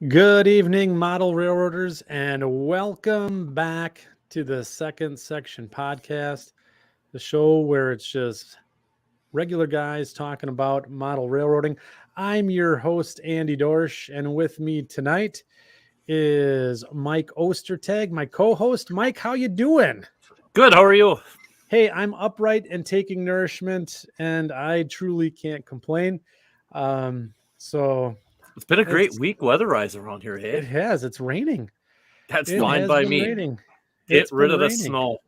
Good evening, model railroaders, and welcome back to the Second Section podcast, the show where it's just regular guys talking about model railroading. I'm your host, Andy Dorsch, and with me tonight is Mike Ostertag, my co-host. Mike, how you doing? Good. How are you? Hey, I'm upright and taking nourishment, and I truly can't complain. So it's been a great week weather-wise around here. Hey, it has. It's raining. That's fine by me. Raining. Get rid of the snow.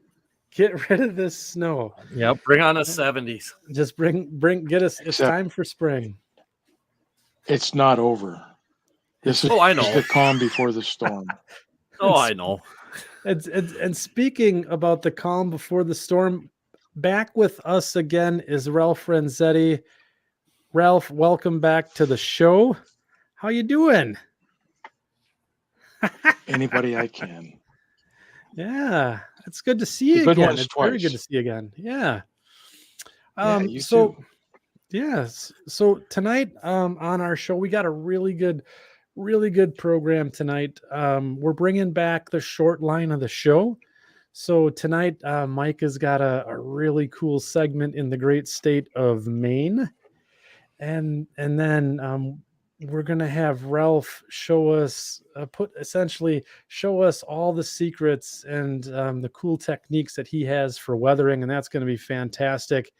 Get rid of this snow. Yep. Bring on the 70s. Just get us. It's time for spring. It's not over. This is I know. The calm before the storm. I know. And speaking about the calm before the storm, back with us again is Ralph Renzetti. Ralph, welcome back to the show. How you doing? Anybody I can. Yeah, it's good to see you again. It's very good to see you again. Yeah. You too. Yes. So tonight on our show, we got a really good program tonight. We're bringing back the short line of the show. So tonight, Mike has got a really cool segment in the great state of Maine. And then we're going to have Ralph show us, show us all the secrets and the cool techniques that he has for weathering. And that's going to be fantastic.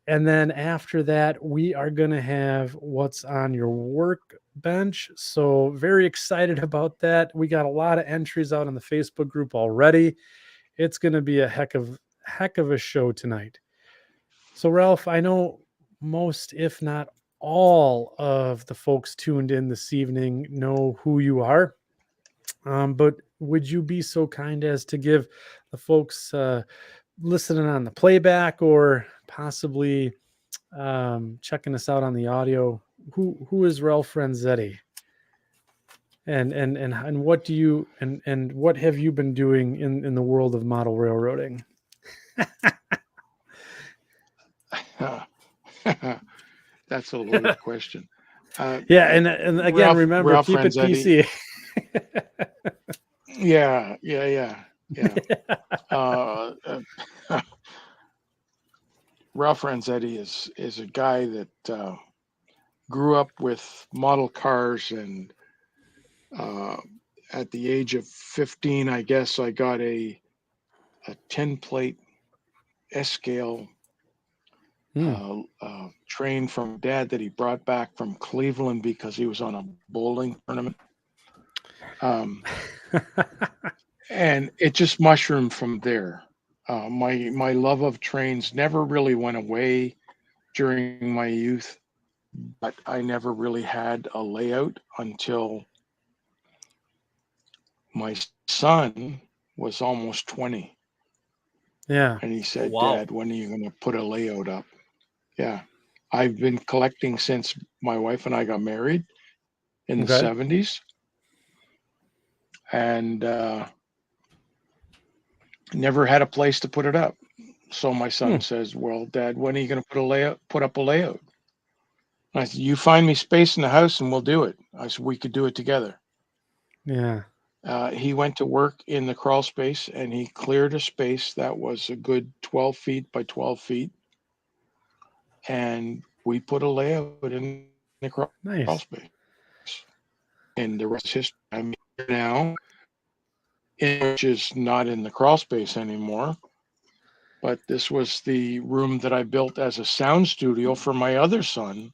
And then after that, we are going to have what's on your workbench. So very excited about that. We got a lot of entries out in the Facebook group already. It's going to be a heck of a show tonight. So Ralph, I know most, if not all of the folks tuned in this evening know who you are. But would you be so kind as to give the folks listening on the playback or possibly checking us out on the audio, who is Ralph Renzetti? And what do you and what have you been doing in the world of model railroading? That's a loaded question. Yeah, and again, remember, keep Renzetti. it PC. Yeah. Ralph Renzetti is a guy that grew up with model cars, and at the age of 15, I guess I got a 10-plate S-scale train from Dad that he brought back from Cleveland because he was on a bowling tournament. And it just mushroomed from there. My love of trains never really went away during my youth, but I never really had a layout until my son was almost 20. Yeah. And he said, Wow. Dad, when are you going to put a layout up? Yeah. I've been collecting since my wife and I got married in the 70s. And never had a place to put it up. So my son says, well, Dad, when are you going to put up a layout? I said, you find me space in the house and we'll do it. I said, we could do it together. Yeah. He went to work in the crawl space and he cleared a space that was a good 12 feet by 12 feet. And we put a layout in the crawl space. And the rest is history. I'm here now, which is not in the crawl space anymore. But this was the room that I built as a sound studio for my other son.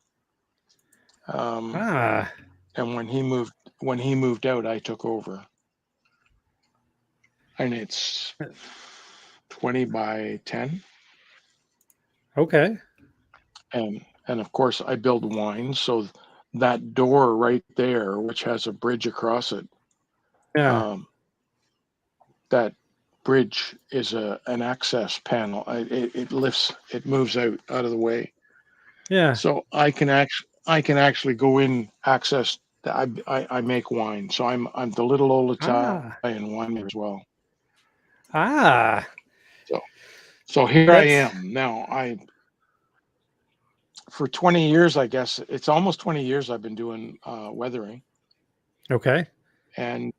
And when he moved out, I took over. And it's 20 by 10. Okay. And of course I build wine. So that door right there, which has a bridge across it. Yeah. That bridge is an access panel. It lifts, it moves out of the way. Yeah. So I can actually go in, access. I make wine, so I'm the little old Italian winemaker as well. So here I am now. For 20 years, I guess it's almost 20 years I've been doing weathering. Okay. And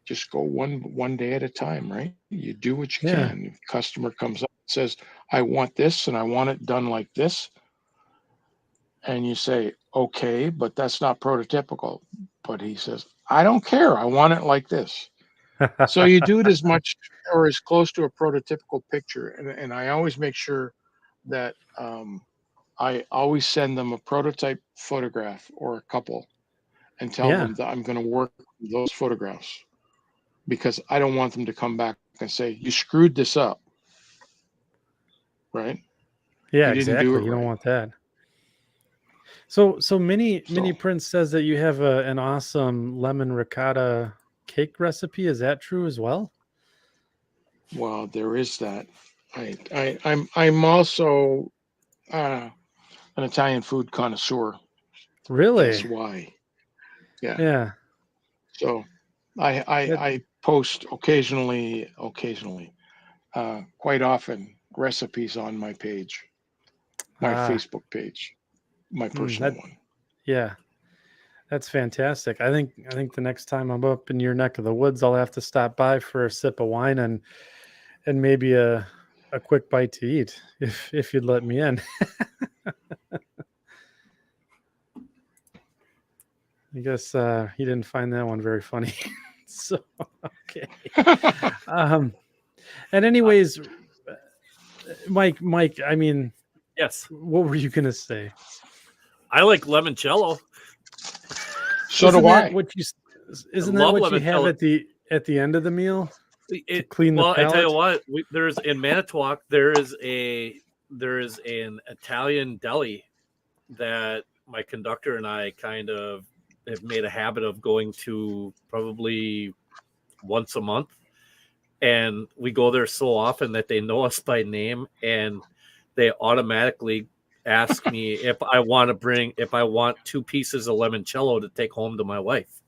just go one day at a time, right? You do what you can. If a customer comes up and says, I want this and I want it done like this, and you say, okay, but that's not prototypical. But he says, I don't care. I want it like this. So you do it as much or as close to a prototypical picture. And I always make sure that I always send them a prototype photograph or a couple and tell them that I'm going to work with those photographs, because I don't want them to come back and say, you screwed this up. Right? Yeah, you didn't exactly. do it You don't right. want that. So Mini Prince says that you have an awesome lemon ricotta cake recipe. Is that true as well? Well, there is that. I'm also an Italian food connoisseur. Really? That's why. Yeah. Yeah. So I post occasionally, quite often, recipes on my page, my Facebook page, my personal one. Yeah. That's fantastic. I think the next time I'm up in your neck of the woods, I'll have to stop by for a sip of wine and maybe a quick bite to eat if you'd let me in. I guess he didn't find that one very funny. So okay. And anyways, Mike, I mean, yes. What were you gonna say? I like limoncello. So do I. Isn't that what you have at the end of the meal? To clean the palate? I tell you what, there's in Manitowoc, there is an Italian deli that my conductor and I kind of have made a habit of going to probably once a month. And we go there so often that they know us by name, and they automatically ask me if I want 2 pieces of limoncello to take home to my wife.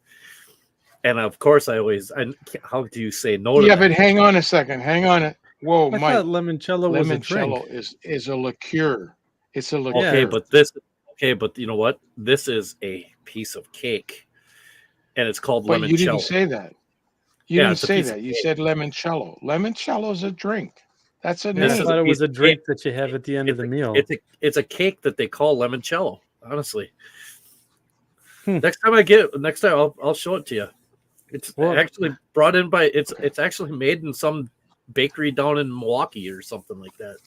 And of course, how do you say no to that? Yeah, but hang on a second. Hang on. Whoa, I Mike. thought limoncello was a drink. is a liqueur. It's a liqueur. Okay, but you know what? This is a piece of cake, and it's called limoncello. But you didn't say that. You didn't say that. You said limoncello. Limoncello is a drink. That's a name. I thought it was a drink that you have at the end of the meal. It's a cake that they call limoncello. Honestly, next time I'll show it to you. It's actually brought in by it's actually made in some bakery down in Milwaukee or something like that.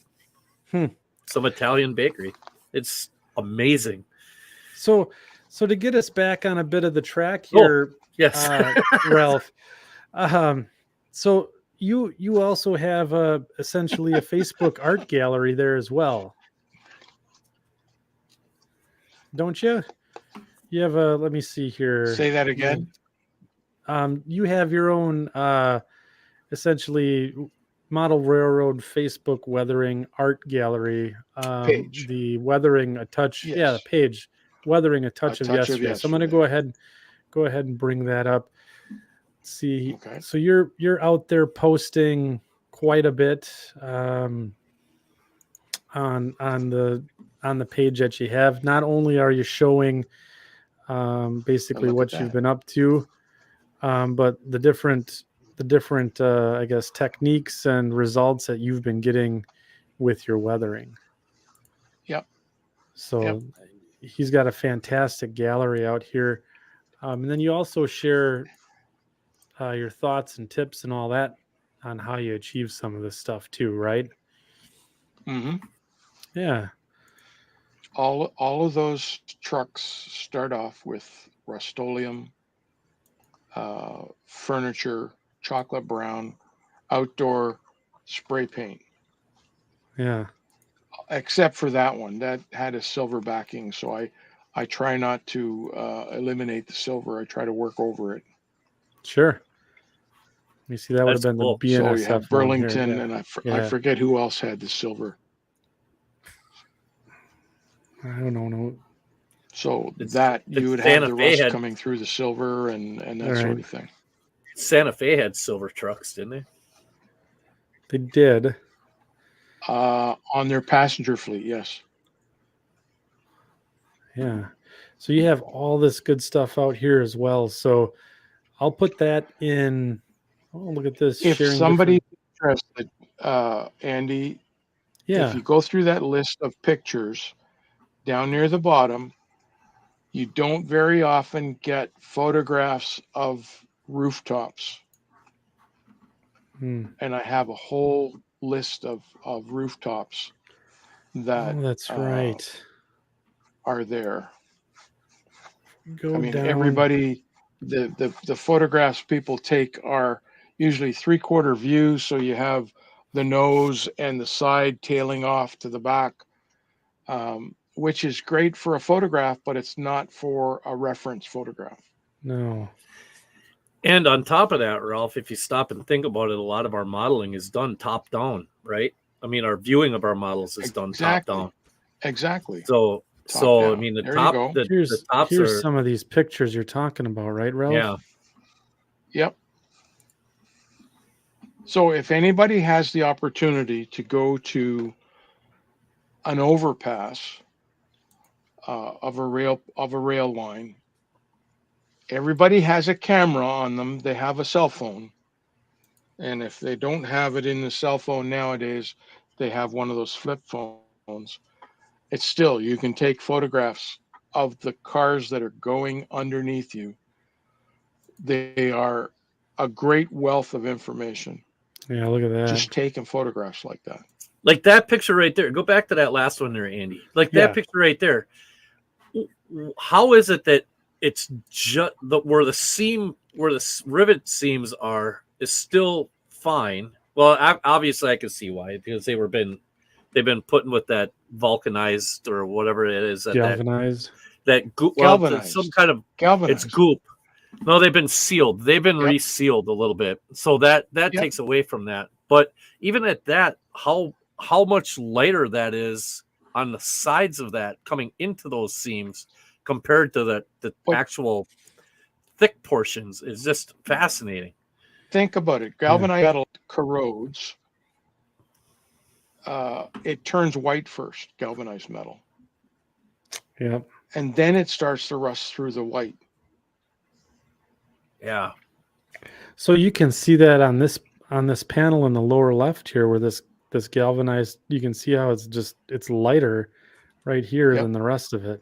Some Italian bakery. It's amazing. So to get us back on a bit of the track here, yes, Ralph. So you also have essentially a Facebook art gallery there as well, don't you? You have let me see here. Say that again. You have your own essentially model railroad Facebook weathering art gallery. Page. The weathering a touch. Yes. Yeah, the page. Weathering a touch of yesterday. So I'm going to go ahead and bring that up. Let's see. Okay. So you're out there posting quite a bit on the page that you have. Not only are you showing basically what you've been up to, but the different I guess techniques and results that you've been getting with your weathering. Yep. So he's got a fantastic gallery out here, and then you also share your thoughts and tips and all that on how you achieve some of this stuff too, right? Mm-hmm. Yeah. All of those trucks start off with Rust-Oleum, furniture, chocolate brown, outdoor spray paint. Yeah. Except for that one that had a silver backing, so I try not to eliminate the silver. I try to work over it. Sure. You see, that would have been cool. The BNSF. So you have Burlington, here, and I forget who else had the silver. I don't know. So you would have the rust coming through the silver and that sort of thing. Santa Fe had silver trucks, didn't they? They did. On their passenger fleet, yes. Yeah. So you have all this good stuff out here as well. So I'll put that in. Oh, look at this. If Sharing somebody's different. interested, Andy, Yeah. if you go through that list of pictures down near the bottom, you don't very often get photographs of rooftops. Hmm. And I have a whole list of rooftops that Oh, that's right. are there. Go I mean, down. everybody, the photographs people take are usually 3/4 views, so you have the nose and the side tailing off to the back, which is great for a photograph, but it's not for a reference photograph. No. And on top of that, Ralph, if you stop and think about it, a lot of our modeling is done top down, right? I mean, our viewing of our models is done top down. Exactly. So, Top I down. mean, the There you go. tops Here's are, some of these pictures you're talking about, right, Ralph? yeah. Yep. So if anybody has the opportunity to go to an overpass of a rail line, everybody has a camera on them. They have a cell phone, and if they don't have it in the cell phone nowadays, they have one of those flip phones. It's still, you can take photographs of the cars that are going underneath you. They are a great wealth of information. Yeah, look at that. Just taking photographs like that. Like that picture right there. Go back to that last one there, Andy. Like that picture right there. How is it that it's just where the rivet seams are is still fine? Well, obviously I can see why, because they've been putting with that vulcanized or whatever it is, galvanized. That goop, galvanized. Some kind of galvanized. It's goop. No, they've been sealed. They've been resealed a little bit, so that takes away from that. But even at that, how much lighter that is on the sides of that coming into those seams compared to the actual thick portions is just fascinating. Think about it. Galvanized metal corrodes. It turns white first, galvanized metal. Yeah. And then it starts to rust through the white. Yeah. So you can see that on this panel in the lower left here, where this galvanized, you can see how it's lighter right here than the rest of it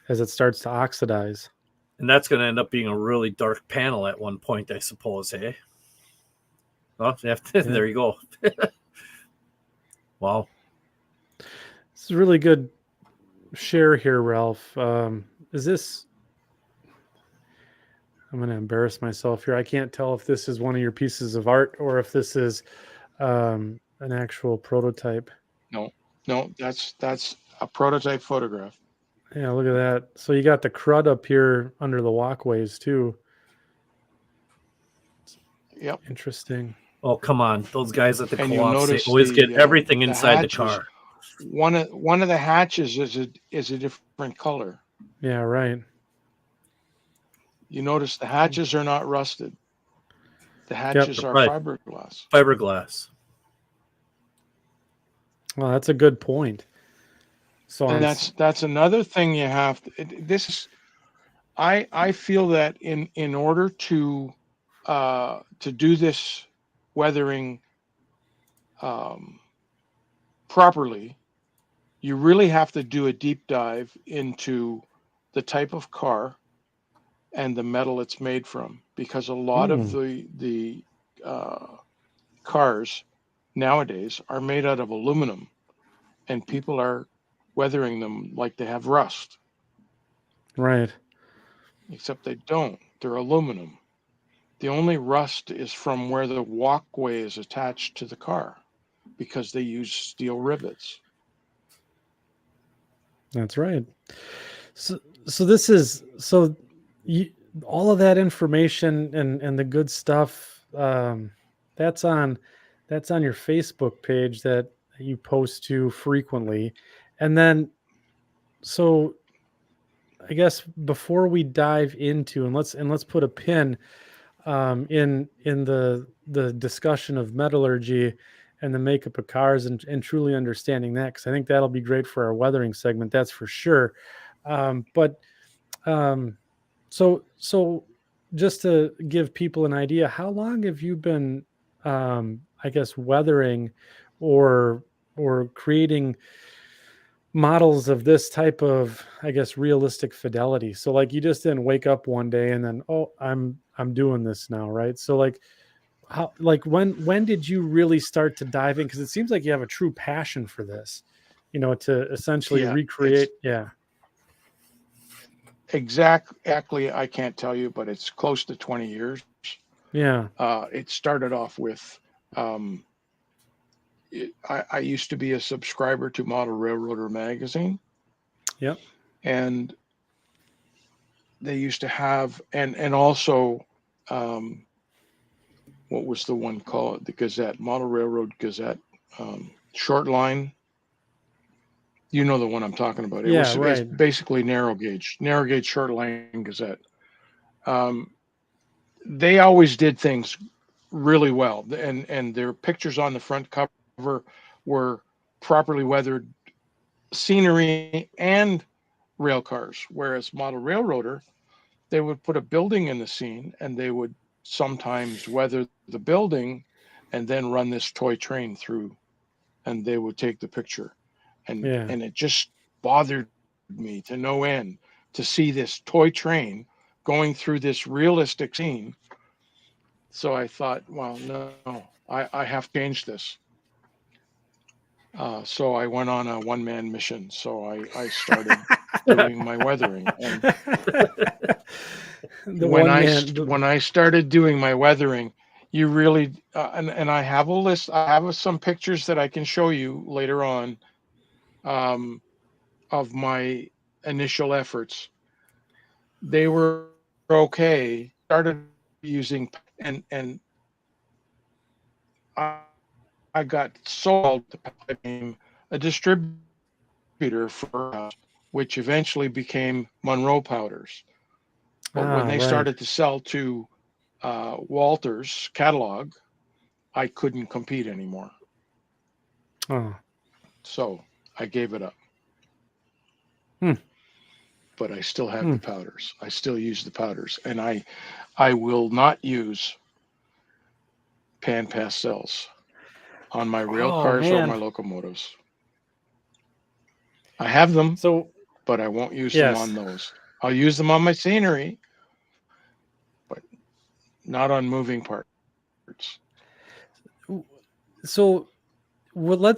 as it starts to oxidize. And that's going to end up being a really dark panel at one point, I suppose, hey? Well, there you go. Wow. This is a really good share here, Ralph. Is this... I'm going to embarrass myself here. I can't tell if this is one of your pieces of art or if this is an actual prototype. No, that's a prototype photograph. Yeah, look at that. So you got the crud up here under the walkways too. Yep. Interesting. Oh, come on. Those guys at the co-ops, they notice always get everything inside the car. One of the hatches is a different color. Yeah, right. You notice the hatches are not rusted. The hatches are fiberglass. Fiberglass. Well, that's a good point. So and that's another thing you have to, I feel that in order to do this weathering properly, you really have to do a deep dive into the type of car and the metal it's made from, because a lot of the cars nowadays are made out of aluminum, and people are weathering them like they have rust. Right. Except they don't. They're aluminum. The only rust is from where the walkway is attached to the car, because they use steel rivets. That's right. So this is all of that information and the good stuff. That's on your Facebook page that you post to frequently, and then so I guess before we dive into and let's put a pin in the discussion of metallurgy and the makeup of cars and truly understanding that, because I think that'll be great for our weathering segment, that's for sure. But So just to give people an idea, how long have you been, I guess, weathering or creating models of this type of, I guess, realistic fidelity? So like you just didn't wake up one day and then, oh, I'm doing this now, right? So like how, like when did you really start to dive in? Because it seems like you have a true passion for this, to essentially Yeah, it's recreate. Yeah. exactly. I can't tell you, but it's close to 20 years. Yeah. It started off with, um, I used to be a subscriber to Model Railroader magazine, Yep. and they used to have, and also, um, what was the one called? The Gazette, Model Railroad Gazette, Shortline. You know the one I'm talking about. Yeah. It's Right. basically narrow gauge Shortline Gazette. Um, they always did things really well, and their pictures on the front cover were properly weathered scenery and rail cars. Whereas Model Railroader, they would put a building in the scene, and they would sometimes weather the building and then run this toy train through, and they would take the picture. Yeah. And it just bothered me to no end to see this toy train going through this realistic scene. So I thought, well, no, I have to change this. So I went on a one-man mission. So I started doing my weathering, and The one man. when I started doing my weathering, you really and I have a list. I have some pictures that I can show you later on, um, of my initial efforts. They were okay. Started using, and I, I got sold the became a distributor for which eventually became Monroe Powders. But when they Right. started to sell to Walter's catalog, I couldn't compete anymore. Oh. So I gave it up. Hmm. But I still have Hmm. the powders. I still use the powders, and I will not use pan pastels on my rail Oh cars or my man. locomotives. I have them, So but I won't use them yes. on those. I'll use them on my scenery, but not on moving parts. So well,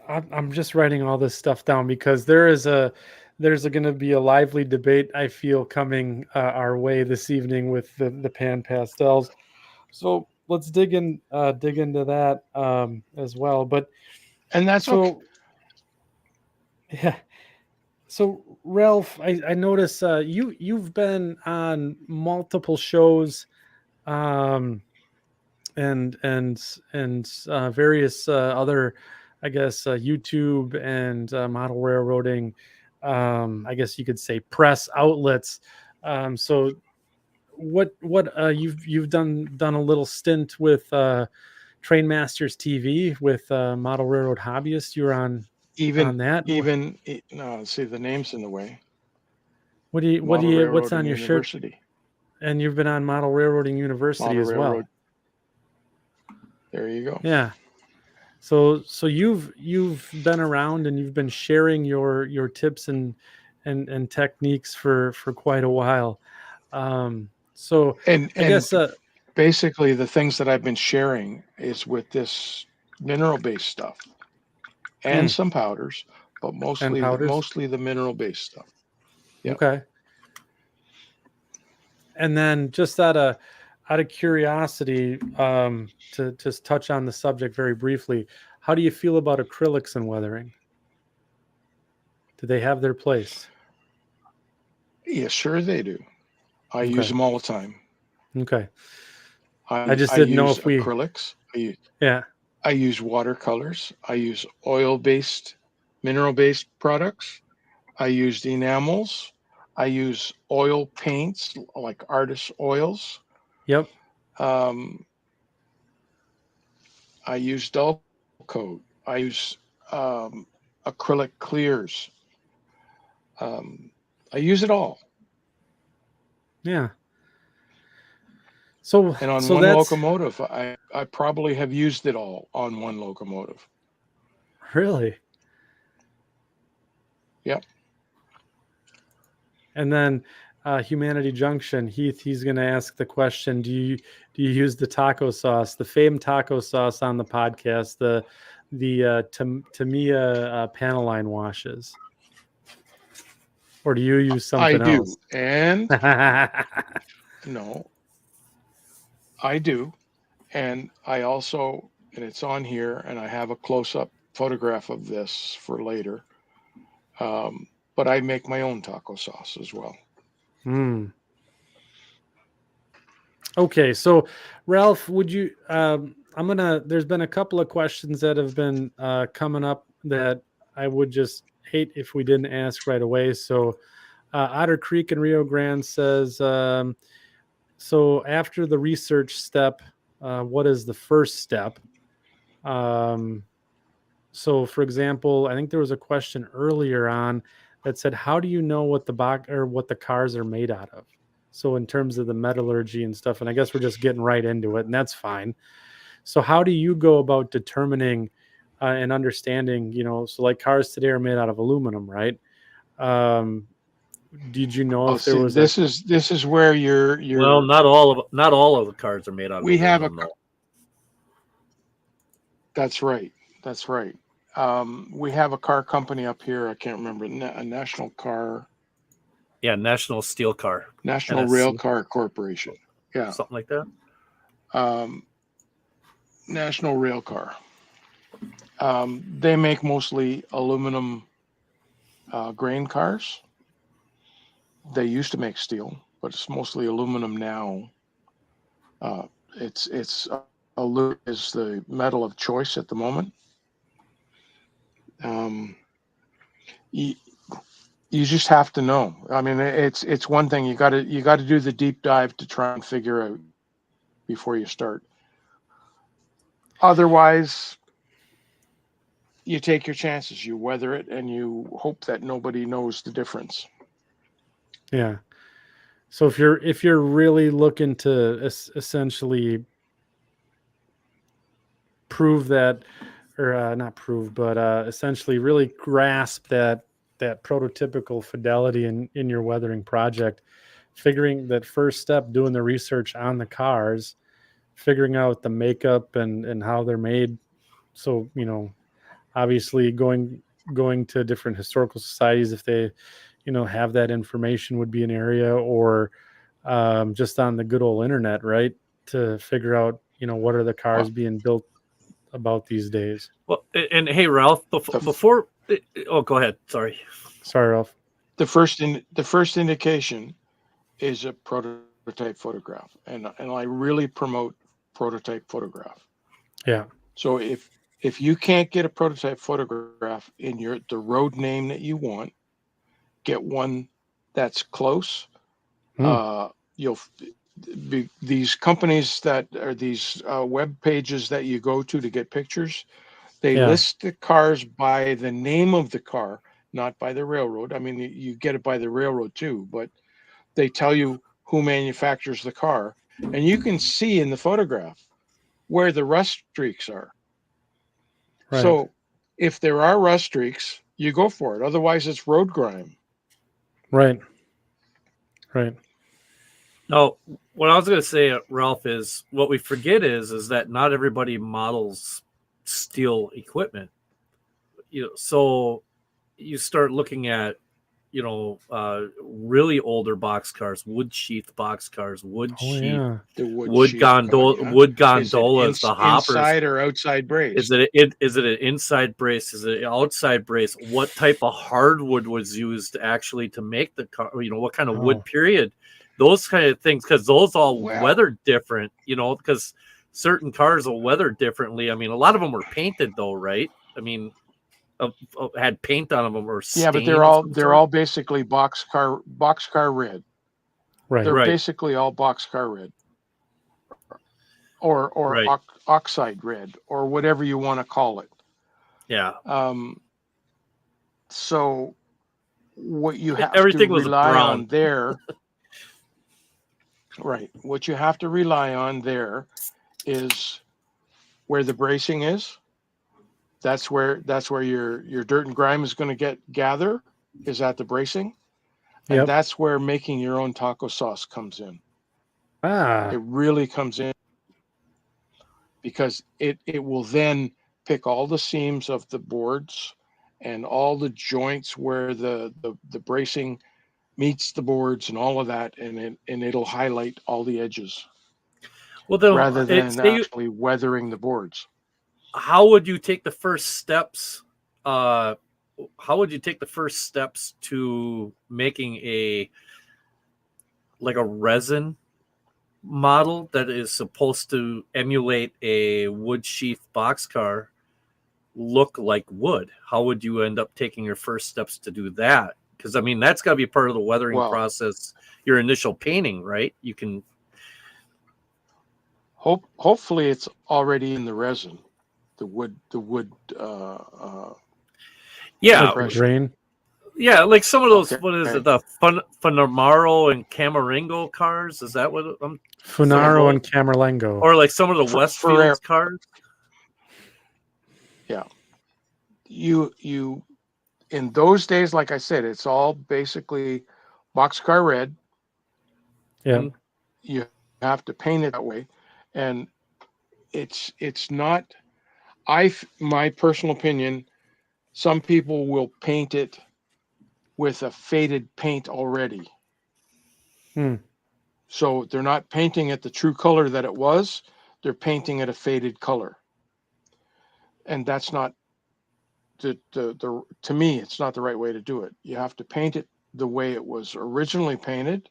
I'm just writing all this stuff down because there's going to be a lively debate I feel coming our way this evening with the pan pastels. So let's dig into that as well. But And that's okay. so yeah. So Ralph, I notice you've been on multiple shows, um, and various other, I guess, YouTube and model railroading, I guess you could say press outlets. So what you've done a little stint with Train Masters TV with Model Railroad Hobbyist. You were on that. No, see, the name's in the way. What do Model you what's Railroading on your shirt? University. And you've been on Model Railroading University Model as Railroad. well. There you go. Yeah. So you've been around and you've been sharing your tips and techniques for quite a while. So I And guess basically the things that I've been sharing is with this mineral based stuff and mm, some powders, but and powders. mostly the mineral based stuff. Yep. Okay. And then just out of curiosity, to just touch on the subject very briefly, how do you feel about acrylics and weathering? Do they have their place? Yeah, sure they do. I use Okay. them all the time. Okay. I just I didn't know use if we, acrylics. yeah. I use watercolors. I use oil based, mineral based products. I use enamels. I use oil paints like artist oils. Yep. Um, I use dull coat. I use acrylic clears. Um, I use it all. Yeah. So And on so one that's locomotive, I probably have used it all on one locomotive. really. Yep. And then Humanity Junction, he's going to ask the question: Do you use the taco sauce, the famed taco sauce on the podcast, the Tamiya panel line washes, or do you use I something do, else? and no, I do, and I also, and it's on here, and I have a close-up photograph of this for later. But I make my own taco sauce as well. Okay, so Ralph, would you? There's been a couple of questions that have been coming up that I would just hate if we didn't ask right away. So, Otter Creek in Rio Grande says, so after the research step, what is the first step? So, for example, I think there was a question earlier on that said, "How do you know what the box or what the cars are made out of?" So, in terms of the metallurgy and stuff, and I guess we're just getting right into it, and that's fine. So, how do you go about determining and understanding? So like cars today are made out of aluminum, right? Did you know if there See, was this is where you're Well, not all of the cars are made out of we have aluminum, though. That's right. That's right. We have a car company up here. I can't remember a national car. Yeah, National Steel Car. National NSC. Rail Car Corporation. Yeah. Something like that. National Rail Car. They make mostly aluminum grain cars. They used to make steel, but it's mostly aluminum now. Aluminum is the metal of choice at the moment. You just have to know. I mean, it's one thing you got to do the deep dive to try and figure out before you start. Otherwise, you take your chances, you weather it, and you hope that nobody knows the difference. Yeah. So if you're really looking to essentially prove that, or not prove, but essentially really grasp that prototypical fidelity in your weathering project, figuring that first step, doing the research on the cars, figuring out the makeup and how they're made. So, obviously going to different historical societies, if they, have that information, would be an area, or just on the good old internet, right? To figure out, what are the cars being built about these days. Well, and hey, Ralph, before, go ahead. Sorry, Ralph. The first indication is a prototype photograph, and I really promote prototype photograph. Yeah. So if you can't get a prototype photograph in the road name that you want, get one that's close. These companies that are these web pages that you go to get pictures, they list the cars by the name of the car, not by the railroad. I mean, you get it by the railroad too, but they tell you who manufactures the car, and you can see in the photograph where the rust streaks are. Right. So if there are rust streaks, you go for it. Otherwise, it's road grime. Right. No, what I was going to say, Ralph, is what we forget is that not everybody models steel equipment. So you start looking at, really older boxcars, wood sheath boxcars, wood sheath, wood gondolas, the hoppers. Inside or outside brace? Is it an inside brace? Is it an outside brace? What type of hardwood was used actually to make the car? What kind of wood period? Those kind of things, because those all weather different. Because certain cars will weather differently. I mean, a lot of them were painted though, right? I mean, had paint on them or yeah, but they're all basically boxcar red. Right. They're basically all boxcar red, or oxide red, or whatever you want to call it. Yeah. So what you have Everything to was rely brown. on there, right? What you have to rely on there is where the bracing is. That's where your dirt and grime is going to gather, is at the bracing. And Yep. that's where making your own taco sauce comes in. Ah. It really comes in, because it will then pick all the seams of the boards and all the joints where the bracing meets the boards and all of that, and it'll highlight all the edges. Well, then, rather than actually weathering the boards. How would you take the first steps? How would you take the first steps to making a resin model that is supposed to emulate a wood sheath boxcar look like wood? How would you end up taking your first steps to do that? Because I mean, that's got to be part of the weathering process. Your initial painting, right? You can hopefully it's already in the resin, the wood grain. Yeah, like some of those. Okay. What is it? The Funamaro and Camaringo cars? Is that what I'm? Funaro and Camerlengo, or like some of the Westfield cars. Yeah, you in those days, like I said, it's all basically boxcar red. Yeah, you have to paint it that way, and it's not. My personal opinion, some people will paint it with a faded paint already. So they're not painting it the true color that it was. They're painting it a faded color. And that's not to me, it's not the right way to do it. You have to paint it the way it was originally painted,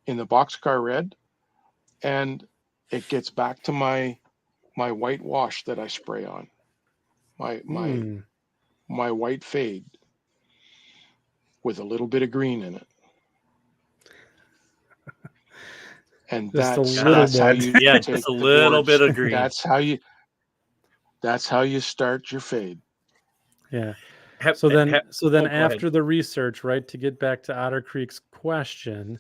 in the boxcar red, and it gets back to my white wash that I spray on. My white fade with a little bit of green in it. And that's how you take just a little bit of green. That's how you start your fade. Yeah. So then after the research, right, to get back to Otter Creek's question,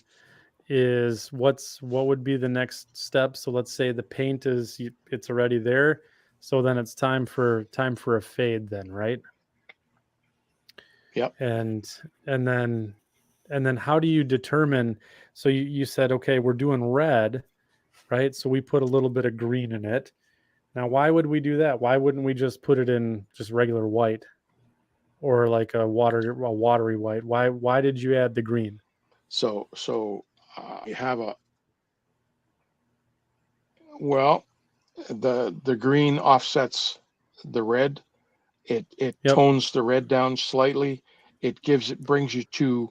is what would be the next step? So let's say the paint it's already there. So then it's time for a fade then, right? Yep. And then how do you determine? So you said, okay, we're doing red, right? So we put a little bit of green in it. Now, why would we do that? Why wouldn't we just put it in just regular white, or like a watery white? Why did you add the green? So you have the green offsets the red. It tones the red down slightly. It brings you to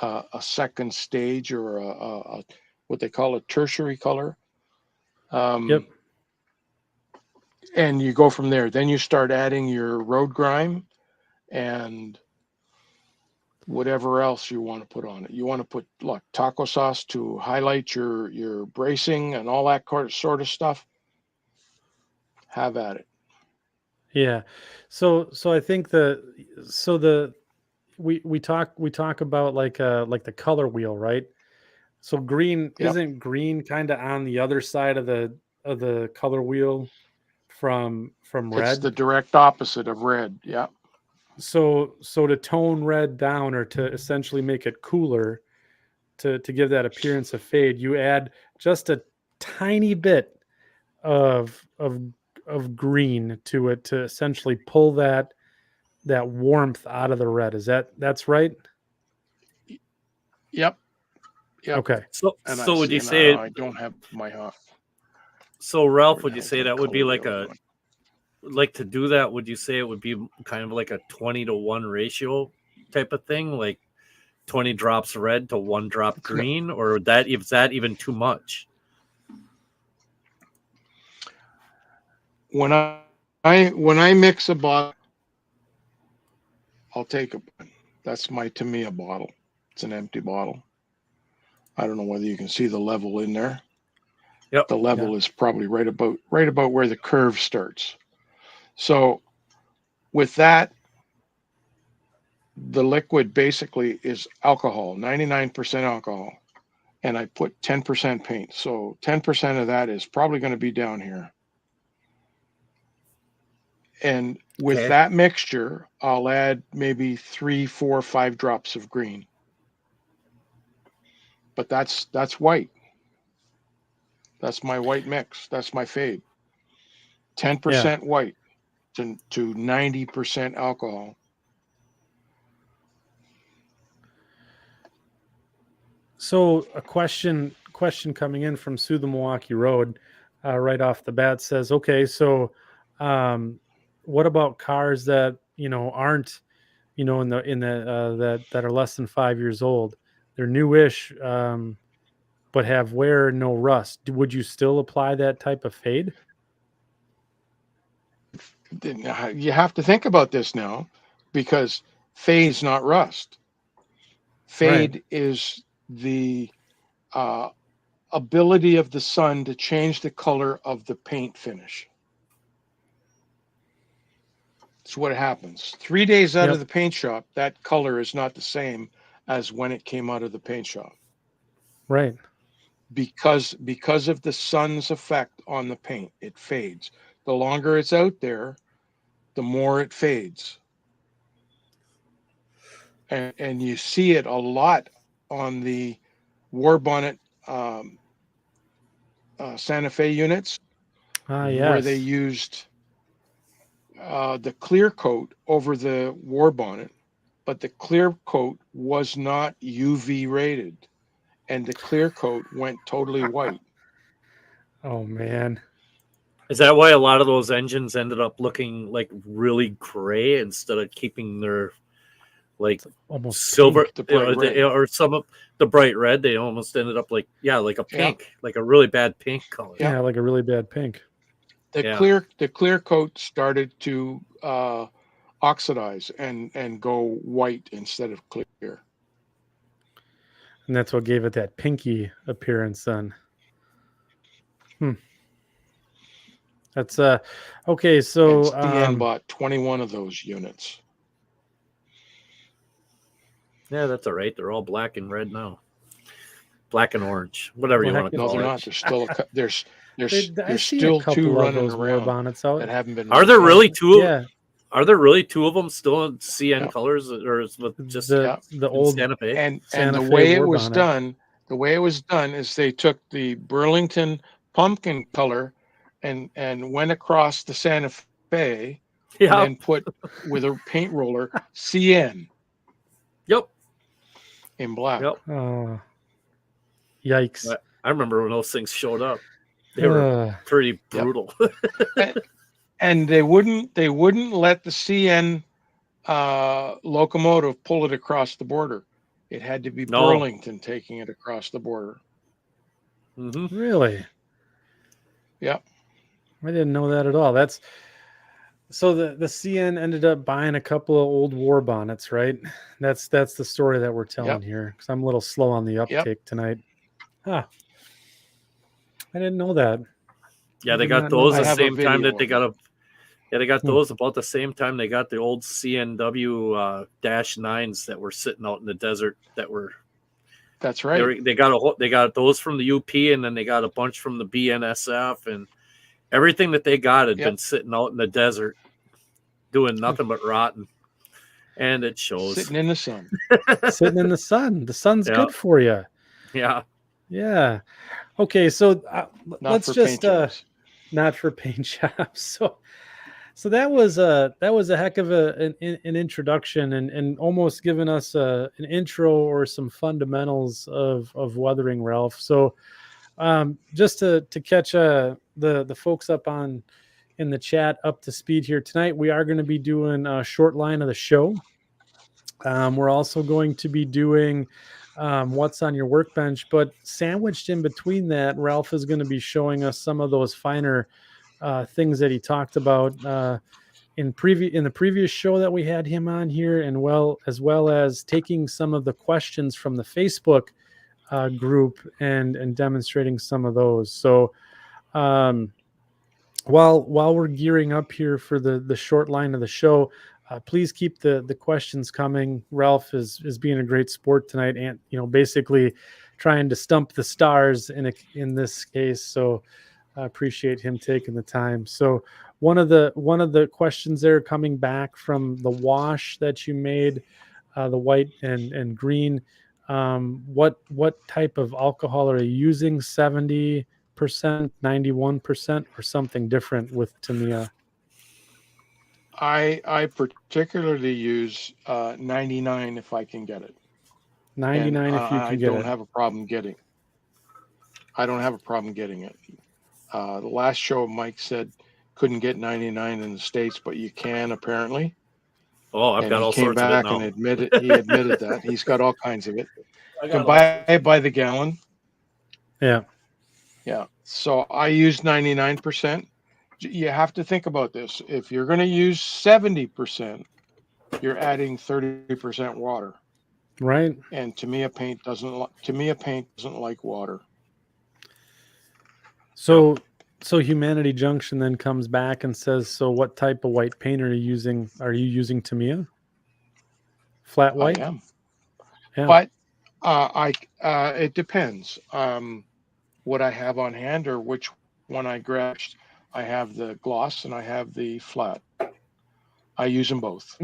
a second stage, or a what they call a tertiary color. And you go from there. Then you start adding your road grime and whatever else you want to put on it. You want to put like taco sauce to highlight your bracing and all that sort of stuff. Have at it. Yeah. So I think we talk about like the color wheel, right? So green, isn't green kind of on the other side of the color wheel from red? It's the direct opposite of red. Yeah. So to tone red down, or to essentially make it cooler, to give that appearance of fade, you add just a tiny bit of green to it, to essentially pull that warmth out of the red. That's right? Yep. Okay. So would you say I don't have my So Ralph, would you say that would be like to do that? Would you say it would be kind of like a 20-to-1 ratio type of thing, like 20 drops red to 1 drop green, or is that even too much? When I mix a bottle, I'll take that's my Tamiya bottle. It's an empty bottle. I don't know whether you can see the level in there. Yep. The level is probably right about where the curve starts. So with that, the liquid basically is alcohol, 99% alcohol. And I put 10% paint. So 10% of that is probably going to be down here. And with that mixture, I'll add maybe 3, 4, 5 drops of green. But that's white. That's my white mix. That's my fade. 10% white to 90% alcohol. So a question coming in from Sue the Milwaukee Road right off the bat says, okay, so what about cars that, aren't, in the that are less than 5 years old? They're newish, but have wear, no rust. Would you still apply that type of fade? You have to think about this now, because fade's not rust. Fade is the ability of the sun to change the color of the paint finish. That's what happens. 3 days out of the paint shop, that color is not the same as when it came out of the paint shop. Right. Because of the sun's effect on the paint, it fades. The longer it's out there, the more it fades. And you see it a lot on the war bonnet Santa Fe units, where they used the clear coat over the war bonnet, but the clear coat was not UV rated, and the clear coat went totally white. Oh man. Is that why a lot of those engines ended up looking like really gray instead of keeping their like almost silver pink, or some of the bright red? They almost ended up like a pink, like a really bad pink color. Yeah, like a really bad pink. The clear coat started to oxidize and go white instead of clear. And that's what gave it that pinky appearance then. That's okay, so CN bought 21 of those units. Yeah, that's all right. They're all black and red now. Black and orange, whatever you want to call it. No, they're not. There's still there's still two running around bonnets out that haven't been. Are there really two? Yeah. Are there really two of them still in CN colors, or is it just the old Santa Fe? And Santa the Fe way it war was bonnet. done, is they took the Burlington pumpkin color and went across the Santa Fe, and then put with a paint roller CN. Yep. In black. Yep. Oh, yikes! I remember when those things showed up; they were pretty brutal. And they wouldn't let the CN locomotive pull it across the border. It had to be Burlington taking it across the border. Mm-hmm. Really? Yep. I didn't know that at all. That's so the CN ended up buying a couple of old war bonnets, right? That's the story that we're telling here. Because I'm a little slow on the uptake tonight. Huh. I didn't know that. Yeah, they got those the same time that they got they got those about the same time they got the old CNW -9s that were sitting out in the desert that were. That's right. They got those from the UP, and then they got a bunch from the BNSF, and everything that they got had been sitting out in the desert doing nothing but rotting. And it shows. Sitting in the sun. Sitting in the sun. The sun's good for you. Yeah. Yeah. Okay, so let's just not for paint jobs. So that was a heck of an introduction and almost giving us an intro or some fundamentals of weathering, Ralph. So just to catch the folks up in the chat up to speed here tonight, we are going to be doing a short line of the show. We're also going to be doing what's on your workbench, but sandwiched in between that, Ralph is going to be showing us some of those finer things that he talked about in the previous show that we had him on here, and as well as taking some of the questions from the Facebook group and demonstrating some of those. So while we're gearing up here for the short line of the show, please keep the questions coming. Ralph is being a great sport tonight, and basically trying to stump the stars in this case. So I appreciate him taking the time. So one of the questions there coming back from the wash that you made, the white and green. What type of alcohol are you using? 70%, 91%, or something different with Tamiya? I particularly use 99 if I can get it. 99 if you can get it. I don't have a problem getting it. The last show Mike said couldn't get 99 in the States, but you can apparently. Oh, I've got all sorts of it now. And he admitted that. He's got all kinds of it. You can buy it by the gallon. Yeah. Yeah. So I use 99%. You have to think about this. If you're going to use 70%, you're adding 30% water. Right. And Tamiya paint doesn't like water. So Humanity Junction then comes back and says, so what type of white paint are you using? Are you using Tamiya? Flat white? I am. Yeah. But it depends what I have on hand or which one I grabbed. I have the gloss and I have the flat. I use them both.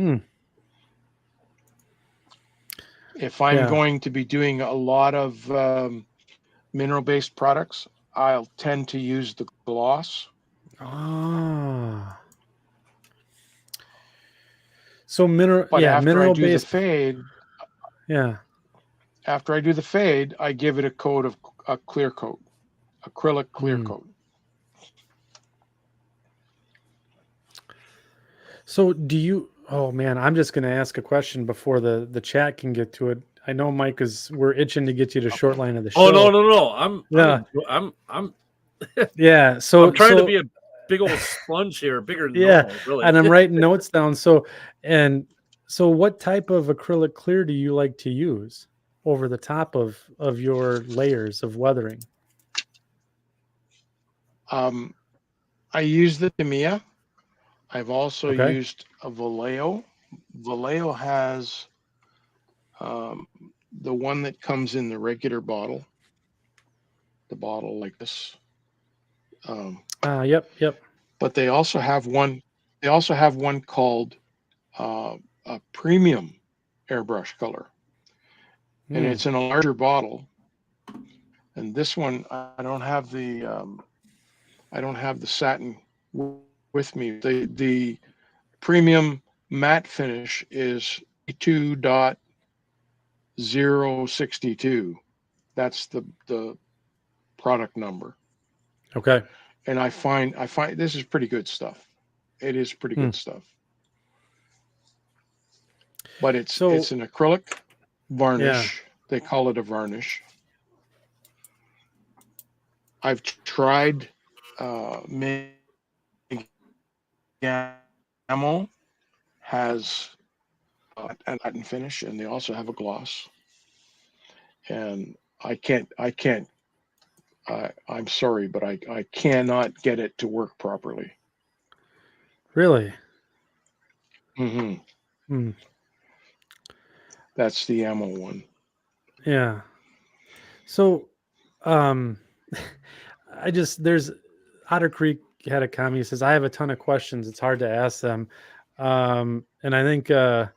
If I'm going to be doing a lot of mineral-based products, I'll tend to use the gloss. Ah. So mineral Do the fade. Yeah. After I do the fade, I give it a clear coat, acrylic clear coat. So do you? Oh man, I'm just going to ask a question before the chat can get to it. I know Mike we're itching to get you to Shortline of the show. Oh no. I'm yeah. So I'm trying to be a big old sponge here, bigger than normal, really. And I'm writing notes down. So what type of acrylic clear do you like to use over the top of your layers of weathering? I use the Tamiya. I've also used a Vallejo. Vallejo has the one that comes in the regular bottle, the bottle like this. Yep. But they also have one. They also have one called a premium airbrush color, and it's in a larger bottle. And this one, I don't have the satin with me. The premium matte finish is 2.062. That's the product number. Okay. And I find this is pretty good stuff. It is pretty good stuff. But it's an acrylic varnish. Yeah. They call it a varnish. I've tried Gamo has an satin finish, and they also have a gloss. And I'm sorry, but I cannot get it to work properly. Really? Mm-hmm. That's the ammo one. Yeah. So, there's Otter Creek had a comment. He says, I have a ton of questions. It's hard to ask them. And I think one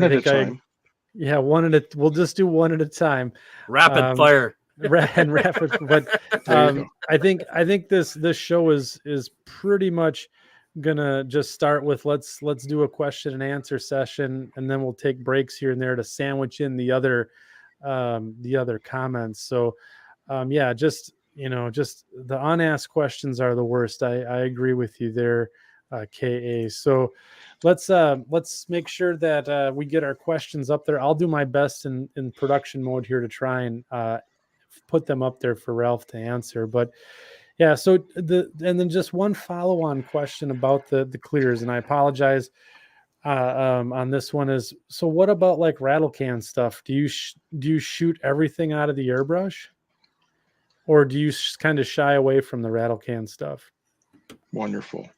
at a time. We'll just do one at a time. Rapid fire. Rapid, but I think this show is pretty much gonna just start with let's do a question and answer session, and then we'll take breaks here and there to sandwich in the other comments. So just the unasked questions are the worst. I agree with you there, KA. So let's make sure that we get our questions up there. I'll do my best in production mode here to try and put them up there for Ralph to answer. But yeah, so and then just one follow-on question about the clears, and I apologize on this one is, so what about like rattle can stuff? Do you shoot everything out of the airbrush, or do you kind of shy away from the rattle can stuff? Wonderful.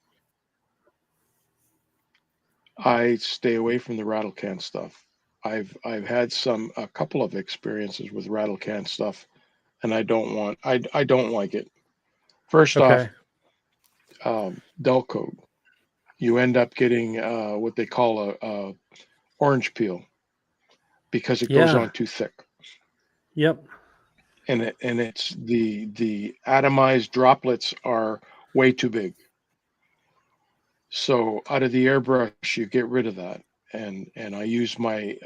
I stay away from the rattle can stuff. I've had a couple of experiences with rattle can stuff, and I don't like it. First off, Okay. dull coat. You end up getting what they call a orange peel because it goes Yeah. on too thick. Yep. And it's the atomized droplets are way too big. So out of the airbrush, you get rid of that. And I use my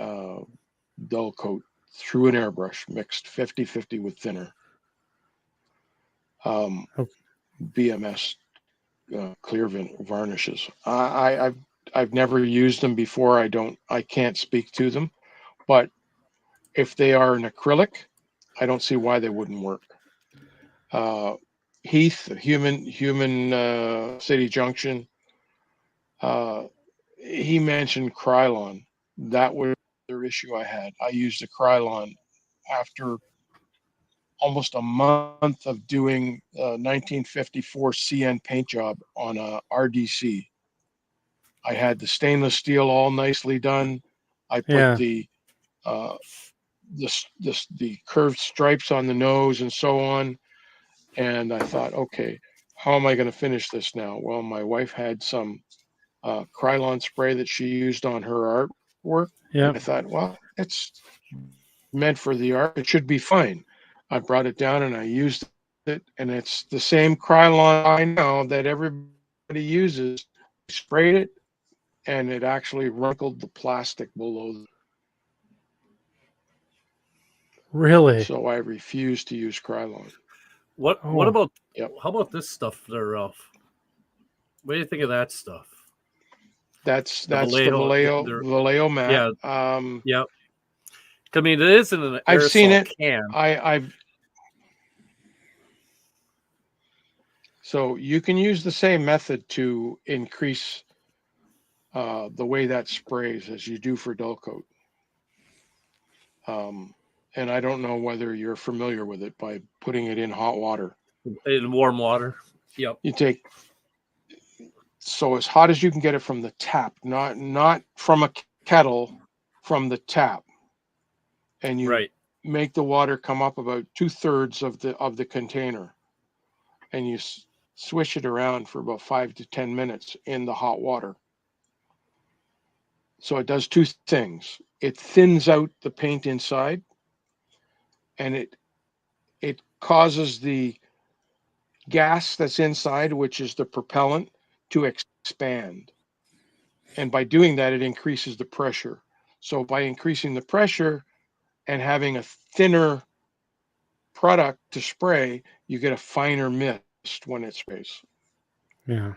dull coat through an airbrush, mixed 50-50 with thinner. Okay. BMS clear varnishes. I've never used them before. I can't speak to them, but if they are an acrylic, I don't see why they wouldn't work. Heath, human City Junction, he mentioned Krylon. That was the issue I had. I used a Krylon after almost a month of doing a 1954 CN paint job on a RDC. I had the stainless steel all nicely done. I put Yeah. the curved stripes on the nose and so on. And I thought, okay, how am I going to finish this now? Well, my wife had some Krylon spray that she used on her artwork. Yeah. I thought, well, it's meant for the art. It should be fine. I brought it down and I used it, and it's the same Krylon I know that everybody uses. I sprayed it, and it actually wrinkled the plastic below. Really? So I refuse to use Krylon. What Oh. about Yep. how about this stuff there, Ralph? What do you think of that stuff? That's The the Vallejo mat. Yeah. Yep. I mean, it isn't an I've seen aerosol it. can. So you can use the same method to increase the way that sprays as you do for dull coat. And I don't know whether you're familiar with it by putting it in hot water. In warm water. Yep. You take so as hot as you can get it from the tap, not from a kettle, from the tap, and you make the water come up about 2/3 of the container, and you swish it around for about 5 to 10 minutes in the hot water. So it does two things. It thins out the paint inside, and it causes the gas that's inside, which is the propellant, to expand. And by doing that, it increases the pressure. So by increasing the pressure and having a thinner product to spray, you get a finer mist when it sprays. Yeah.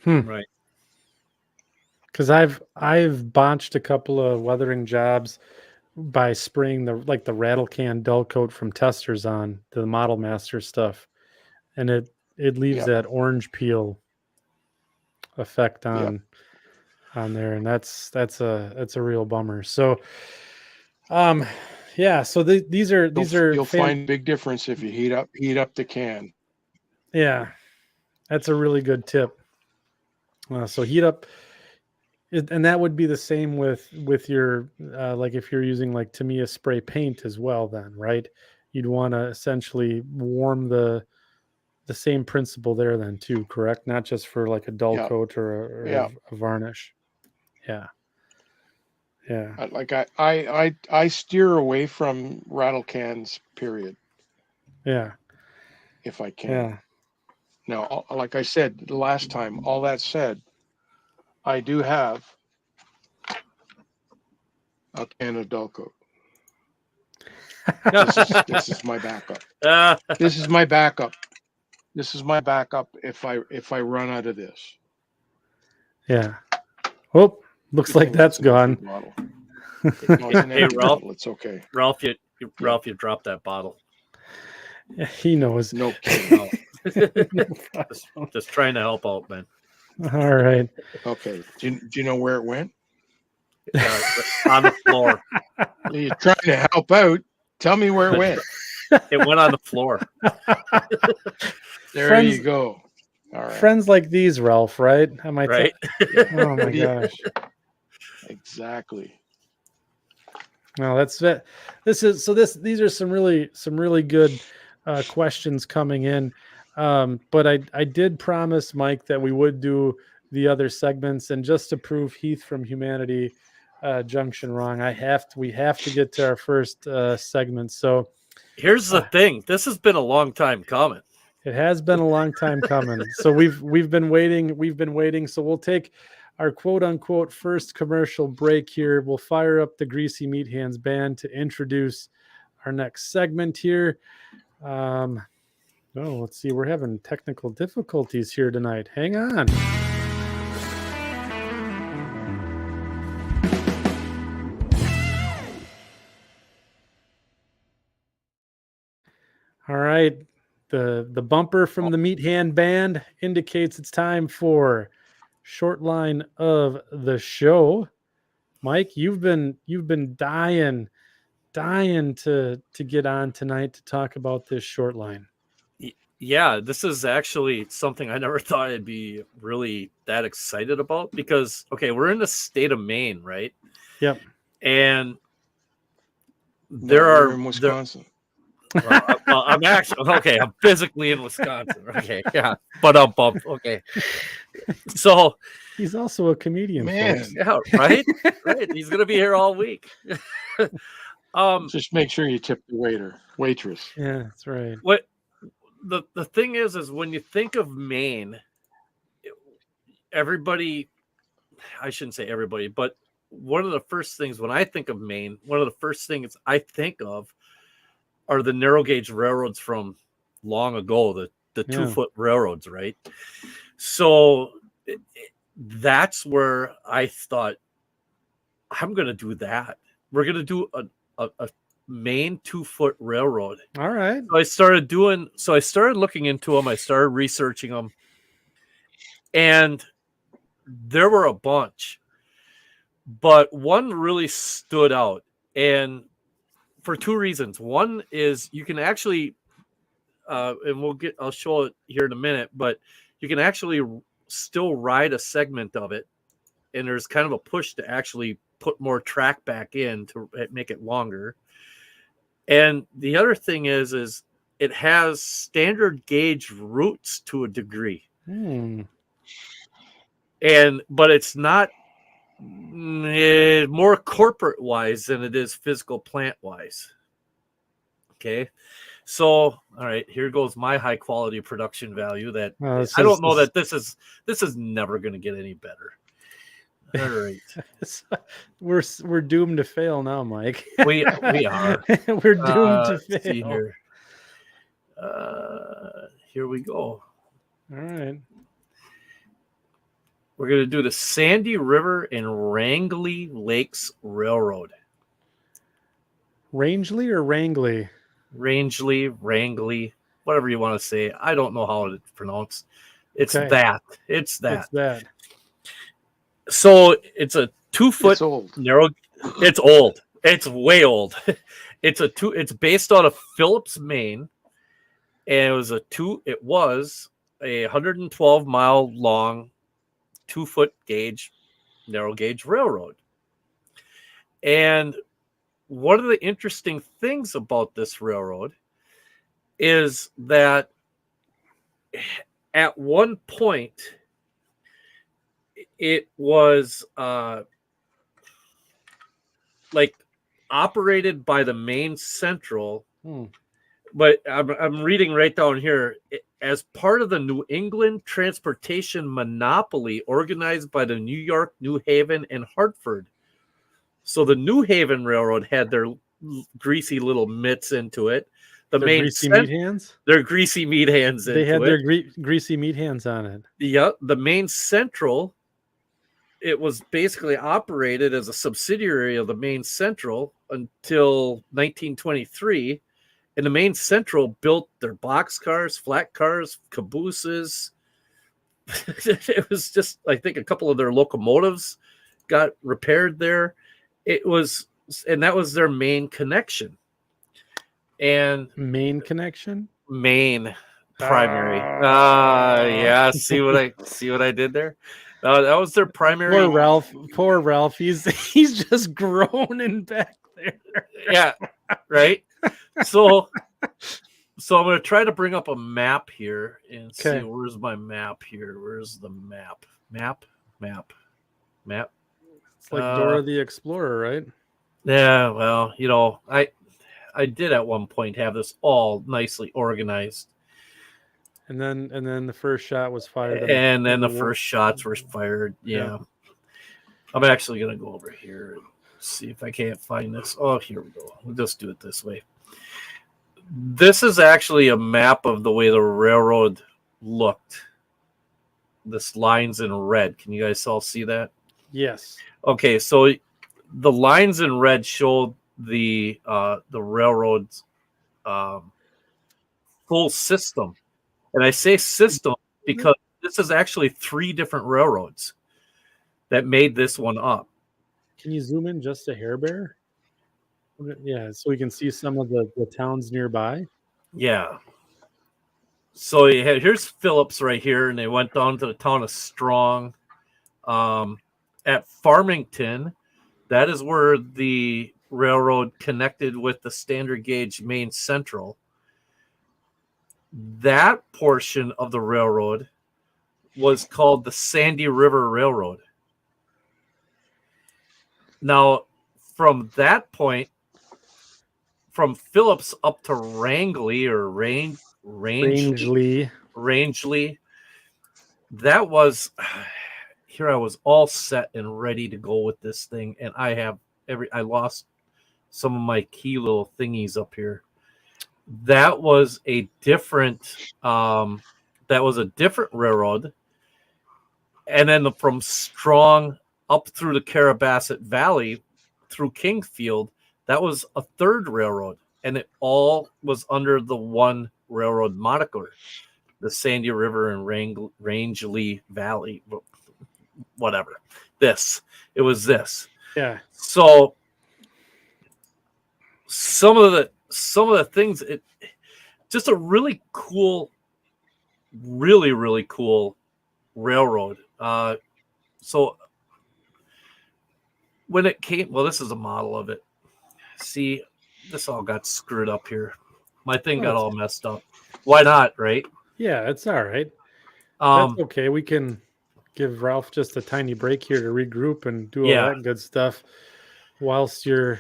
Right. Because I've botched a couple of weathering jobs by spraying the rattle can dull coat from Testers on the Model Master stuff, and it leaves that orange peel effect on there, and that's a real bummer. So yeah, so these are you'll find a big difference if you heat up the can. Yeah, that's a really good tip. So heat up, and that would be the same with your like if you're using like Tamiya spray paint as well, then, right? You'd want to essentially warm the same principle there then too, correct? Not just for like a dull coat or a varnish. Yeah. Like I steer away from rattle cans, period. Yeah. If I can. Yeah. Now, like I said the last time, all that said, I do have a can of dull coat. This is my backup. This is my backup. This is my backup if I run out of this. Yeah. Oh, looks like that's gone. Hey, Ralph. It's okay. Ralph, you dropped that bottle. Yeah, he knows. No kidding. Just trying to help out, man. All right. Okay. Do you know where it went? On the floor. You're trying to help out. Tell me where it went. It went on the floor. There you go. All right. Friends like these, Ralph, right? Am I Right? Oh my gosh. Exactly. No, that's it. These are some really good questions coming in. But I did promise Mike that we would do the other segments, and just to prove Heath from Humanity Junction wrong, we have to get to our first segment. So Here's the thing. This has been a long time coming. it has been a long time coming. So we've been waiting. So we'll take our quote unquote first commercial break here. We'll fire up the Greasy Meat Hands band to introduce our next segment here. Let's see. We're having technical difficulties here tonight. Hang on. All right. The bumper from the Meat Hand band indicates it's time for Shortline of the show. Mike, you've been dying to get on tonight to talk about this short line. Yeah, this is actually something I never thought I'd be really that excited about because, okay, we're in the state of Maine, right? Yep. And we're in Wisconsin. I'm actually okay. I'm physically in Wisconsin. Okay, yeah, but okay. So he's also a comedian, man. folks. Yeah, right. He's gonna be here all week. Just make sure you tip the waitress. Yeah, that's right. What the thing is when you think of Maine, everybody, I shouldn't say everybody, but one of the first things when I think of Maine, one of the first things I think of are the narrow gauge railroads from long ago, the 2-foot railroads, right? So that's where I thought I'm going to do that. We're going to do a Maine 2-foot railroad. All right. So I started looking into them. I started researching them, and there were a bunch, but one really stood out, and for two reasons. One is you can actually, and I'll show it here in a minute, but you can actually still ride a segment of it, and there's kind of a push to actually put more track back in to make it longer. And the other thing is it has standard gauge routes to a degree. But it's not more corporate wise than it is physical plant wise. Okay. So, all right, here goes my high quality production value that I don't know that this is never going to get any better. All right. We're doomed to fail now, Mike. We are. We're doomed to fail. See here. Here we go. All right. We're going to do the Sandy River and Rangeley Lakes Railroad. Rangeley or Wrangley? Rangeley, whatever you want to say. I don't know how it's pronounced. It's that. It's that. So it's a 2-foot narrow. It's old. It's way old. It's based out of Phillips, Maine, and it was a 112-mile long 2-foot gauge narrow gauge railroad. And one of the interesting things about this railroad is that at one point it was like operated by the Maine Central, but I'm reading right down here, as part of the New England transportation monopoly organized by the New York, New Haven, and Hartford. So the New Haven Railroad had their greasy little mitts into it. Their greasy meat hands? Their greasy meat hands into it. They had their greasy meat hands on it. Yeah, the Maine Central, it was basically operated as a subsidiary of the Maine Central until 1923. And the Maine Central built their boxcars, flat cars, cabooses. It was just, I think, a couple of their locomotives got repaired there. And that was their main connection. And main connection? Maine. primary. Yeah. See what I did there? That was their primary. Poor Ralph. He's just groaning back there. Yeah. Right. So I'm going to try to bring up a map here and see where's my map here. Where's the map? Map. It's like Dora the Explorer, right? Yeah. Well, I did at one point have this all nicely organized. And then the first shot was fired. And then the first shots were fired. Yeah. I'm actually going to go over here and see if I can't find this. Oh, here we go. We'll just do it this way. This is actually a map of the way the railroad looked. This line's in red. Can you guys all see that? Yes. Okay, so the lines in red show the railroad's full system. And I say system because this is actually 3 different railroads that made this one up. Can you zoom in just a hair bear? Yeah, so we can see some of the towns nearby. Yeah. So here's Phillips right here, and they went down to the town of Strong. At Farmington, that is where the railroad connected with the standard gauge Main Central. That portion of the railroad was called the Sandy River Railroad. Now, from that point, from Phillips up to Rangeley or Rangeley, that was here. I was all set and ready to go with this thing, and I lost some of my key little thingies up here. That was a different railroad, and then from Strong up through the Carabasset Valley through Kingfield, that was a third railroad, and it all was under the one railroad moniker, the Sandy River and Rangeley Valley, whatever. It was this. Yeah. So some of the things, just a really cool, really, really cool railroad. So when it came, well, this is a model of it. See, this all got screwed up here. My thing got all messed up. Why not, right? Yeah, it's all right. That's okay. We can give Ralph just a tiny break here to regroup and do all that good stuff whilst you're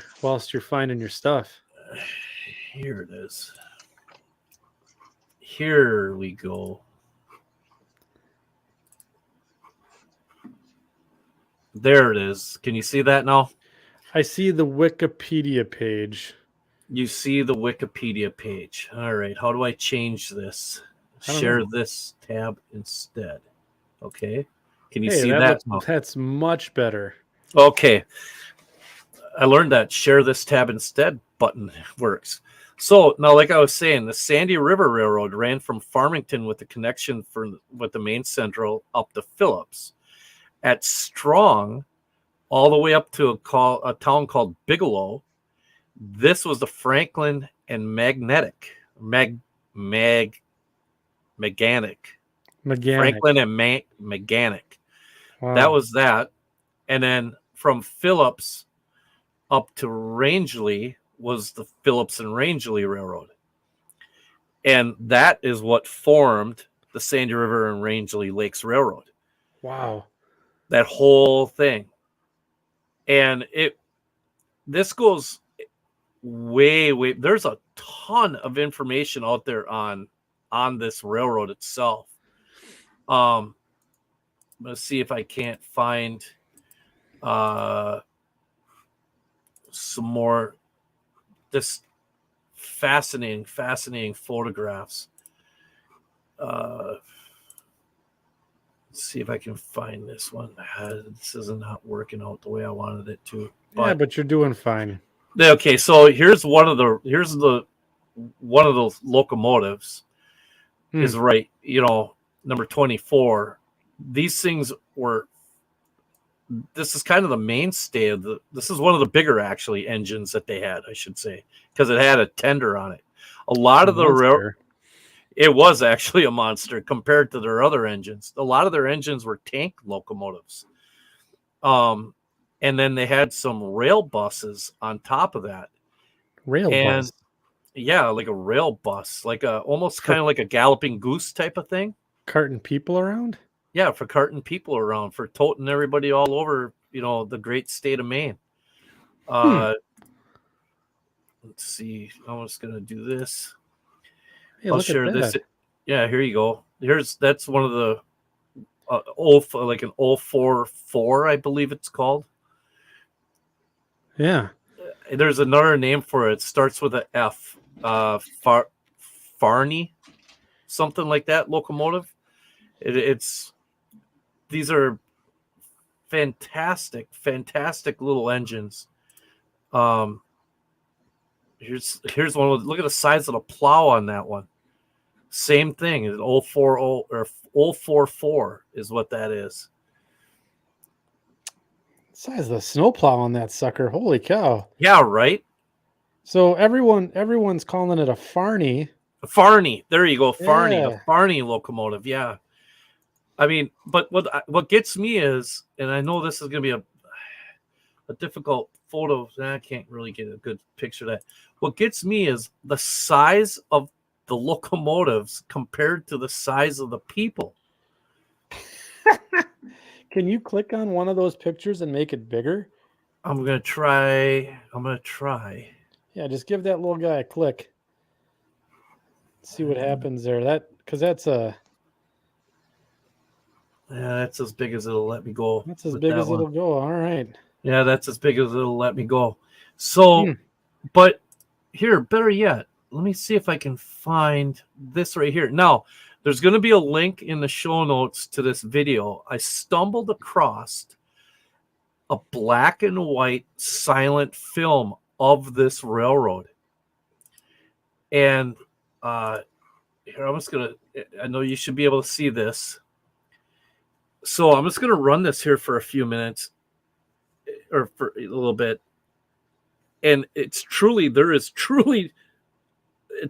finding your stuff. Here it is. Here we go. There it is. Can you see that now? I see the Wikipedia page. You see the Wikipedia page. All right. How do I change this? Share this tab instead. Okay. Can you see that? That's much better. Okay. I learned that share this tab instead button works. So now, like I was saying, the Sandy River Railroad ran from Farmington with the connection with the Main Central up to Phillips. At Strong, all the way up to a town called Bigelow. This was the Franklin and Franklin and Meganic. Wow. That was that. And then from Phillips up to Rangeley was the Phillips and Rangeley Railroad. And that is what formed the Sandy River and Rangeley Lakes Railroad. Wow. That whole thing. And this goes way, there's a ton of information out there on this railroad itself. Let's see if I can't find some more just fascinating photographs. Let's see if I can find this one. This is not working out the way I wanted it to. But you're doing fine. Okay, so here's one of the locomotives is right, number 24. These things this is kind of the mainstay of this is one of the bigger actually engines that they had, I should say, because it had a tender on it. A lot of the It was actually a monster compared to their other engines. A lot of their engines were tank locomotives. And then they had some rail buses on top of that. Bus. Yeah, like a rail bus, like almost kind of like a galloping goose type of thing. Carting people around? Yeah, for carting people around, for toting everybody all over, the great state of Maine. Let's see. I'm just gonna do this. Hey, I'll look share at this. that. Yeah, here you go. That's one of the like an 044, I believe it's called. Yeah. There's another name for it. It starts with an F. Farney, something like that. Locomotive. These are fantastic little engines. Here's one. Look at the size of the plow on that one. Same thing. It's 040 or 044 is what that is. Size of the snowplow on that sucker. Holy cow. Yeah, right. So everyone's calling it a Farney. Farney. There you go. Farney. Yeah. A Farney locomotive. Yeah. I mean, but what gets me is, and I know this is going to be a difficult photo. I can't really get a good picture of that. What gets me is the size of the locomotives compared to the size of the people. Can you click on one of those pictures and make it bigger? I'm gonna try. Yeah, just give that little guy a click. See what happens there. That's as big as it'll let me go. That's as big as it'll go. All right. Yeah, that's as big as it'll let me go. So, but here, better yet, let me see if I can find this right here. Now, there's going to be a link in the show notes to this video. I stumbled across a black and white silent film of this railroad. And here, I know you should be able to see this. So I'm just going to run this here for a few minutes or for a little bit. And it's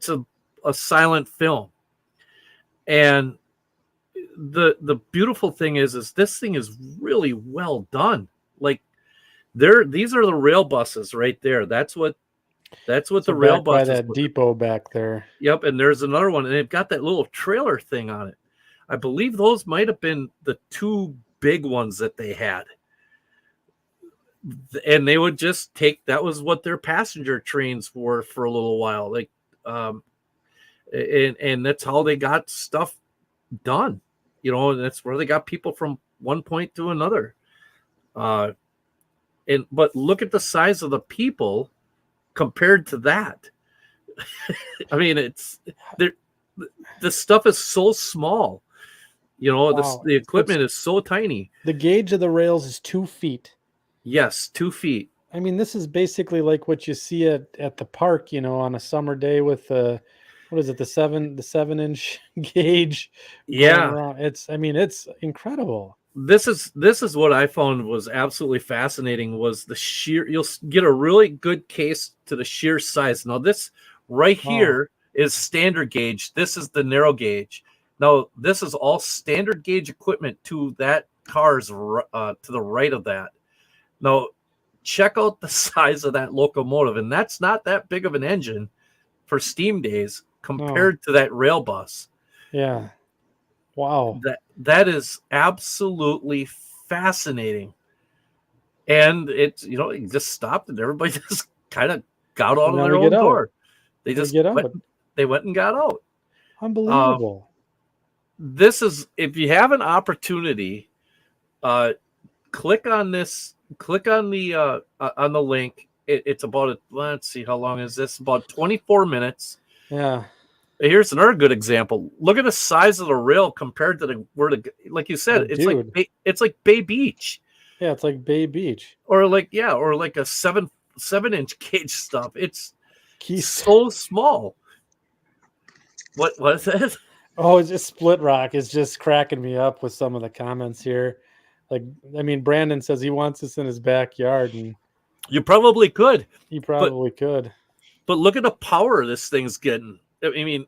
a silent film. And the beautiful thing is this thing is really well done. Like these are the rail buses right there. That's what the rail bus by that depot back there. Yep, and there's another one, and they've got that little trailer thing on it. I believe those might have been the two big ones that they had. And they would just that was what their passenger trains were for a little while. Like, and that's how they got stuff done, and that's where they got people from one point to another. But look at the size of the people compared to that. I mean, the stuff is so small. Wow. The equipment is so tiny. The gauge of the rails is 2 feet. Yes, 2 feet. I mean, this is basically like what you see at the park, on a summer day with the 7-inch gauge. Yeah, it's incredible. This is what I found was absolutely fascinating was the sheer. You'll get a really good case to the sheer size. Now this right here is standard gauge. This is the narrow gauge. Now this is all standard gauge equipment to that car's to the right of that. Now check out the size of that locomotive, and that's not that big of an engine for steam days compared to that rail bus. Yeah. Wow. That is absolutely fascinating. And it just stopped and everybody just kind of got out of their own door. They just went and got out. Unbelievable. This is, if you have an opportunity, click on this, click on the link. It's about let's see, how long is this? About 24 minutes. Yeah. Here's another good example. Look at the size of the rail compared to like you said, it's like Bay Beach. Yeah, it's like Bay Beach. Or like a 7-inch gauge stuff. It's so small. What is that? Oh, it's just Split Rock is just cracking me up with some of the comments here. Like, I mean, Brandon says he wants this in his backyard, and you probably could. You probably could. But look at the power this thing's getting. I mean,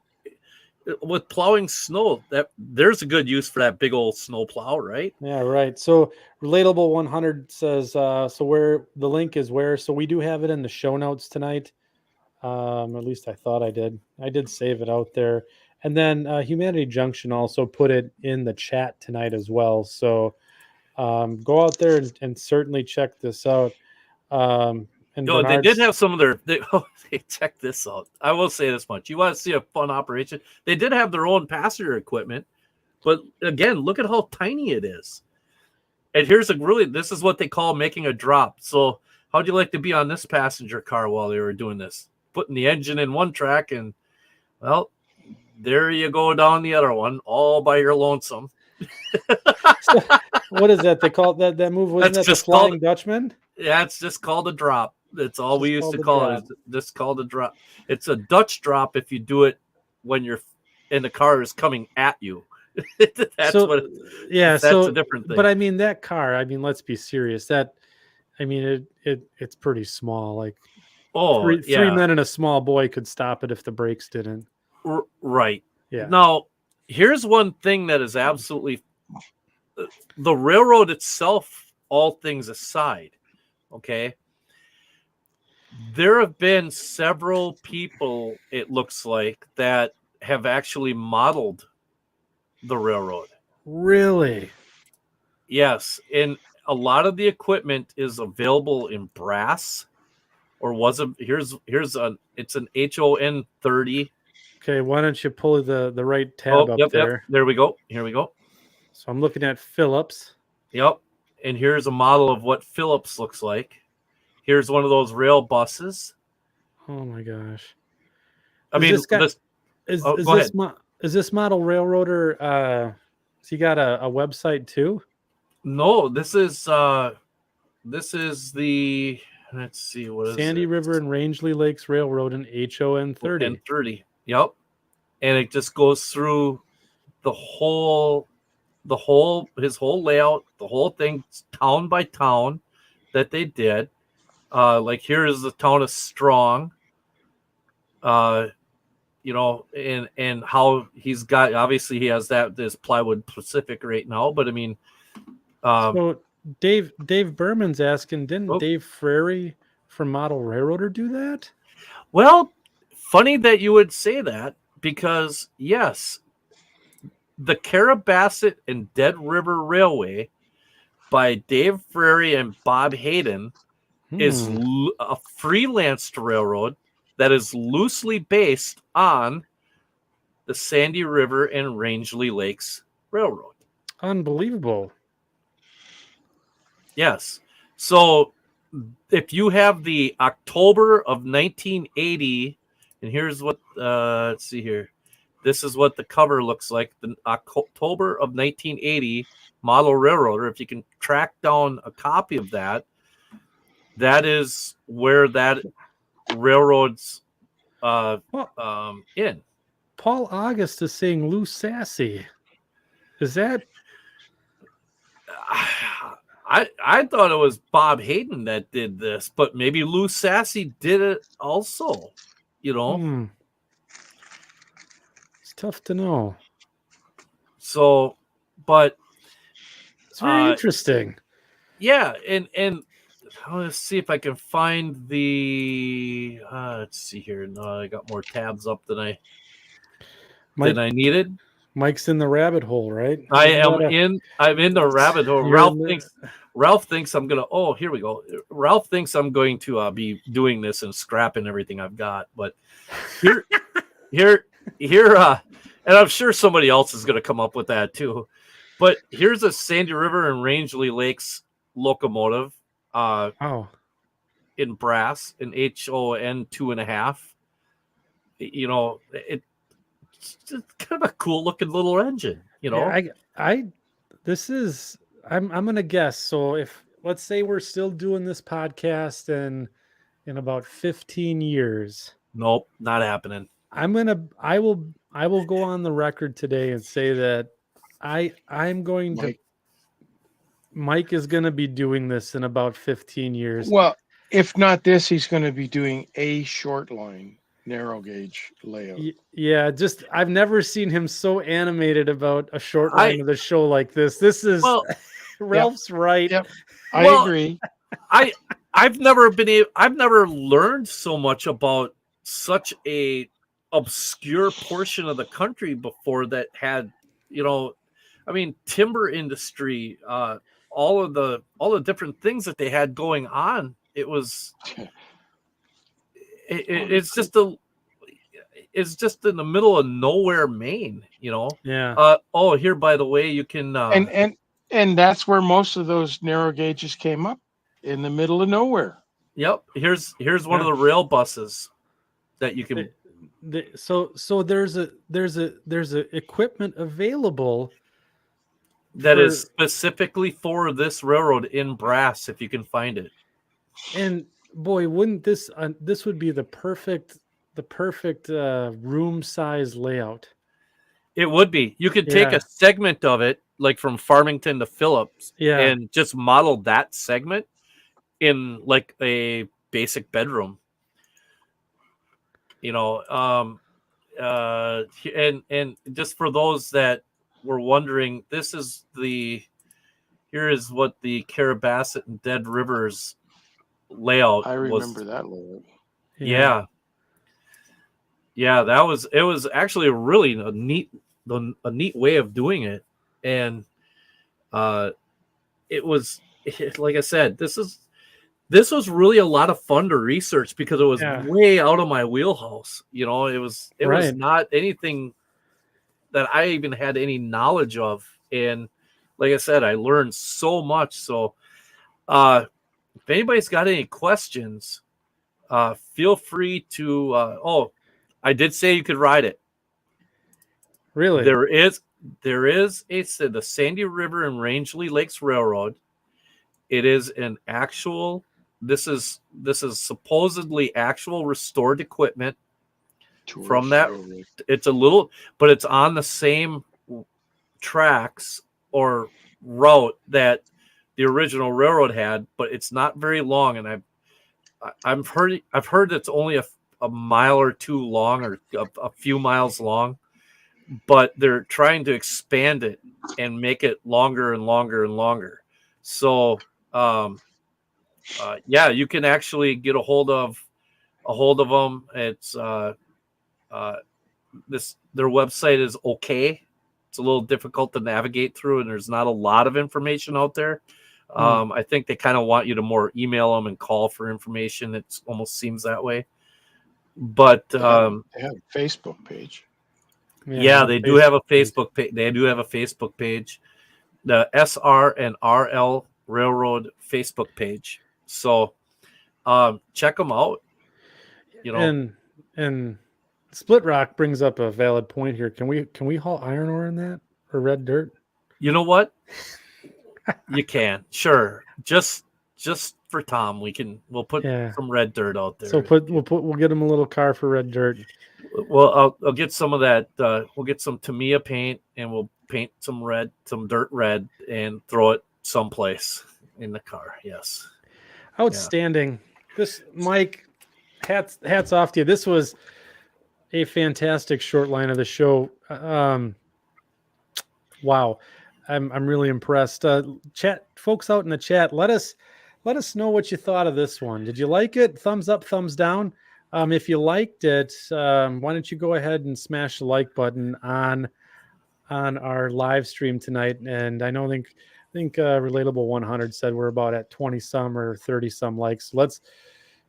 with plowing snow, that there's a good use for that big old snow plow, right? Yeah, right. So Relatable 100 says, so where the link is where, so we do have it in the show notes tonight. At least I thought I did. I did save it out there. And then Humanity Junction also put it in the chat tonight as well. So go out there and certainly check this out. And No, they did Bernard's, have some of their. Hey, check this out. I will say this much: you want to see a fun operation? They did have their own passenger equipment, but again, look at how tiny it is. And here's this is what they call making a drop. So, how'd you like to be on this passenger car while they were doing this? Putting the engine in one track, and well, there you go down the other one, all by your lonesome. so, what is that? They call that move? Wasn't that the Flying Dutchman? Yeah, it's just called a drop. That's all we used to call it. It's just called a drop. It's a Dutch drop if you do it when you're and the car is coming at you. That's a different thing. But I mean, that car, I mean, let's be serious. It's pretty small. Like three men and a small boy could stop it if the brakes didn't. Right. Yeah. Now, here's one thing that is absolutely the railroad itself, all things aside. Okay. There have been several people, it looks like, that have actually modeled the railroad. Really? Yes. And a lot of the equipment is available in brass, or was it? It's an HON 30. Okay. Why don't you pull the right tab up there? Yep. There we go. Here we go. So I'm looking at Phillips. Yep. And here's a model of what Phillips looks like. Here's one of those rail buses. Oh my gosh! Is this model railroader? Has he got a website too? No, this is the, let's see, what is Sandy River and Rangeley Lakes Railroad in HON 30. And 30. Yep. And it just goes through his whole layout, the whole thing, town by town that they did. Like here is the town of Strong, and how he's got, obviously he has this Plywood Pacific right now, but I mean, so Dave Berman's asking, didn't Dave Frary from Model Railroader do that? Well, funny that you would say that, because yes, the Carabasset and Dead River Railway by Dave Frary and Bob Hayden is a freelanced railroad that is loosely based on the Sandy River and Rangeley Lakes Railroad. Unbelievable. Yes. So if you have the October of 1980, and here's what, let's see here. This is what the cover looks like. The October of 1980 model railroader. If you can track down a copy of that, that is where that railroad's in. Paul August is saying Lou Sassy. Is that? I thought it was Bob Hayden that did this, but maybe Lou Sassy did it also. It's tough to know. So, but it's very interesting. Yeah, and let's see if I can find the. Let's see here. No, I got more tabs up than I needed. Mike's in the rabbit hole, right? I'm in the rabbit hole. Ralph thinks I'm gonna. Oh, here we go. Ralph thinks I'm going to be doing this and scrapping everything I've got. But here, and I'm sure somebody else is gonna come up with that too. But here's a Sandy River and Rangeley Lakes locomotive. In brass, in HON 2.5. It's kind of a cool looking little engine. I'm gonna guess. So if, let's say, we're still doing this podcast and in about 15 years. Nope, not happening. I will go on the record today and say that Mike is going to be doing this in about 15 years. Well, if not this, he's going to be doing a Shortline. narrow gauge layout. Yeah, just I've never seen him so animated about a short line of the show like this. This is Ralph's right. Yep, I agree. I've never learned so much about such a obscure portion of the country before that had, timber industry, all the different things that they had going on. It was it's just in the middle of nowhere, Maine, Yeah. Here, by the way, you can and that's where most of those narrow gauges came up, in the middle of nowhere. Yep. Here's one of the rail buses that you can. So there's a equipment available that is specifically for this railroad in brass, if you can find it. And boy, wouldn't this would be the perfect room size layout. It would be. You could take a segment of it, like from Farmington to Phillips, and just model that segment in like a basic bedroom. And just for those that were wondering, here is what the Carabasset and Dead Rivers layout I remember that layout. Yeah, it was actually really a neat way of doing it. And it was, like I said, this was really a lot of fun to research because it was way out of my wheelhouse. It was not anything that I even had any knowledge of. And like I said, I learned so much. So if anybody's got any questions, feel free to I did say you could ride it. Really? There is the Sandy River and Rangeley Lakes Railroad. It is an actual, this is supposedly actual restored equipment from that. It's a little, but it's on the same tracks or route that the original railroad had, but it's not very long. And I've heard it's only a mile or two long, or a few miles long, but they're trying to expand it and make it longer and longer and longer. So, you can actually get a hold of them. It's their website is okay. It's a little difficult to navigate through, and there's not a lot of information out there. I think they kind of want you to more email them and call for information. It almost seems that way. But they have a Facebook page. They do have a Facebook page. They do have a Facebook page, the SR and RL Railroad Facebook page. So check them out. And Split Rock brings up a valid point here. Can we haul iron ore in that, or red dirt? You know what? You can, sure. Just for Tom, we'll put some red dirt out there. So we'll get him a little car for red dirt. Well, I'll get some of that. We'll get some Tamiya paint, and we'll paint some dirt red, and throw it someplace in the car. Yes. Outstanding. This, Mike, hats off to you. This was a fantastic short line of the show. Wow. I'm really impressed. Chat folks out in the chat, let us know what you thought of this one. Did you like it? Thumbs up, thumbs down. If you liked it, why don't you go ahead and smash the like button on our live stream tonight? And I think Relatable 100 said we're about at 20 some or 30 some likes. So if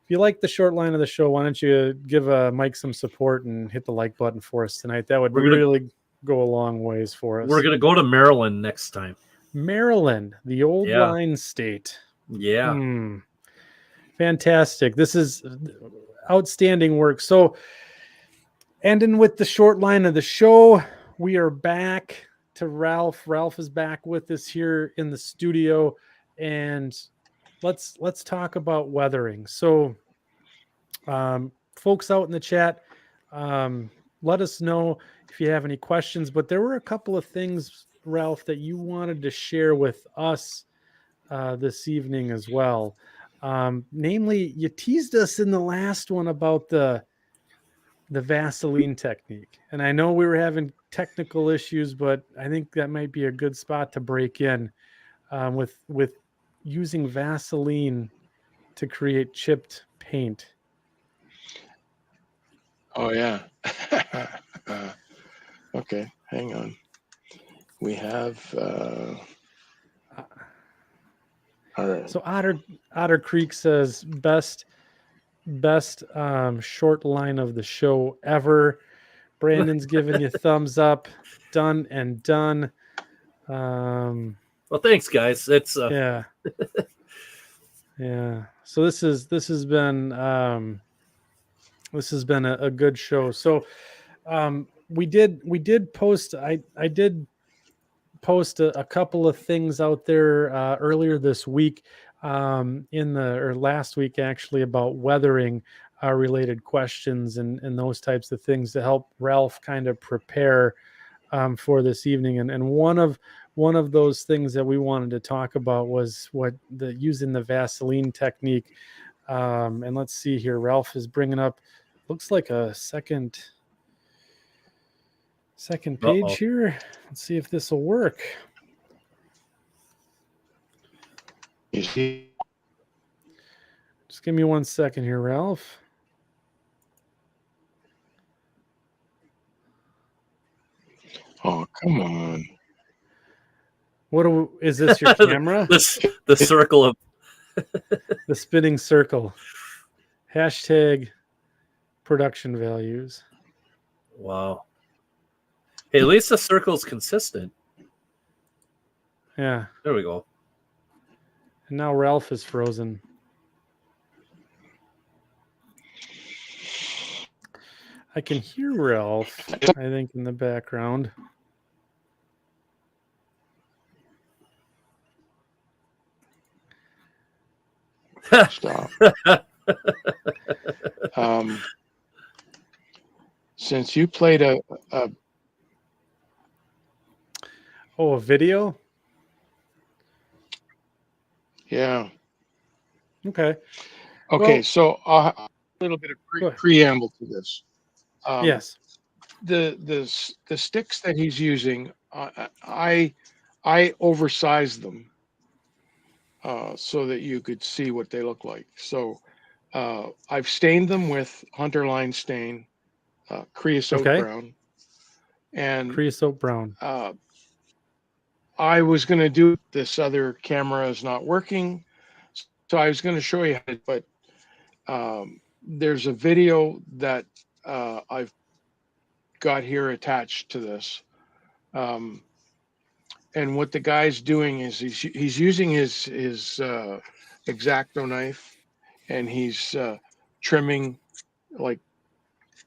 you like the short line of the show, why don't you give Mike some support and hit the like button for us tonight? That would really go a long ways for us. We're going to go to Maryland next time. Maryland, the old line state. Yeah. Fantastic. This is outstanding work. So, ending with the short line of the show, we are back to Ralph. Ralph is back with us here in the studio, and let's talk about weathering. So, folks out in the chat, let us know if you have any questions, but there were a couple of things, Ralph, that you wanted to share with us this evening as well. Namely, you teased us in the last one about the the Vaseline technique. And I know we were having technical issues, but I think that might be a good spot to break in with using Vaseline to create chipped paint. Oh yeah. Okay, hang on. We have all right. So Otter Creek says best short line of the show ever. Brandon's giving you thumbs up. Done and done. Well, thanks, guys. It's Yeah. Yeah. So this has been a good show. So we did post I did post a couple of things out there earlier this week or last week actually, about weathering related questions and those types of things to help Ralph kind of prepare for this evening. And one of those things that we wanted to talk about was using the Vaseline technique. And let's see here. Ralph is bringing up, looks like a second page here. Let's see if this will work. You see? Just give me 1 second here, Ralph. Oh, come on. Is this your camera? the circle of the spinning circle. Hashtag production values. Wow. Hey, at least the circle's consistent. Yeah. There we go. And now Ralph is frozen. I can hear Ralph, I think, in the background. Stop. Since you played a video? Yeah. Okay. Okay, so a little bit of preamble to this. Yes. The sticks that he's using, I oversized them so that you could see what they look like. So I've stained them with Hunter line stain, creosote brown, and creosote brown. I was going to do this other camera is not working, so I was going to show you how to, but there's a video that I've got here attached to this. And what the guy's doing is he's using his X-Acto knife, and he's trimming, like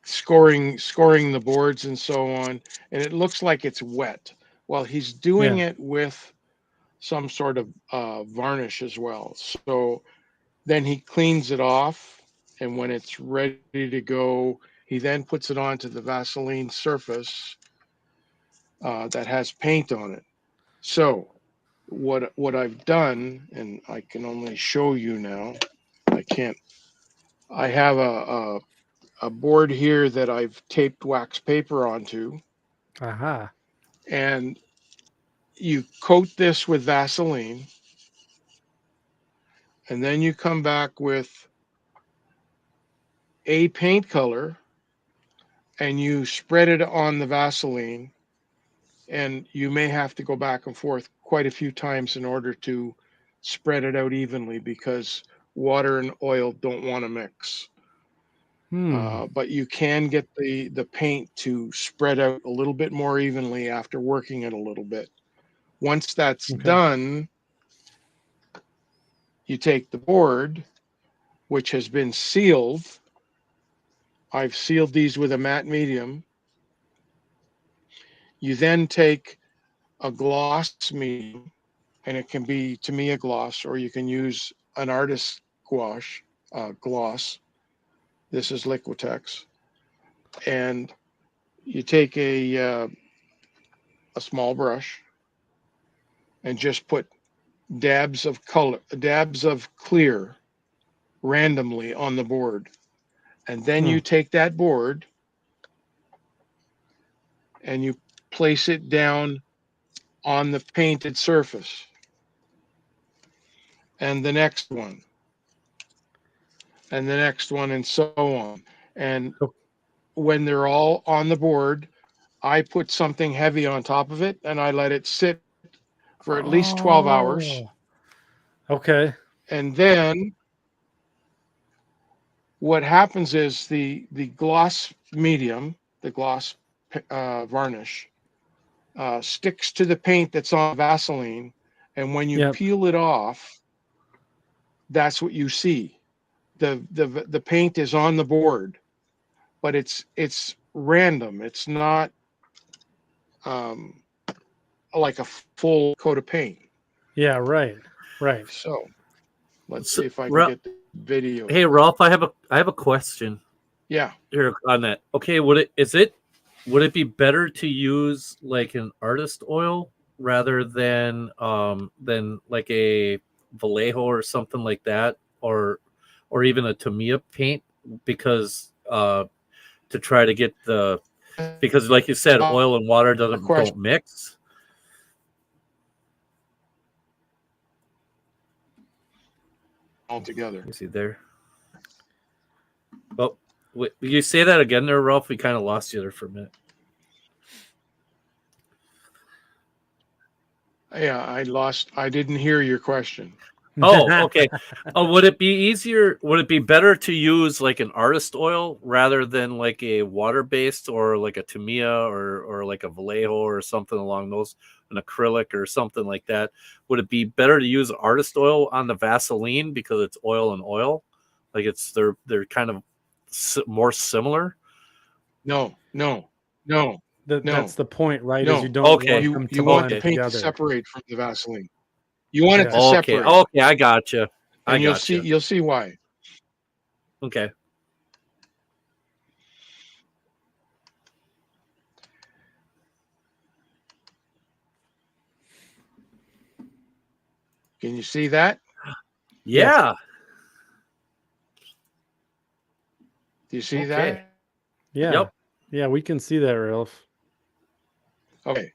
scoring the boards and so on, and it looks like it's wet. Well, he's doing it with some sort of varnish as well. So then he cleans it off, and when it's ready to go, he then puts it onto the Vaseline surface that has paint on it. So what I've done, and I can only show you now, I have a board here that I've taped wax paper onto. Aha. And you coat this with Vaseline, and then you come back with a paint color, and you spread it on the Vaseline, and you may have to go back and forth quite a few times in order to spread it out evenly, because water and oil don't want to mix. But you can get the paint to spread out a little bit more evenly after working it a little bit. Once that's done, you take the board, which has been sealed. I've sealed these with a matte medium. You then take a gloss medium, and it can be, to me, a gloss, or you can use an artist gouache gloss. This is Liquitex. And you take a small brush and just put dabs of clear randomly on the board. And then you take that board and you place it down on the painted surface. And the next one. And the next one, and so on. And when they're all on the board, I put something heavy on top of it and I let it sit for at least 12 hours. Okay. And then what happens is the gloss medium, the gloss varnish, sticks to the paint that's on Vaseline. And when you peel it off, that's what you see. The paint is on the board, but it's random. It's not like a full coat of paint. Yeah, right. So let's see if I can get the video. Hey Ralph, I have a question. Yeah. Here on that. Okay, would it be better to use like an artist oil rather than like a Vallejo or something like that, or even a Tamiya paint, because to try to get because like you said, oil and water don't mix. Altogether. You see there. Well, will you say that again there, Ralph? We kind of lost you there for a minute. Yeah, I didn't hear your question. Oh, okay. Would it be easier? Would it be better to use like an artist oil rather than like a water-based, or like a Tamiya or like a Vallejo or something along those, an acrylic or something like that? Would it be better to use artist oil on the Vaseline because it's oil and oil? Like they're kind of more similar? No. That's the point, right? No. Is you don't want them to you want the paint together. to separate from the Vaseline. You want it to separate. Okay, I gotcha. And you'll see why. Okay. Can you see that? Yeah. Do you see that? Yeah. Yep. Yeah, we can see that, Ralph. Okay.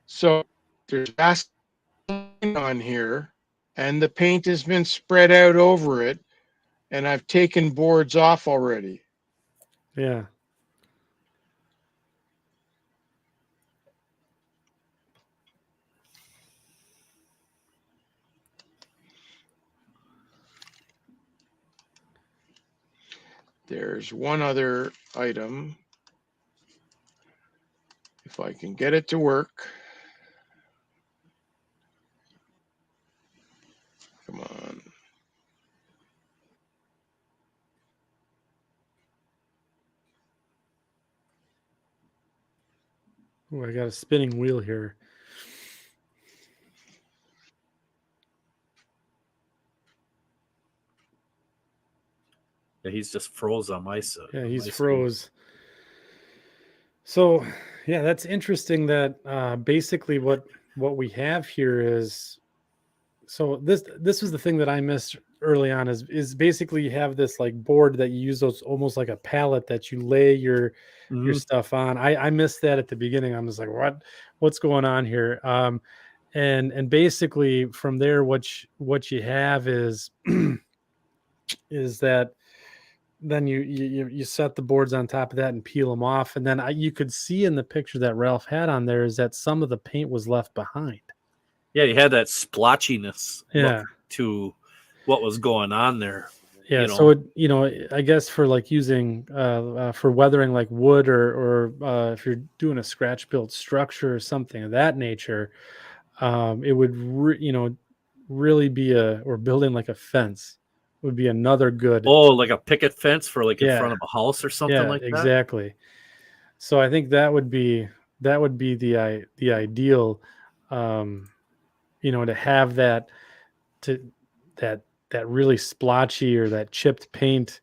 So there's Vaseline on here, and the paint has been spread out over it, and I've taken boards off already. Yeah. There's one other item. If I can get it to work. Come on. Oh, I got a spinning wheel here. Yeah, he's just froze on my side. Yeah, he's froze. So, yeah, that's interesting that basically what we have here is, so this was the thing that I missed early on is basically you have this like board that you use, those almost like a pallet that you lay your stuff on. I missed that at the beginning. I'm just like, what's going on here? And basically from there, what you have is is that then you set the boards on top of that and peel them off, and then you could see in the picture that Ralph had on there is that some of the paint was left behind. Yeah, you had that splotchiness look to what was going on there. Yeah, so I guess for like using for weathering like wood or if you're doing a scratch built structure or something of that nature, it would really be or building like a fence would be another good. Oh, like a picket fence for like in front of a house or something like that. Exactly. So I think that would be the ideal, to have that that really splotchy or that chipped paint,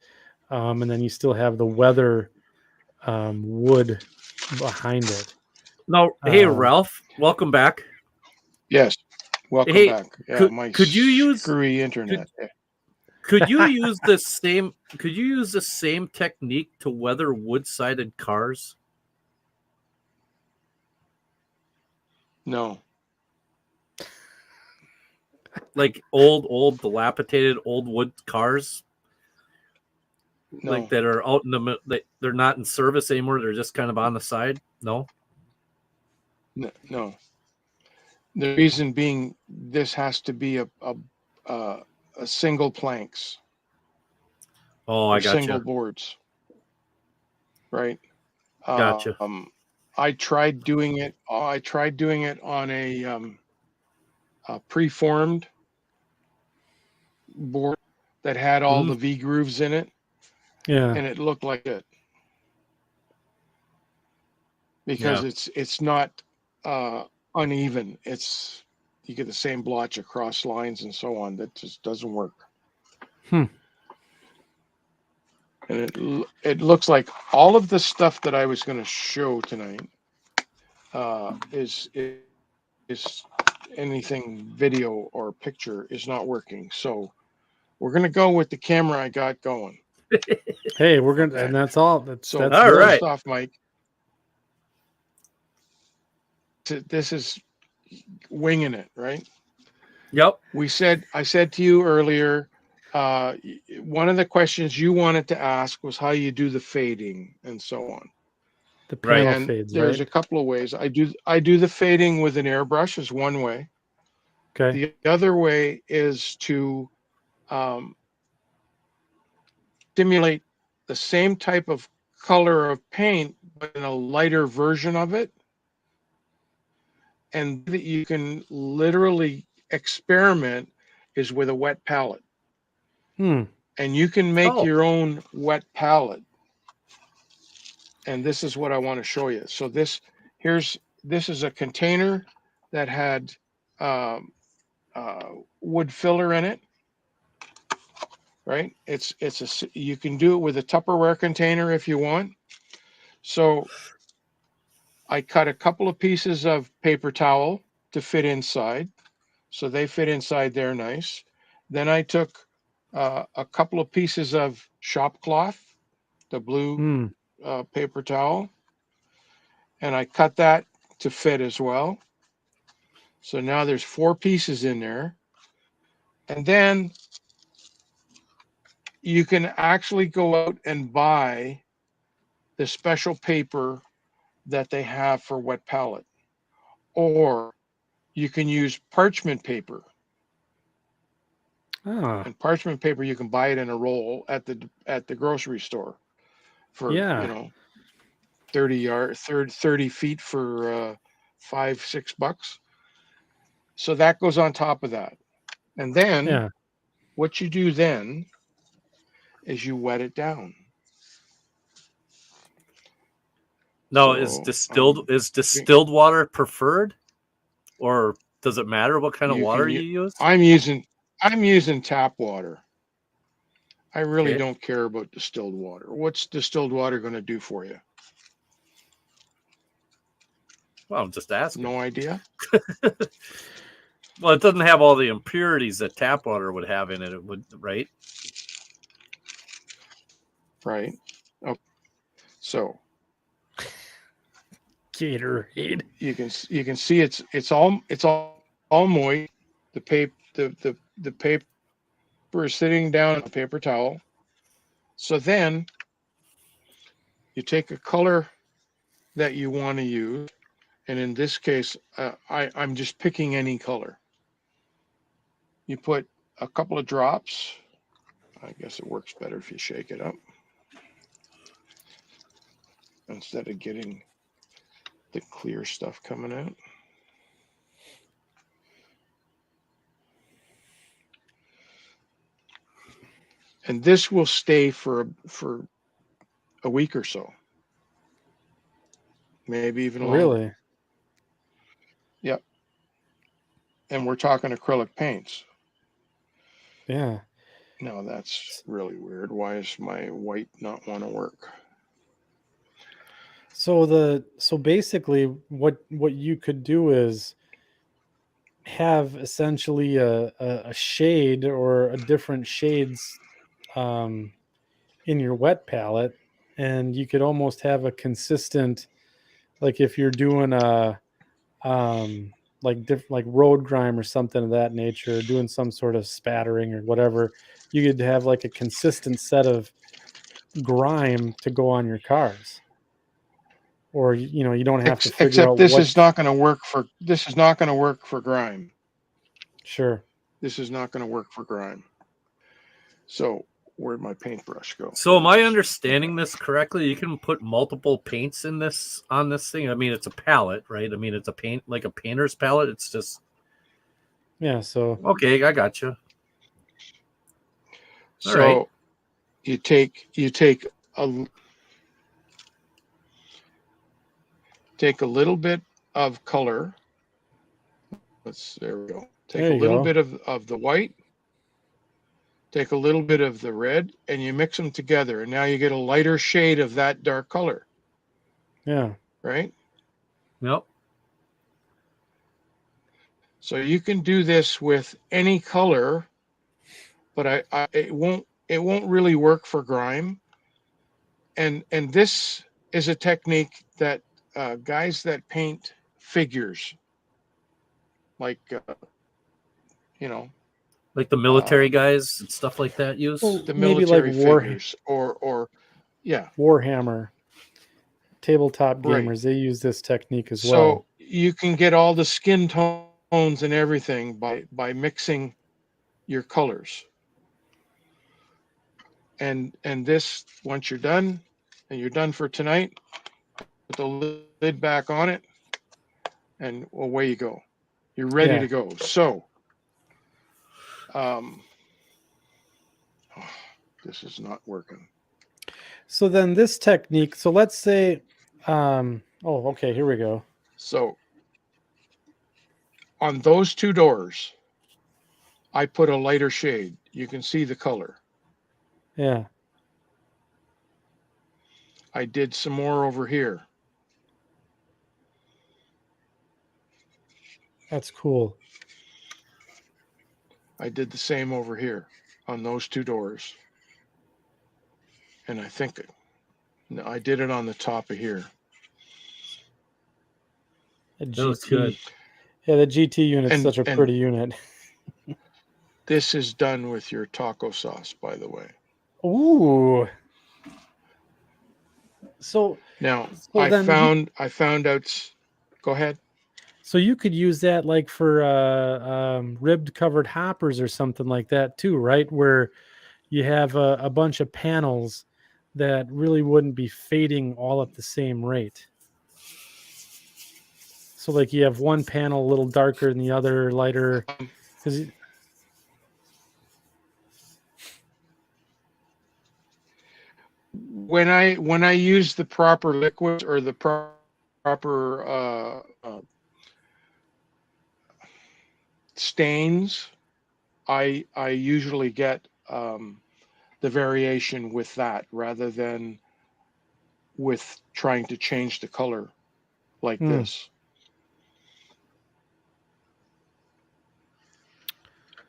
and then you still have the weather wood behind it. No, hey Ralph, welcome back. Yes, welcome back. Yeah, could you use screwy internet? Could you use the same technique to weather wood-sided cars? No. Like old dilapidated old wood cars, No. like that are out in the they're not in service anymore. They're just kind of on the side. No. No. The reason being, this has to be a single planks. Oh, I got single you. boards. Right. Gotcha. I tried doing it. On a preformed board that had all the V grooves in it. Yeah. And it looked like it. Because it's not uneven. You get the same blotch across lines and so on. That just doesn't work. And it looks like all of the stuff that I was going to show tonight is anything video or picture is not working. So we're going to go with the camera I got going. Hey, we're going to, and that's all. That's all good. right. Off, Mike. This is winging it, right? Yep. I said to you earlier, one of the questions you wanted to ask was how you do the fading and so on. The panel and fades, there's right? a couple of ways. I do the fading with an airbrush is one way. Okay. The other way is to simulate the same type of color of paint, but in a lighter version of it. And that you can literally experiment is with a wet palette. And you can make your own wet palette. And this is what I want to show you. So this is a container that had wood filler in it. Right? You can do it with a Tupperware container if you want. So I cut a couple of pieces of paper towel to fit inside. So they fit inside there nice. Then I took a couple of pieces of shop cloth, the blue paper towel, and I cut that to fit as well. So now there's 4 pieces in there. And then you can actually go out and buy the special paper that they have for wet palette, or you can use parchment paper. And parchment paper, you can buy it in a roll at the grocery store for 30 feet for $5-6. So that goes on top of that. And then what you do then is you wet it down. No, is distilled water preferred, or does it matter what kind of water you use? I'm using tap water. I really don't care about distilled water. What's distilled water going to do for you? Well, I'm just asking. No idea. Well, it doesn't have all the impurities that tap water would have in it. It would, right? Right. Okay. So Gatorade. You can see it's all moist. The paper is sitting down on a paper towel. So then you take a color that you want to use, and in this case, I'm just picking any color. You put a couple of drops. I guess it works better if you shake it up instead of getting the clear stuff coming out. And this will stay for a week or so, maybe even longer. Really? Yep. And we're talking acrylic paints. Yeah. No, that's really weird. Why is my white not want to work? So basically what you could do is have essentially a shade or a different shades in your wet palette, and you could almost have a consistent, like if you're doing a like road grime or something of that nature, doing some sort of spattering or whatever, you could have like a consistent set of grime to go on your cars. Or you don't have to figure Except out this what. is not going to work for grime. Sure. This is not going to work for grime. So where'd my paintbrush go? So am I understanding this correctly? You can put multiple paints on this thing. I mean, it's a palette, right? I mean, it's a paint like a painter's palette. It's just Yeah. So okay. I got you. So right. you take a little bit of color. There we go. Take a little bit of the white. Take a little bit of the red, and you mix them together, and now you get a lighter shade of that dark color. Yeah. Right? Yep. So you can do this with any color, but it won't really work for grime. And this is a technique that guys that paint figures, like like the military guys and stuff like that, use the maybe like military figures, or Warhammer tabletop Right. gamers, they use this technique as well. So you can get all the skin tones and everything by mixing your colors. And this, once you're done, and you're done for tonight, put the lid back on it, and away you go. You're ready to go. So, this is not working. So then this technique, so let's say, okay, here we go. So on those two doors, I put a lighter shade. You can see the color. Yeah. I did some more over here. That's cool. I did the same over here on those two doors. And I think I did it on the top of here. That looks good. Yeah, the GT unit's such a pretty unit. This is done with your taco sauce, by the way. Ooh. So now I found out. Go ahead. So you could use that like for ribbed covered hoppers or something like that too, right? Where you have a bunch of panels that really wouldn't be fading all at the same rate. So like you have one panel a little darker than the other, lighter. When I use the proper liquids or the proper stains, I usually get the variation with that rather than with trying to change the color like this.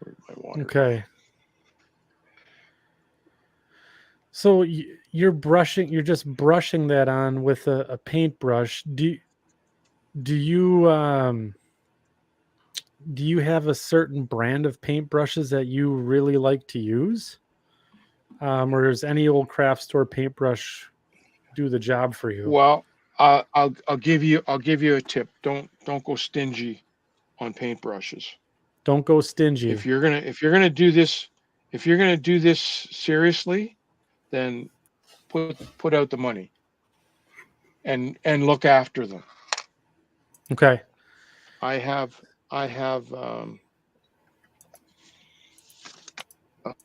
Where'd my water Okay. So you're just brushing that on with a paintbrush. Do you have a certain brand of paintbrushes that you really like to use? Or does any old craft store paintbrush do the job for you? Well, I'll give you a tip. Don't go stingy on paintbrushes. Don't go stingy. If you're gonna do this seriously, then put out the money and look after them. Okay. I have a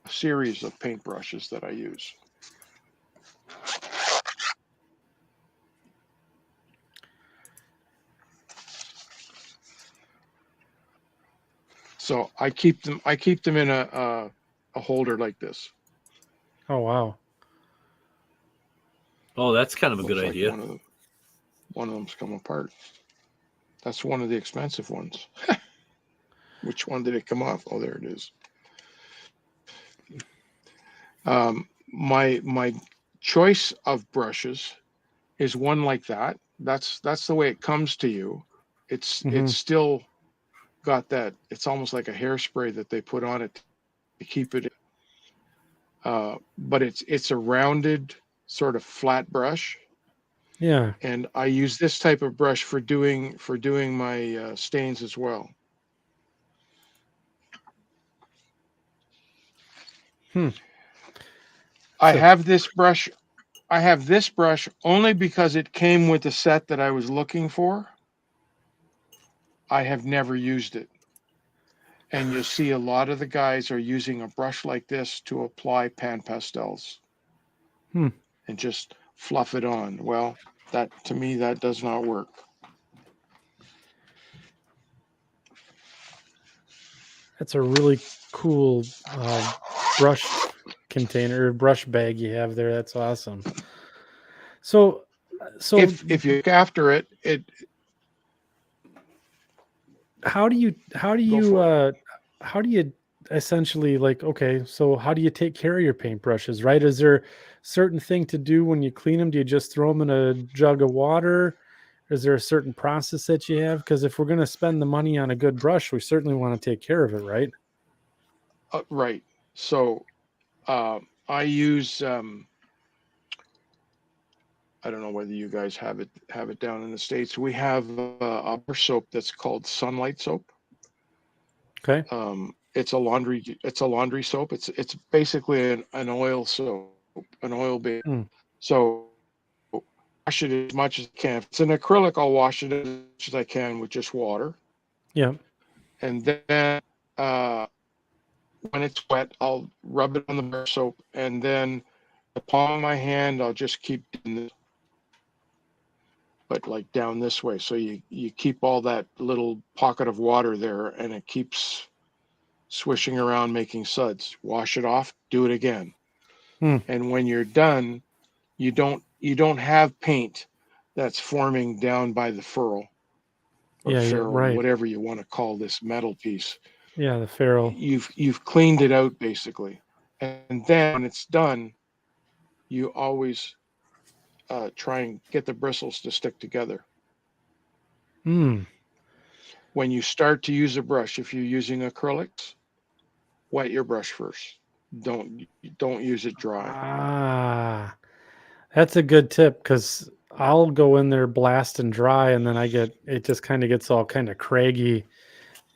series of paintbrushes that I use. So I keep them in a holder like this. Oh wow. Oh, that's kind of a good idea. One of them's come apart. That's one of the expensive ones. Which one did it come off? Oh, there it is. My choice of brushes is one like that. That's the way it comes to you. It's still got that. It's almost like a hairspray that they put on it to keep it. But it's a rounded sort of flat brush. Yeah. And I use this type of brush for doing my stains as well. I have this brush. I have this brush only because it came with the set that I was looking for. I have never used it. And you'll see a lot of the guys are using a brush like this to apply pan pastels and just fluff it on. Well, that to me, that does not work. That's a really cool brush container, brush bag you have there. That's awesome. So if you look after it, how do you essentially, like, okay, so how do you take care of your paintbrushes, right? Is there a certain thing to do when you clean them? Do you just throw them in a jug of water? Is there a certain process that you have? Because if we're going to spend the money on a good brush, we certainly want to take care of it, right? Right. So I use I don't know whether you guys have it down in the States. We have a bar soap that's called Sunlight soap. Okay. It's a laundry soap. It's basically an oil soap, an oil base. So wash it as much as I can. If it's an acrylic, I'll wash it as much as I can with just water. Yeah. And then when it's wet, I'll rub it on the bar soap, and then the palm of my hand, I'll just keep doing this, but like down this way. So you keep all that little pocket of water there, and it keeps swishing around, making suds. Wash it off, do it again. And when you're done, you don't have paint that's forming down by the ferrule or ferrule, right, whatever you want to call this metal piece. Yeah, the ferrule. You've cleaned it out basically, and then when it's done, you always try and get the bristles to stick together. When you start to use a brush, if you're using acrylics, wet your brush first. Don't use it dry. That's a good tip, because I'll go in there blast and dry, and then it just kind of gets all kind of craggy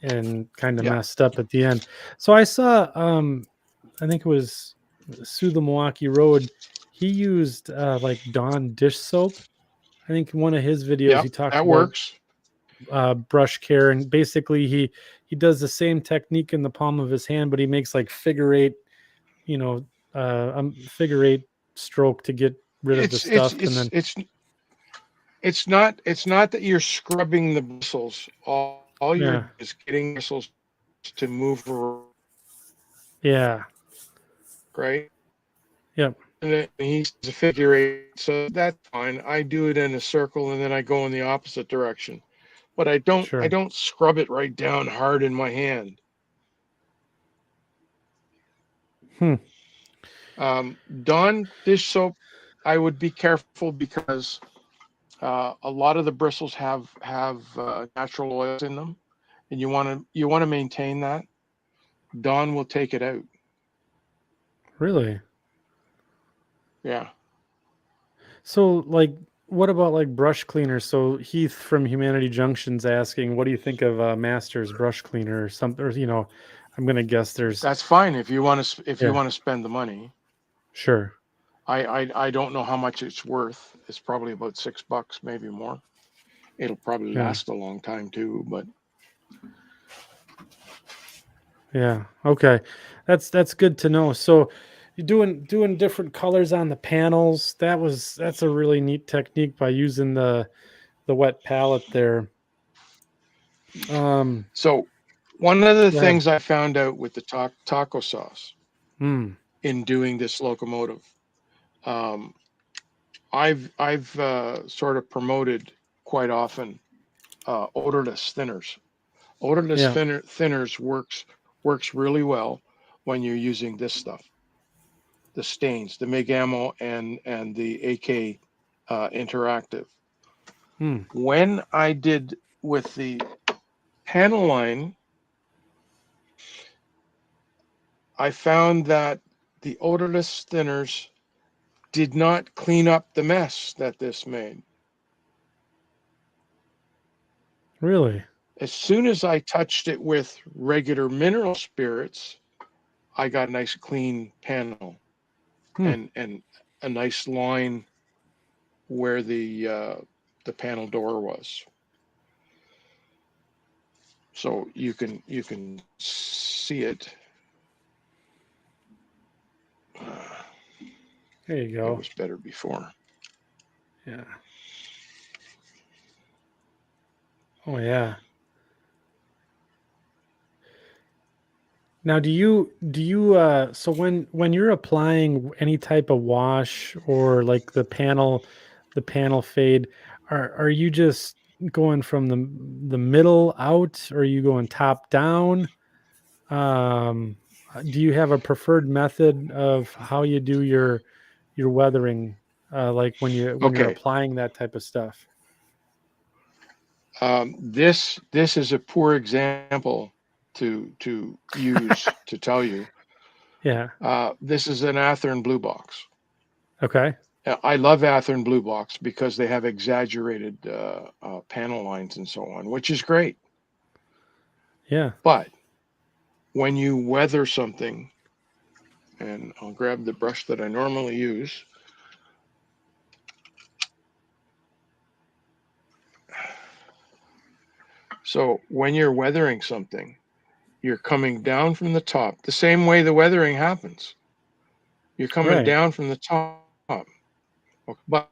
and kind of messed up at the end. So I saw, I think it was Sue the Milwaukee Road. He used like Dawn dish soap. I think in one of his videos he talks that about works. Brush care, and basically he does the same technique in the palm of his hand, but he makes like figure eight stroke to get rid of the stuff. It's not that you're scrubbing the bristles. All you're doing is getting bristles to move around. Yeah. Right. Yep. And he's a figure eight, so that's fine. I do it in a circle, and then I go in the opposite direction. But I don't scrub it right down hard in my hand. Dawn dish soap, I would be careful, because a lot of the bristles have natural oils in them, and you want to maintain that. Dawn will take it out. Really? Yeah. So, like, what about like brush cleaners? So Heath from Humanity Junction's asking, what do you think of Master's brush cleaner or something? Or, I'm gonna guess That's fine if you want to spend the money. Sure. I don't know how much it's worth. It's probably about $6, maybe more. It'll probably last a long time too, but yeah. Okay. That's good to know. So you're doing different colors on the panels. That's a really neat technique by using the wet palette there. So one of the things I found out with the taco sauce in doing this locomotive, I've sort of promoted quite often odorless thinners. Odorless thinners works really well when you're using this stuff, the stains, the MIG ammo and the AK interactive. When I did with the panel line, I found that the odorless thinners did not clean up the mess that this made. Really? As soon as I touched it with regular mineral spirits, I got a nice clean panel and a nice line where the panel door was. So you can see it. There you go. It was better before. Yeah. Oh yeah. Now, do you so when you're applying any type of wash or like the panel fade, are you just going from the middle out, or are you going top down? Do you have a preferred method of how you do your weathering, like when you're Okay. applying that type of stuff? This is a poor example to use to tell you. Yeah. This is an Athearn blue box. Okay. I love Athearn blue box because they have exaggerated panel lines and so on, which is great. Yeah. But when you weather something, and I'll grab the brush that I normally use. So when you're weathering something, you're coming down from the top, the same way the weathering happens. You're coming down from the top. But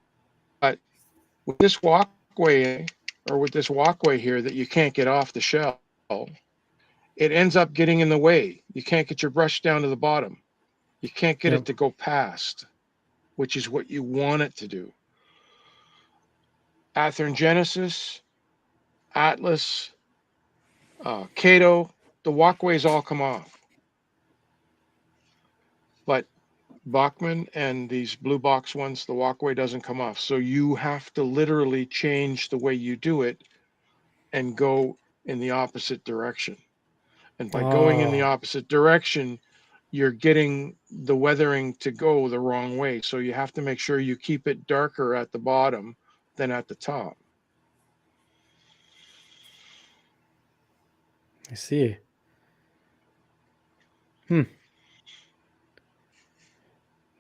with this walkway here that you can't get off the shell, it ends up getting in the way. You can't get your brush down to the bottom. You can't get it to go past, which is what you want it to do. Athearn Genesis, Atlas, Cato, the walkways all come off. But Bachmann and these blue box ones, the walkway doesn't come off. So you have to literally change the way you do it and go in the opposite direction. And by going in the opposite direction, you're getting the weathering to go the wrong way. So you have to make sure you keep it darker at the bottom than at the top. I see.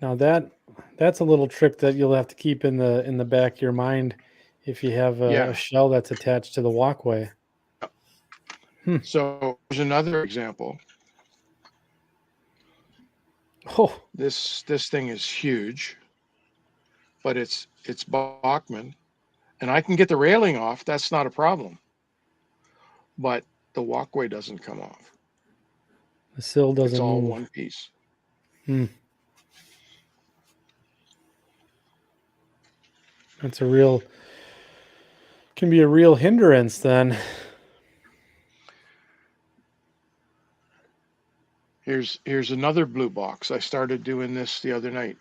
Now that's a little trick that you'll have to keep in the back of your mind if you have a shell that's attached to the walkway. So there's another example. Oh, this thing is huge, but it's Bachmann, and I can get the railing off. That's not a problem. But the walkway doesn't come off. The sill doesn't It's all move. one piece. That's can be a real hindrance then. Here's another blue box. I started doing this the other night.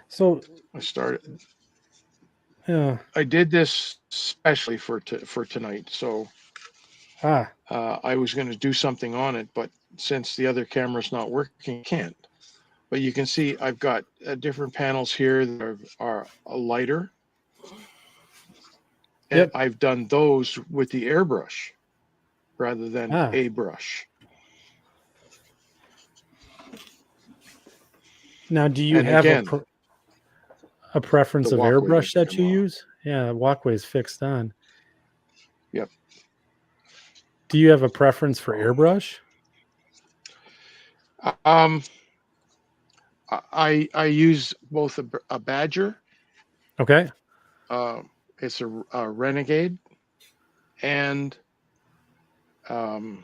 So I started. Yeah. I did this especially for tonight. So I was going to do something on it, but since the other camera's not working, can't. But you can see I've got different panels here that are lighter. And I've done those with the airbrush rather than a brush. Now, do you have a preference of airbrush that you use? Yeah, the walkway's fixed on. Yep. Do you have a preference for airbrush? I use both a Badger. Okay. It's a Renegade and an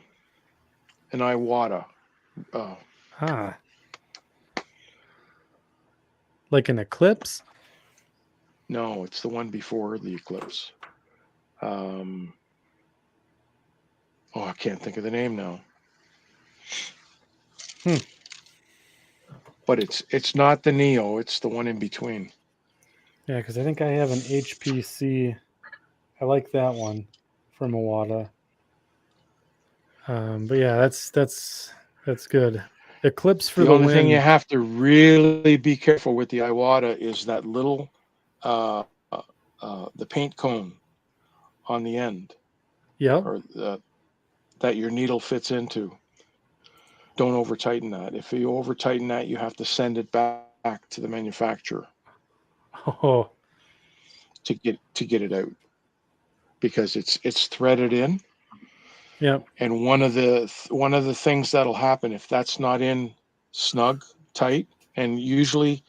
Iwata. Like an Eclipse? No, it's the one before the Eclipse. I can't think of the name now. But it's not the Neo, it's the one in between. Yeah, because I think I have an HPC. I like that one from Iwata. But yeah, that's good. Eclipse for The the only thing you win. have to really be careful with the Iwata is that little the paint cone on the end, Yep. or that your needle fits into. Don't over tighten that. If you over tighten that, you have to send it back to the manufacturer Oh, to get it out, because it's threaded in. yep. And one of the things that'll happen if that's not in snug tight, and usually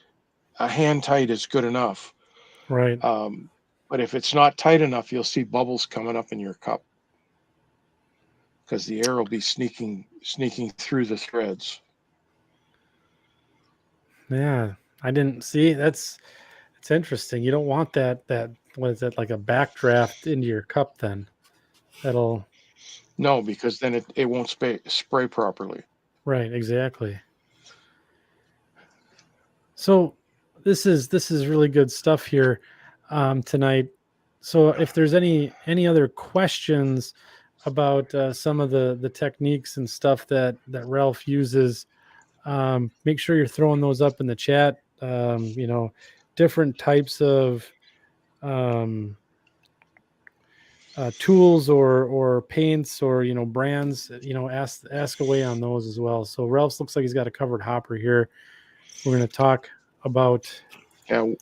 a hand tight is good enough. Right. But if it's not tight enough, you'll see bubbles coming up in your cup because the air will be sneaking through the threads. Yeah, I didn't see. It's interesting. You don't want that what is it, like a backdraft into your cup then. That'll No, because then it won't spray properly. right, exactly. So this is really good stuff here tonight. So if there's any other questions about some of the techniques and stuff that Ralph uses, make sure you're throwing those up in the chat. Different types of um, tools or paints or brands. Ask away on those as well. So Ralph's looks like he's got a covered hopper here. We're going to talk about. Yeah. One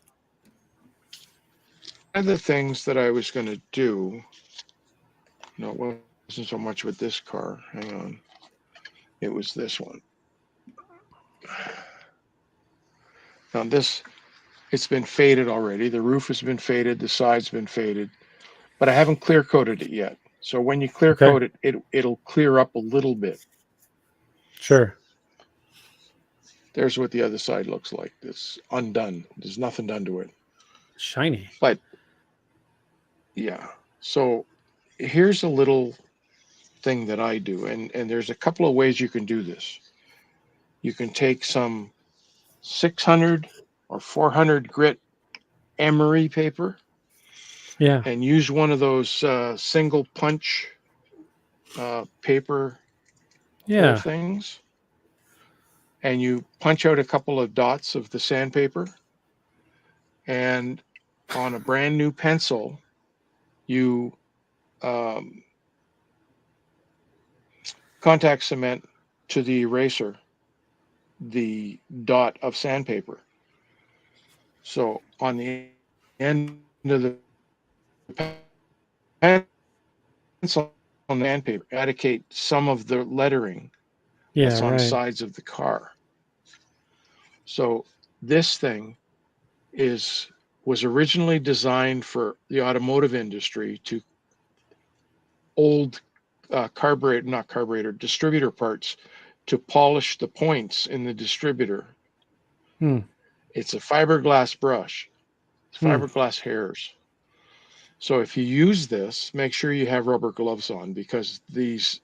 of the things that I was going to do, no, it wasn't so much with this car. Hang on. It was this one. Now this, it's been faded already. The roof has been faded. The side's been faded, but I haven't clear coated it yet. So when you clear Okay. coat it, it'll clear up a little bit. Sure. There's what the other side looks like. It's undone. There's nothing done to it. Shiny. But yeah. So here's a little thing that I do, and there's a couple of ways you can do this. You can take some 600 or 400 grit emery paper, Yeah. and use one of those single punch paper hole Yeah. things, and you punch out a couple of dots of the sandpaper, and on a brand new pencil you contact cement to the eraser the dot of sandpaper. So on the end of the pencil on the sandpaper, eradicate some of the lettering Yeah. that's on the Right. sides of the car. So this thing was originally designed for the automotive industry to old distributor parts, to polish the points in the distributor. Hmm. It's a fiberglass brush. It's fiberglass hairs. So if you use this, make sure you have rubber gloves on, because these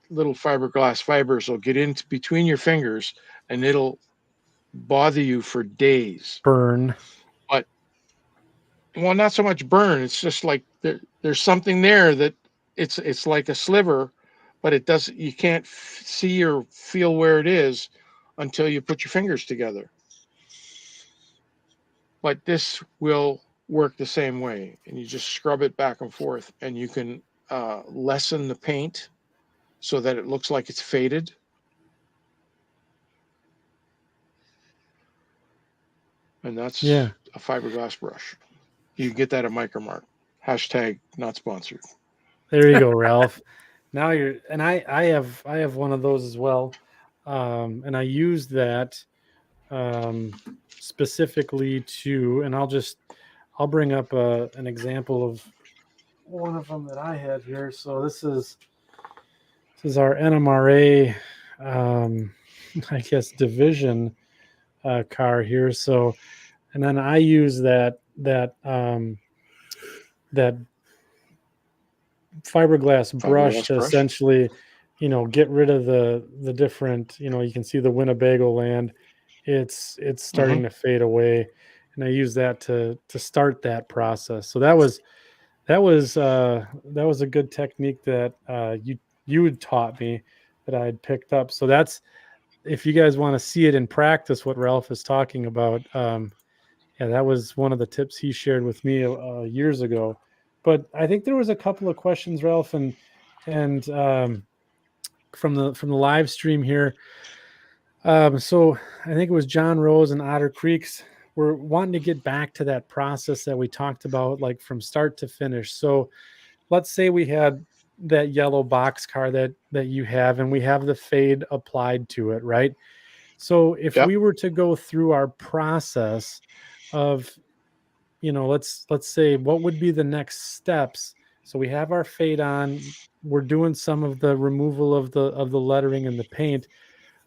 little fiberglass fibers will get into between your fingers and it'll bother you for days. Burn. But, well, not so much burn. It's just like there's something there that it's like a sliver, but it doesn't. You can't see or feel where it is until you put your fingers together. But this will work the same way, and you just scrub it back and forth, and you can lessen the paint so that it looks like it's faded. And that's Yeah. a fiberglass brush. You get that at Micromark. Hashtag not sponsored. There you go, Ralph. Now you're, and I have one of those as well, and I use that specifically to, and I'll bring up an example of one of them that I had here. So this is our NMRA, I guess, division car here. So, and then I use that fiberglass brush to essentially, get rid of the different, you can see the Winnebago land. It's starting to fade away, and I use that to start that process. So that was a good technique that you you had taught me that I had picked up. So that's, if you guys want to see it in practice, what Ralph is talking about. Yeah, that was one of the tips he shared with me years ago. But I think there was a couple of questions, Ralph, and from the live stream here. So I think it was John Rose and Otter Creeks. We're wanting to get back to that process that we talked about, like from start to finish. So let's say we had that yellow box car that you have, and we have the fade applied to it, right? So if we were to go through our process of, let's say, what would be the next steps? So we have our fade on, we're doing some of the removal of the lettering and the paint.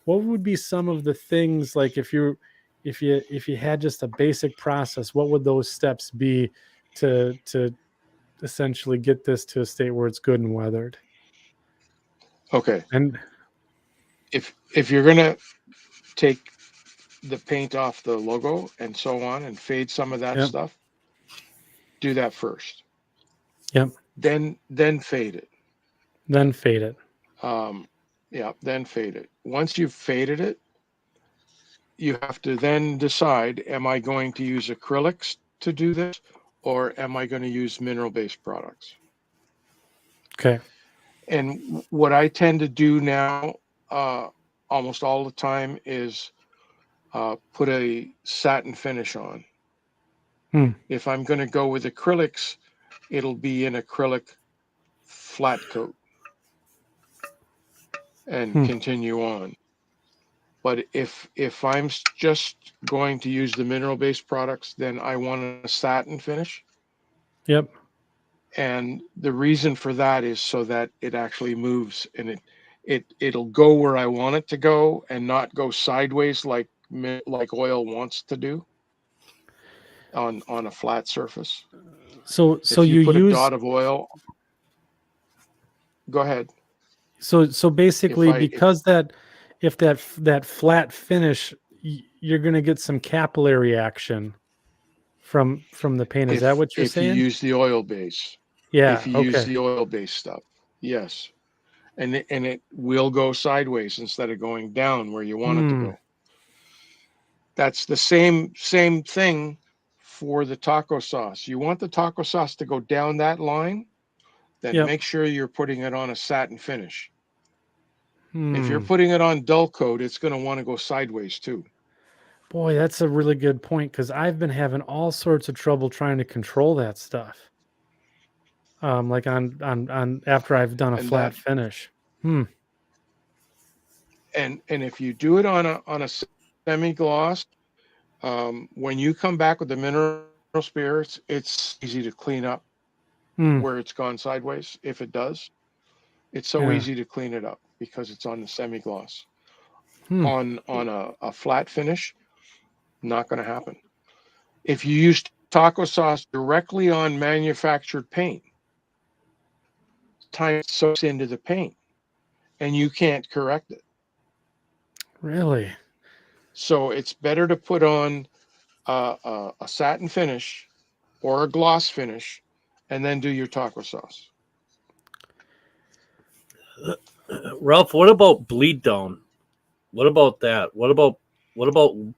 What would be some of the things, like if you had just a basic process, what would those steps be to essentially get this to a state where it's good and weathered? Okay. And if you're gonna take the paint off the logo and so on and fade some of that stuff, do that first. Yep. Then fade it. Then fade it. Then fade it. Once you've faded it, you have to then decide, am I going to use acrylics to do this, or am I going to use mineral-based products? Okay. And what I tend to do now, almost all the time, is put a satin finish on. If I'm going to go with acrylics, it'll be an acrylic flat coat and continue on. But if I'm just going to use the mineral-based products, then I want a satin finish. Yep. And the reason for that is so that it actually moves, and it'll go where I want it to go and not go sideways like oil wants to do on a flat surface. So if you you put use a dot of oil. Go ahead. So basically, because if that flat finish, you're going to get some capillary action from the paint. Is that what you're saying? If you use the oil base. Yeah. If you use the oil based stuff. Yes. And it will go sideways instead of going down where you want it to go. That's the same thing for the taco sauce. You want the taco sauce to go down that line, then make sure you're putting it on a satin finish. If you're putting it on dull coat, it's going to want to go sideways too. Boy, that's a really good point, because I've been having all sorts of trouble trying to control that stuff. Like on after I've done a flat finish. And if you do it on a semi-gloss, when you come back with the mineral spirits, it's easy to clean up where it's gone sideways. If it does, it's so easy to clean it up because it's on the semi-gloss. On a flat finish, not going to happen. If you use taco sauce directly on manufactured paint, time soaks into the paint and you can't correct it. Really? So it's better to put on a satin finish or a gloss finish and then do your taco sauce. Ralph, what about bleed down? What about that? What about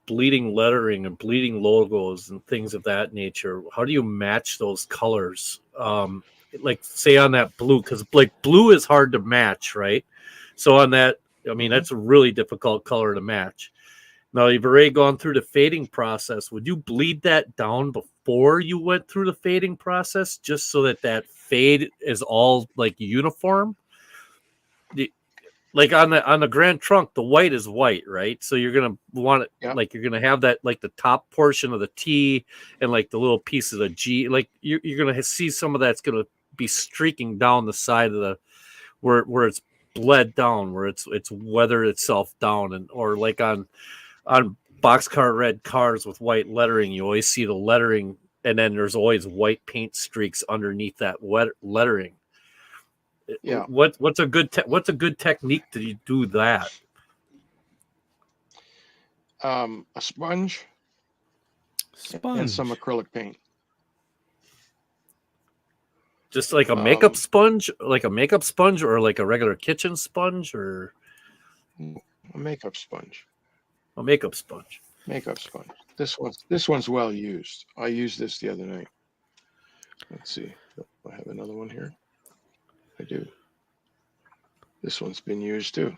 bleeding lettering and bleeding logos and things of that nature? How do you match those colors? Like say on that blue, because like blue is hard to match, right? So on that, I mean, that's a really difficult color to match. Now you've already gone through the fading process. Would you bleed that down before you went through the fading process, just so that fade is all like uniform? Like on the Grand Trunk, the white is white, right? So you're gonna want it like you're gonna have that, like the top portion of the T and like the little piece of the G. Like you're gonna see some of that's gonna be streaking down the side of the where it's bled down, where it's weathered itself down, and or like on boxcar red cars with white lettering, you always see the lettering, and then there's always white paint streaks underneath that lettering. Yeah. What's a good technique to you do that? A sponge and some acrylic paint. Just like a makeup sponge, or like a regular kitchen sponge, or a makeup sponge. A makeup sponge. Makeup sponge. This one's well used. I used this the other night. Let's see. I have another one here. I do. This one's been used too.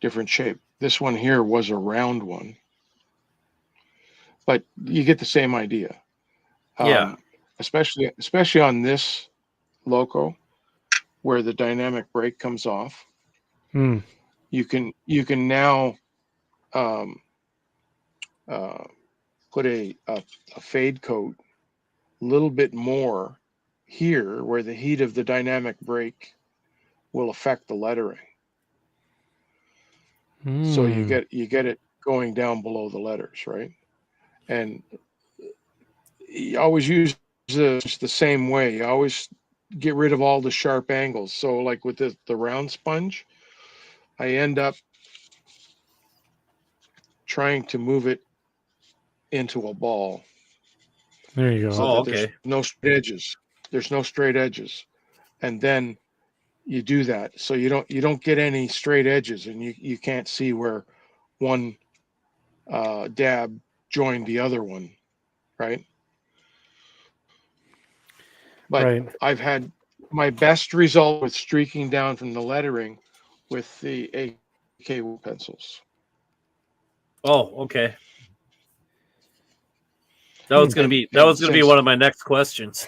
Different shape. This one here was a round one, but you get the same idea. Yeah. Especially on this loco, where the dynamic brake comes off. You can now put a fade coat a little bit more here, where the heat of the dynamic brake will affect the lettering. So you get it going down below the letters, right? And you always use this the same way. You always get rid of all the sharp angles. So like with the round sponge, I end up trying to move it into a ball. There you go. So that there's no straight edges. There's no straight edges. And then you do that. So you don't get any straight edges, and you can't see where one dab joined the other one, right? But I've had my best result with streaking down from the lettering with the AK pencils. Oh, okay. That was going to be one of my next questions.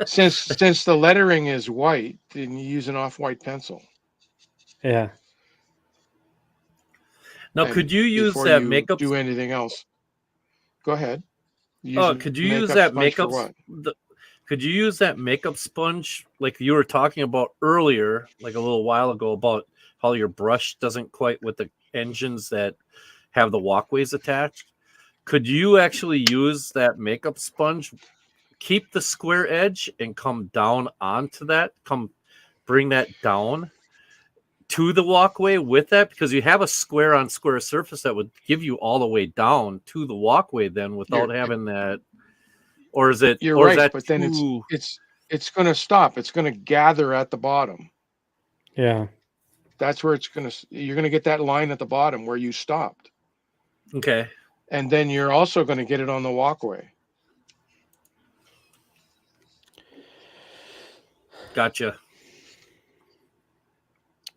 since the lettering is white, then you use an off-white pencil. Yeah. Now, could you use that makeup? Do anything else? Go ahead. Could you use that makeup? Could you use that makeup sponge like you were talking about earlier, like a little while ago, about how your brush doesn't quite with the engines that have the walkways attached? Could you actually use that makeup sponge, keep the square edge, and come down onto that? Bring that down to the walkway with that, because you have a square on square surface that would give you all the way down to the walkway then without having that. Or is it? You're right, but then it's going to stop. It's going to gather at the bottom. Yeah, that's where you're going to get that line at the bottom where you stopped. Okay. And then you're also going to get it on the walkway. Gotcha.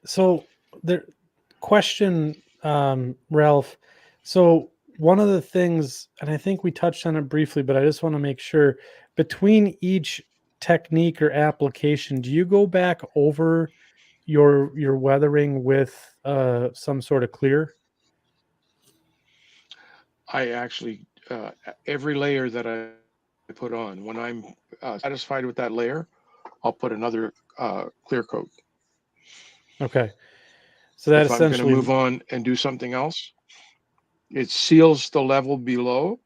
So the question, Ralph. So one of the things, and I think we touched on it briefly, but I just want to make sure, between each technique or application, do you go back over your weathering with some sort of clear? I actually, every layer that I put on, when I'm satisfied with that layer, I'll put another clear coat. Okay. So that if I'm going to move on and do something else, it seals the level below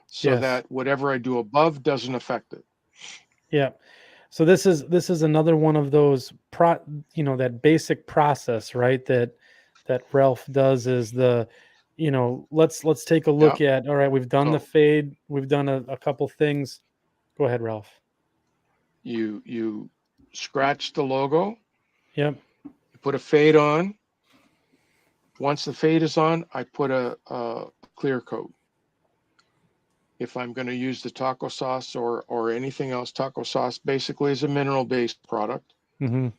so that whatever I do above doesn't affect it. Yeah. So this is another one of those that basic process, right? That Ralph does is let's take a look at, all right, we've done the fade, we've done a couple things. Go ahead, Ralph. You scratch the logo. Yep. You put a fade on. Once the fade is on, I put a clear coat. If I'm going to use the taco sauce or anything else, taco sauce basically is a mineral-based product. Mm-hmm.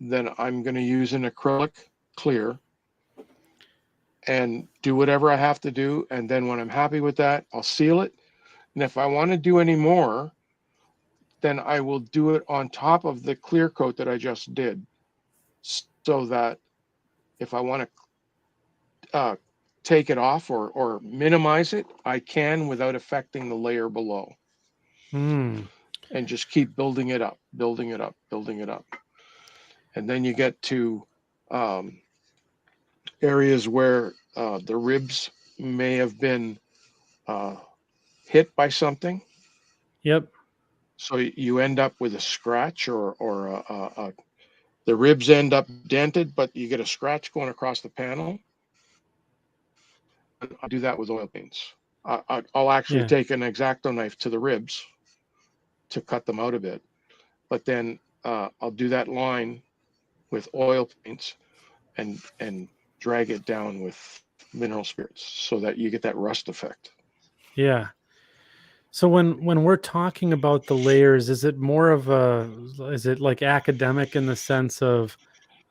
Then I'm going to use an acrylic clear and do whatever I have to do. And then when I'm happy with that, I'll seal it. And if I want to do any more, then I will do it on top of the clear coat that I just did, so that if I want to take it off or minimize it, I can without affecting the layer below. And just keep building it up, building it up, building it up. And then you get to areas where the ribs may have been hit by something. Yep. So you end up with a scratch or the ribs end up dented, but you get a scratch going across the panel. I'll do that with oil paints. I'll actually take an X-Acto knife to the ribs to cut them out a bit. But then I'll do that line with oil paints and drag it down with mineral spirits so that you get that rust effect. Yeah. So when we're talking about the layers, is it more of is it like academic in the sense of,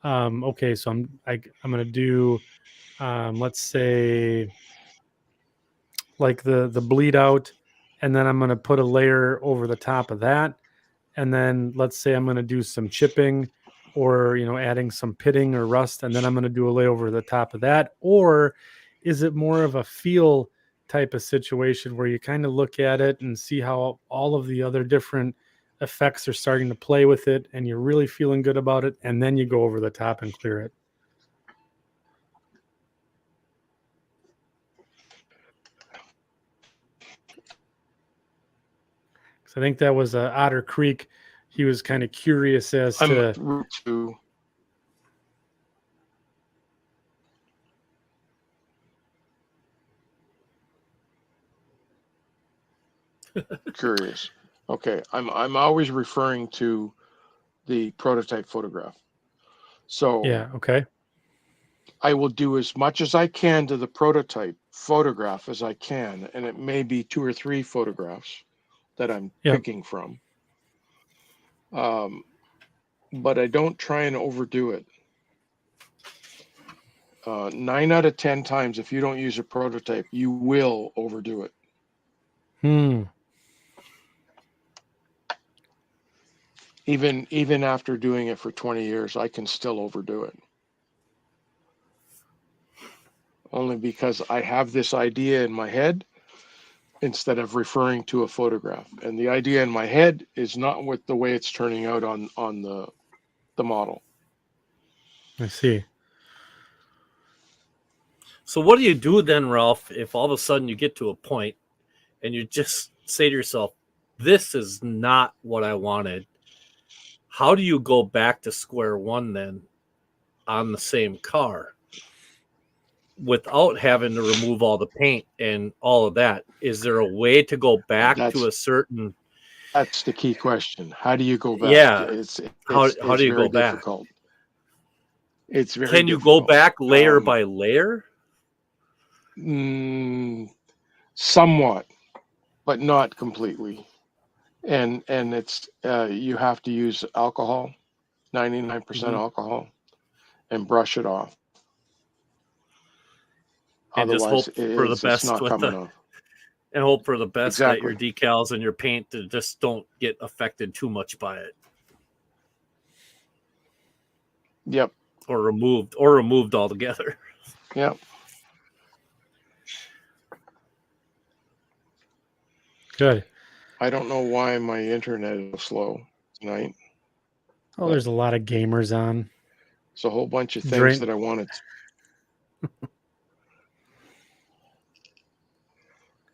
okay, so I'm going to do, let's say like the bleed out, and then I'm going to put a layer over the top of that. And then let's say I'm going to do some chipping or, adding some pitting or rust, and then I'm going to do a lay over the top of that? Or is it more of a feel type of situation where you kind of look at it and see how all of the other different effects are starting to play with it and you're really feeling good about it, and then you go over the top and clear it? I think that was Otter Creek. He was kind of curious as to curious. Okay, I'm always referring to the prototype photograph. So yeah, okay. I will do as much as I can to the prototype photograph as I can, and it may be 2 or 3 photographs that I'm picking from. But I don't try and overdo it. 9 out of 10 times, if you don't use a prototype, you will overdo it. Even after doing it for 20 years, I can still overdo it. Only because I have this idea in my head instead of referring to a photograph. And the idea in my head is not with the way it's turning out on the model. I see. So what do you do then, Ralph, if all of a sudden you get to a point and you just say to yourself, this is not what I wanted? How do you go back to square one then on the same car without having to remove all the paint and all of that? Is there a way to go back to a certain... That's the key question. How do you go back? Yeah. How it's do you very go back? difficult. It's very Can you difficult. go back layer by layer? Somewhat, but not completely. And it's you have to use alcohol, 99% alcohol, and brush it off. And otherwise just hope for the best, it's not coming off. And hope for the best that Exactly. your decals and your paint just don't get affected too much by it. Yep. Or removed altogether. Yep. Good. I don't know why my internet is slow tonight. Oh, there's a lot of gamers on. It's a whole bunch of things that I wanted.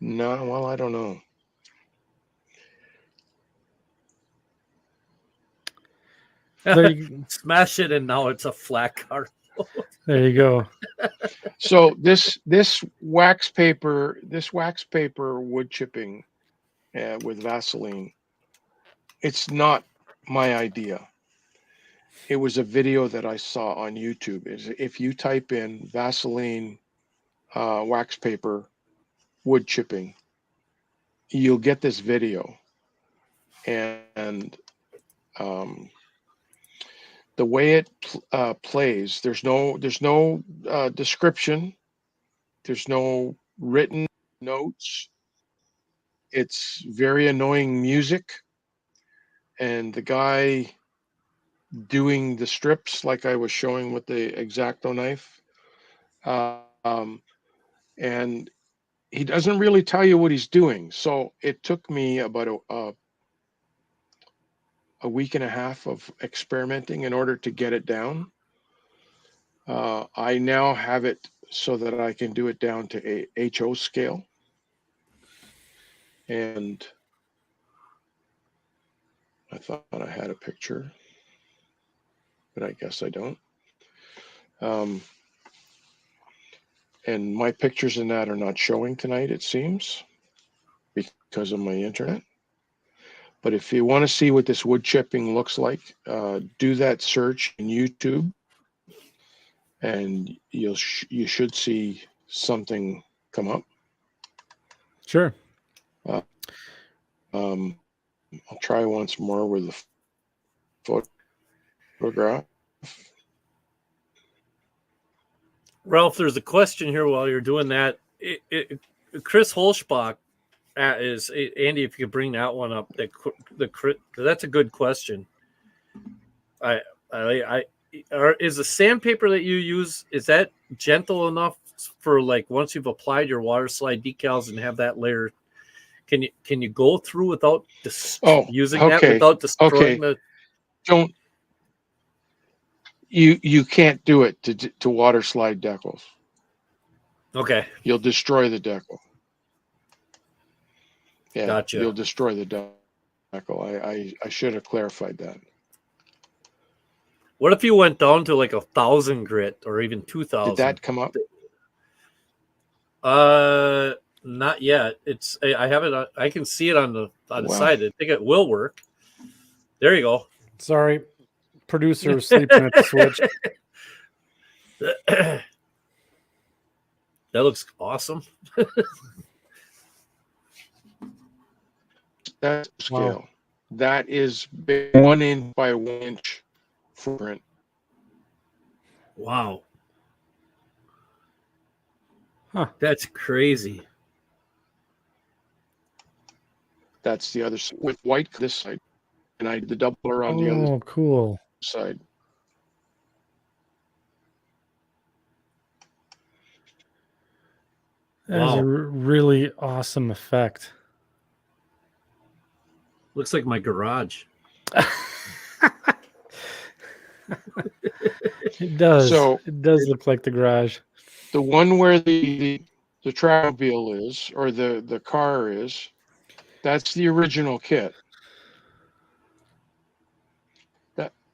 No, well, I don't know. Smash it, and now it's a flat car. There you go. So this wax paper wood chipping with Vaseline, it's not my idea. It was a video that I saw on YouTube. If you type in Vaseline wax paper wood chipping, you'll get this video. And the way it plays, there's no description, there's no written notes. It's very annoying music, and the guy doing the strips, like I was showing with the X-Acto knife, and he doesn't really tell you what he's doing. So it took me about a week and a half of experimenting in order to get it down. I now have it so that I can do it down to a HO scale. And I thought I had a picture, but I guess I don't. And my pictures in that are not showing tonight, it seems, because of my internet. But if you want to see what this wood chipping looks like, do that search in YouTube, and you should see something come up. Sure. I'll try once more with the photograph. Ralph, there's a question here while you're doing that. Chris Holschbach is Andy. If you could bring that one up, that's a good question. Is the sandpaper that you use, is that gentle enough for, like, once you've applied your water slide decals and have that layer? Can you go through without using that without destroying the? Don't. You can't do it to water slide decals. Okay. You'll destroy the decal. Yeah, gotcha. You'll destroy the decal. I should have clarified that. What if you went down to like 1,000 grit or even 2,000? Did that come up? Not yet. I have it. I can see it on the side. I think it will work. There you go. Sorry, producer was sleeping at the switch. That looks awesome. That's scale. Wow. That is 1 inch by 1 inch footprint. Wow. Huh. That's crazy. That's the other side. With white this side, and I did the doubler on the other. Oh, cool. Side. That is a really awesome effect. Looks like my garage. It does. So it does look like the garage. The one where the trackmobile is, or the car is, that's the original kit.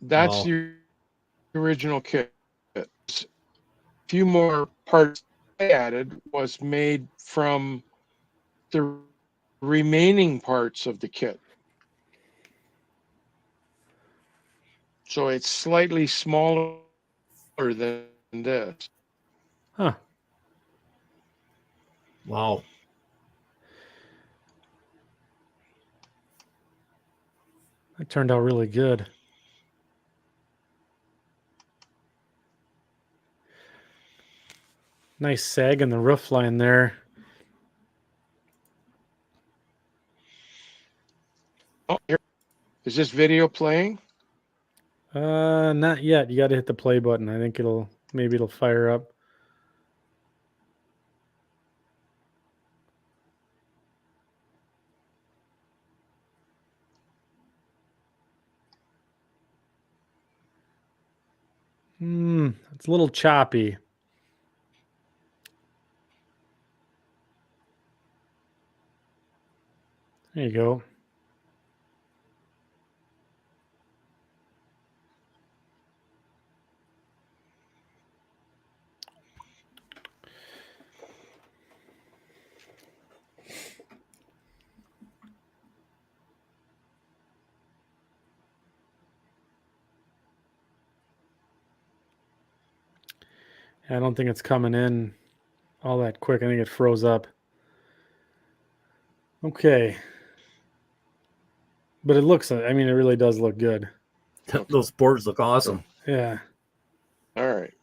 That's the original kit. A few more parts I added was made from the remaining parts of the kit. So it's slightly smaller than this. Huh. Wow. That turned out really good. Nice sag in the roof line there. Oh, here. Is this video playing? Not yet. You got to hit the play button. I think maybe it'll fire up. It's a little choppy. There you go. I don't think it's coming in all that quick. I think it froze up. Okay. But it looks, I mean, it really does look good. Those boards look awesome. Yeah. All right.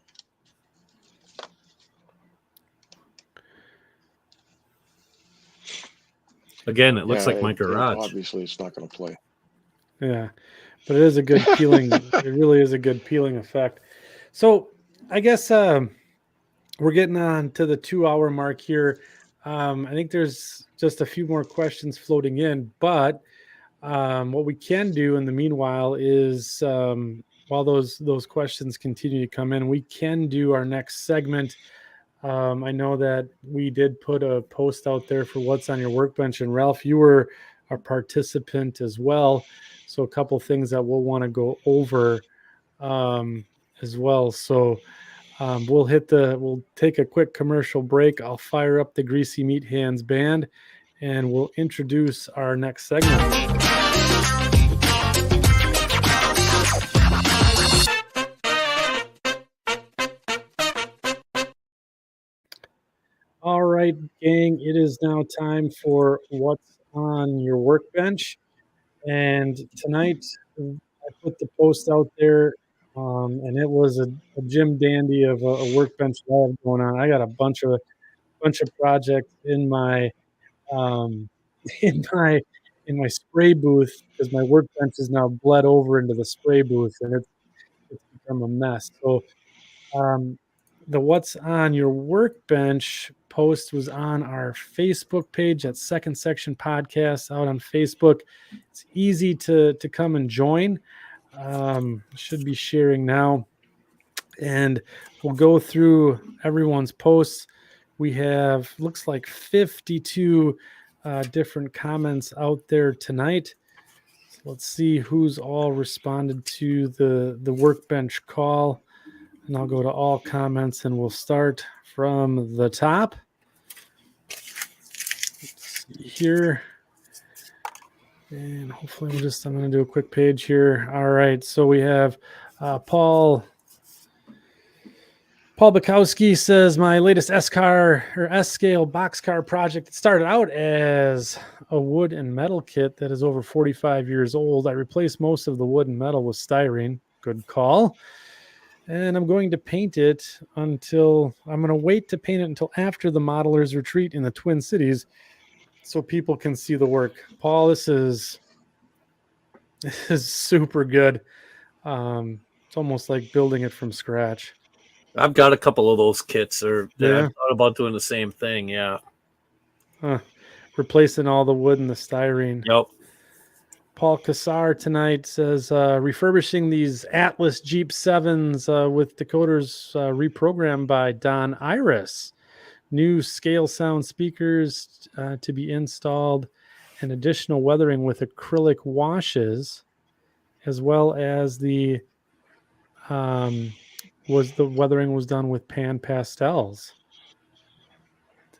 Again, it looks like my garage. Obviously, it's not going to play. Yeah. But it is a good peeling. It really is a good peeling effect. So I guess we're getting on to the 2-hour mark here. I think there's just a few more questions floating in, but what we can do in the meanwhile is while those questions continue to come in, we can do our next segment. I know that we did put a post out there for what's on your workbench, and Ralph, you were a participant as well. So a couple things that we'll want to go over as well. So we'll take a quick commercial break. I'll fire up the Greasy Meat Hands band, and we'll introduce our next segment. gang, it is now time for what's on your workbench. And tonight I put the post out there, and it was a Jim Dandy of a workbench lab going on. I got a bunch of projects in my um, in my in my spray booth because my workbench is now bled over into the spray booth, and it's become a mess. So the What's on Your Workbench post was on our Facebook page at Second Section Podcast out on Facebook. It's easy to come and join. Should be sharing now. And we'll go through everyone's posts. We have, looks like 52 different comments out there tonight. So let's see who's all responded to the workbench call. And I'll go to all comments and we'll start from the top. Let's see here. And hopefully I'm going to do a quick page here. All right. So we have Paul Bukowski says, my latest S-car or S-scale boxcar project, it started out as a wood and metal kit that is over 45 years old. I replaced most of the wood and metal with styrene. Good call. And I'm going to paint it I'm going to wait to paint it until after the modelers retreat in the Twin Cities so people can see the work. Paul, this is super good. It's almost like building it from scratch. I've got a couple of those kits, I've thought about doing the same thing. Yeah. Replacing all the wood and the styrene. Yep. Paul Kassar tonight says, refurbishing these Atlas Jeep 7s with decoders reprogrammed by Don Iris. New scale sound speakers to be installed and additional weathering with acrylic washes, as well as the weathering was done with pan pastels.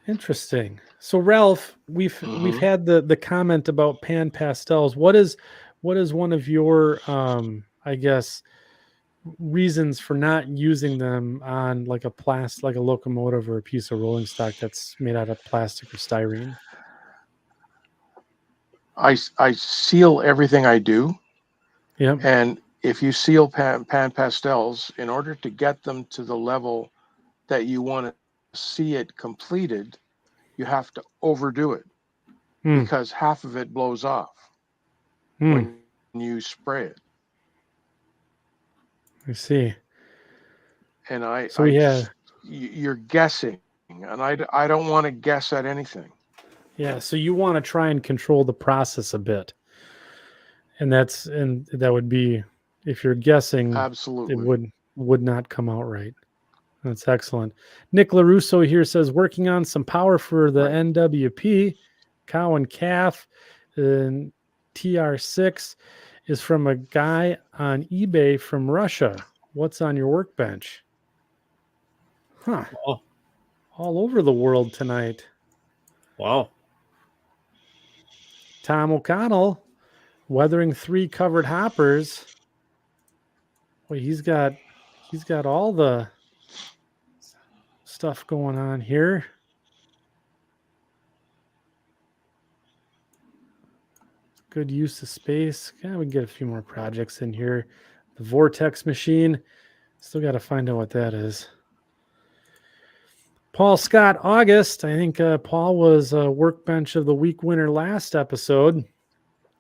Interesting. So Ralph, we've had the comment about pan pastels. What is one of your I guess reasons for not using them on like a locomotive or a piece of rolling stock that's made out of plastic or styrene? I seal everything I do. Yeah. And if you seal pan pastels, in order to get them to the level that you want to see it completed, you have to overdo it because half of it blows off when you spray it. I see. And you're guessing, and I don't want to guess at anything. Yeah, so you want to try and control the process a bit. And that would be, if you're guessing, absolutely, it would not come out right. That's excellent. Nick LaRusso here says, working on some power for the NWP, cow and calf, and TR6 is from a guy on eBay from Russia. What's on your workbench? Huh. Oh. All over the world tonight. Wow. Tom O'Connell, weathering 3 covered hoppers. Well, he's got all the stuff going on here. Good use of space. Yeah, we can get a few more projects in here. The Vortex machine. Still got to find out what that is. Paul Scott August. I think Paul was a workbench of the week winner last episode.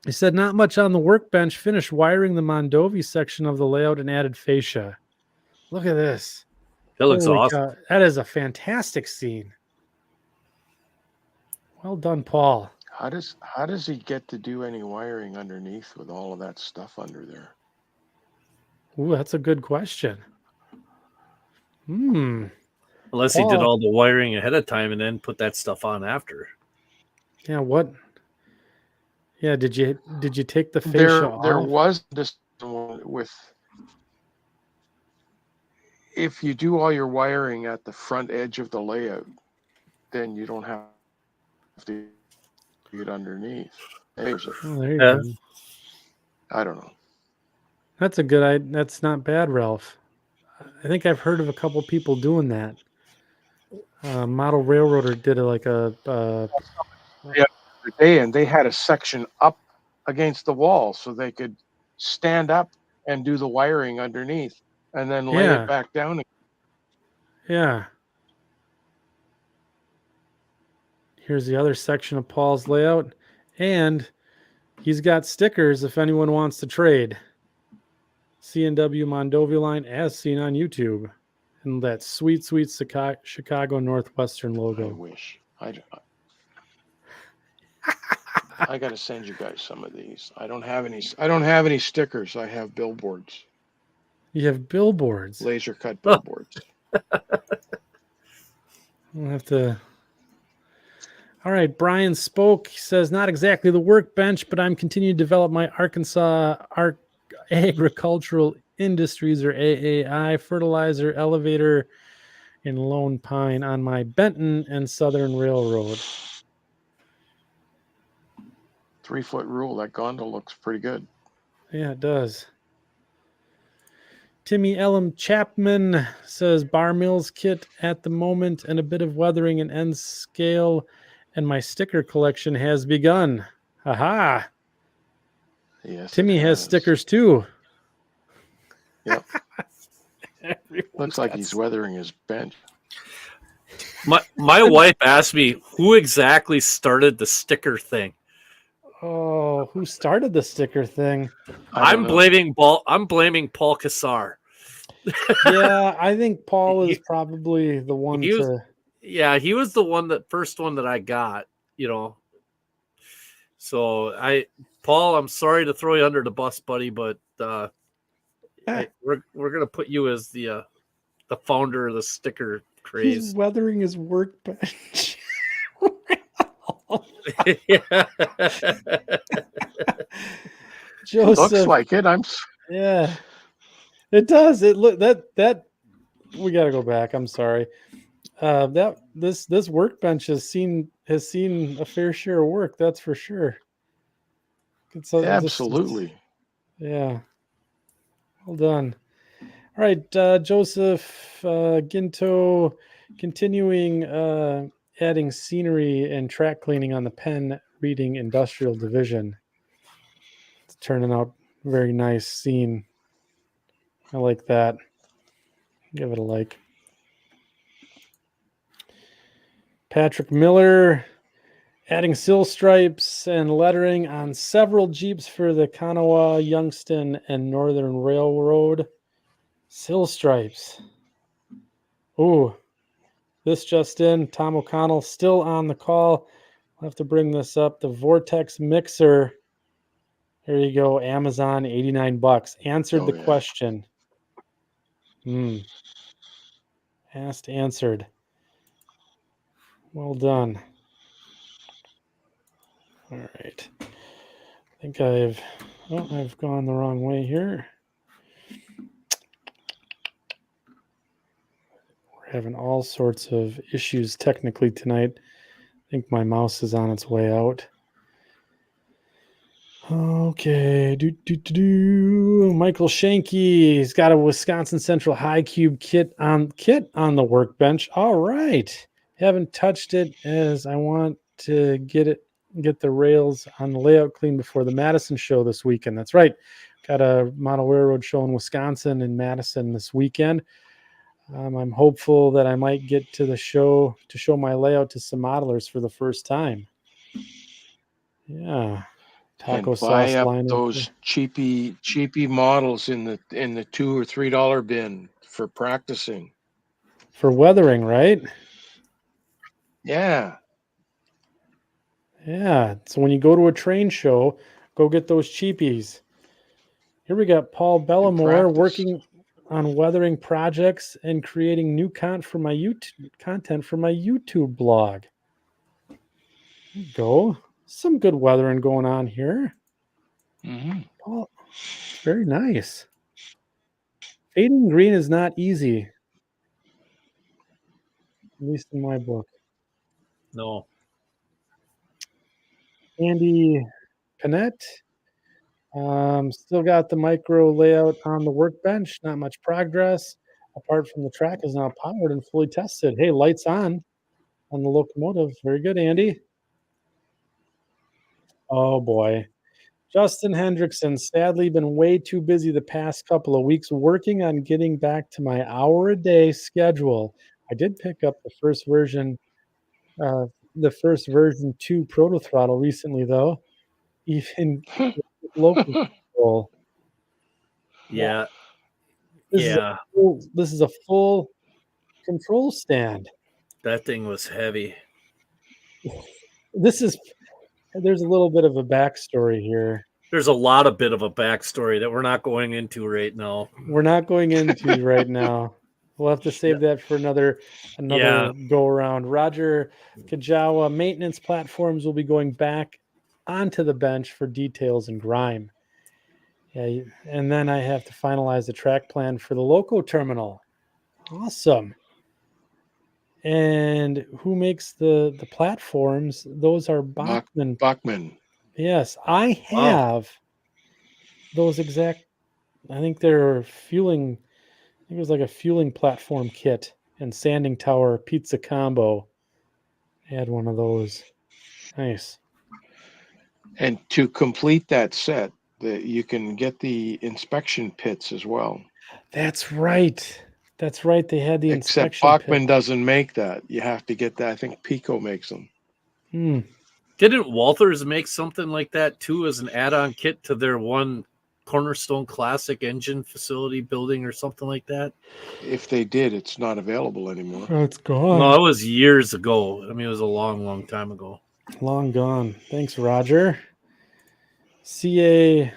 He said, not much on the workbench. Finished wiring the Mondovi section of the layout and added fascia. Look at this. That looks awesome. God. That is a fantastic scene. Well done, Paul. How does he get to do any wiring underneath with all of that stuff under there? Ooh, that's a good question. Unless he did all the wiring ahead of time and then put that stuff on after. Yeah, what? Yeah, did you take the fascia off? There was this one with, if you do all your wiring at the front edge of the layout, then you don't have to get underneath. There you go. I don't know. That's a good idea. That's not bad, Ralph. I think I've heard of a couple people doing that. Model Railroader did the day, and they had a section up against the wall so they could stand up and do the wiring underneath and then lay it back down. Yeah. Here's the other section of Paul's layout, and he's got stickers if anyone wants to trade. C&W Mondovia line as seen on YouTube, and that sweet Chicago Northwestern logo. I wish. I got to send you guys some of these. I don't have any stickers. I have billboards. You have billboards. Laser cut billboards. We'll have to. All right, Brian spoke. He says, not exactly the workbench, but I'm continuing to develop my Arkansas Agricultural Industries, or AAI, fertilizer elevator in Lone Pine on my Benton and Southern Railroad. 3-foot rule. That gondola looks pretty good. Yeah, it does. Timmy Ellum Chapman says, bar mills kit at the moment and a bit of weathering and end scale, and my sticker collection has begun. Aha! Yes, Timmy has stickers too. Yep. Looks like he's weathering his bench. My wife asked me who exactly started the sticker thing. Oh, who started the sticker thing? I'm blaming Paul Kassar. Yeah, I think Paul is probably the one Yeah, he was the first one that I got, So Paul, I'm sorry to throw you under the bus, buddy, but we're gonna put you as the founder of the sticker craze. He's weathering his workbench. Joseph, looks like it. Yeah, it does. It look that we got to go back. I'm sorry. This workbench has seen a fair share of work. That's for sure. Absolutely. Yeah. Well done. All right, Joseph Ginto, continuing adding scenery and track cleaning on the pen reading industrial division. It's turning out very nice scene. I like that. Give it a like. Patrick Miller adding sill stripes and lettering on several Jeeps for the Kanawha, Youngstown, and Northern Railroad. Sill stripes. Ooh, this just in. Tom O'Connell still on the call. I'll have to bring this up. The Vortex mixer. There you go. Amazon, $89. Answered the question. Asked, answered. Well done. All right. I think I've gone the wrong way here. We're having all sorts of issues technically tonight. I think my mouse is on its way out. Okay. Michael Shanky. He's got a Wisconsin Central High Cube kit on the workbench. All right. Haven't touched it as I want to get the rails on the layout clean before the Madison show this weekend. That's right. Got a model railroad show in Wisconsin and Madison this weekend. I'm hopeful that I might get to the show to show my layout to some modelers for the first time. Yeah. Taco and sauce buy up line. Those cheapy models in the $2 or $3 bin for practicing. For weathering, right? Yeah. Yeah. So when you go to a train show, go get those cheapies. Here we got Paul Bellamore working on weathering projects and creating new content for my YouTube blog. There you go. Some good weathering going on here. Oh, very nice. Fading green is not easy. At least in my book. No. Andy Panette. Still got the micro layout on the workbench. Not much progress. Apart from the track is now powered and fully tested. Hey, lights on. on the locomotive. Very good, Andy. Oh boy. Justin Hendrickson, sadly been way too busy the past couple of weeks working on getting back to my hour-a-day schedule. I did pick up the first version 2 Proto Throttle recently, though, even with local control. Yeah. This Yeah. This is a full control stand. That thing was heavy. There's a little bit of a backstory here. There's a lot of bit of a backstory that we're not going into right now. We're not going into right now. We'll have to save that for another go around. Roger Kajawa, maintenance platforms will be going back onto the bench for details and grime. Yeah, and then I have to finalize the track plan for the loco terminal. Awesome. And who makes the platforms? Those are Bachmann. Bachmann. Yes, I have those exact. I think they're fueling. I think it was like a fueling platform kit and sanding tower pizza combo. I had one of those. Nice. And to complete that set, you can get the inspection pits as well. That's right. That's right. They had the Except inspection Bachmann pit. doesn't make that. You have to get that. I think Pico makes them. Didn't Walthers make something like that too as an add-on kit to their one Cornerstone Classic engine facility building or something like that? If they did, it's not available anymore. Oh, it's gone. No, it was years ago. I mean, it was a long, long time ago. Long gone. Thanks, Roger. C.A.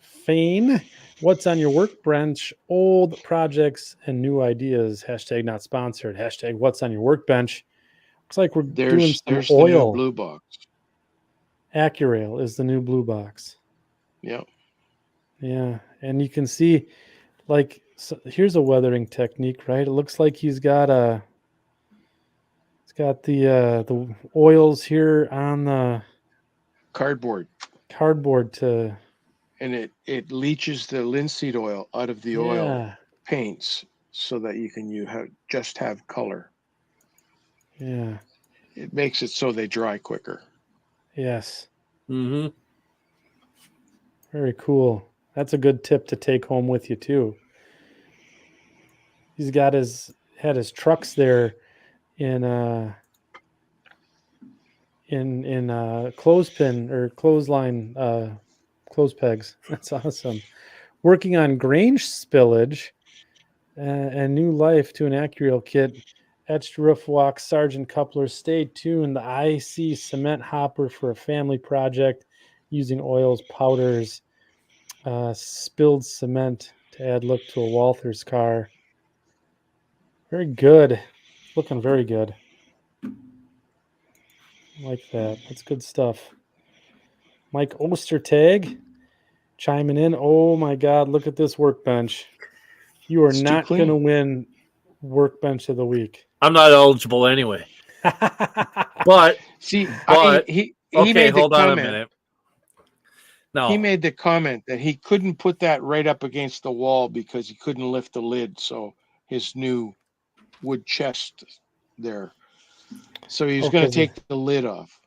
Fain, what's on your workbench? Old projects and new ideas. Hashtag not sponsored. Hashtag what's on your workbench. Looks like we're doing some there's oil. The new blue box. Accurail is the new blue box. Yeah. Yeah. And you can see, like, so here's a weathering technique, right? It looks like he's got the oils here on the cardboard to, and it leaches the linseed oil out of the oil paints so that you can just have color. Yeah. It makes it so they dry quicker. Yes. Mm-hmm. Very cool. That's a good tip to take home with you too. He's got had his trucks there in clothespin or clothesline clothes pegs. That's awesome. Working on grange spillage and new life to an Accurail kit. Etched roof walk, Sergeant Coupler. Stay tuned. The IC cement hopper for a family project using oils, powders, spilled cement to add look to a Walthers car. Very good. Looking very good. Like that. That's good stuff. Mike Ostertag chiming in. Oh my God, look at this workbench. You are not going to win workbench of the week. I'm not eligible anyway. But see, he made hold on a minute. No, he made the comment that he couldn't put that right up against the wall because he couldn't lift the lid. So his new wood chest there. So he's going to take the lid off.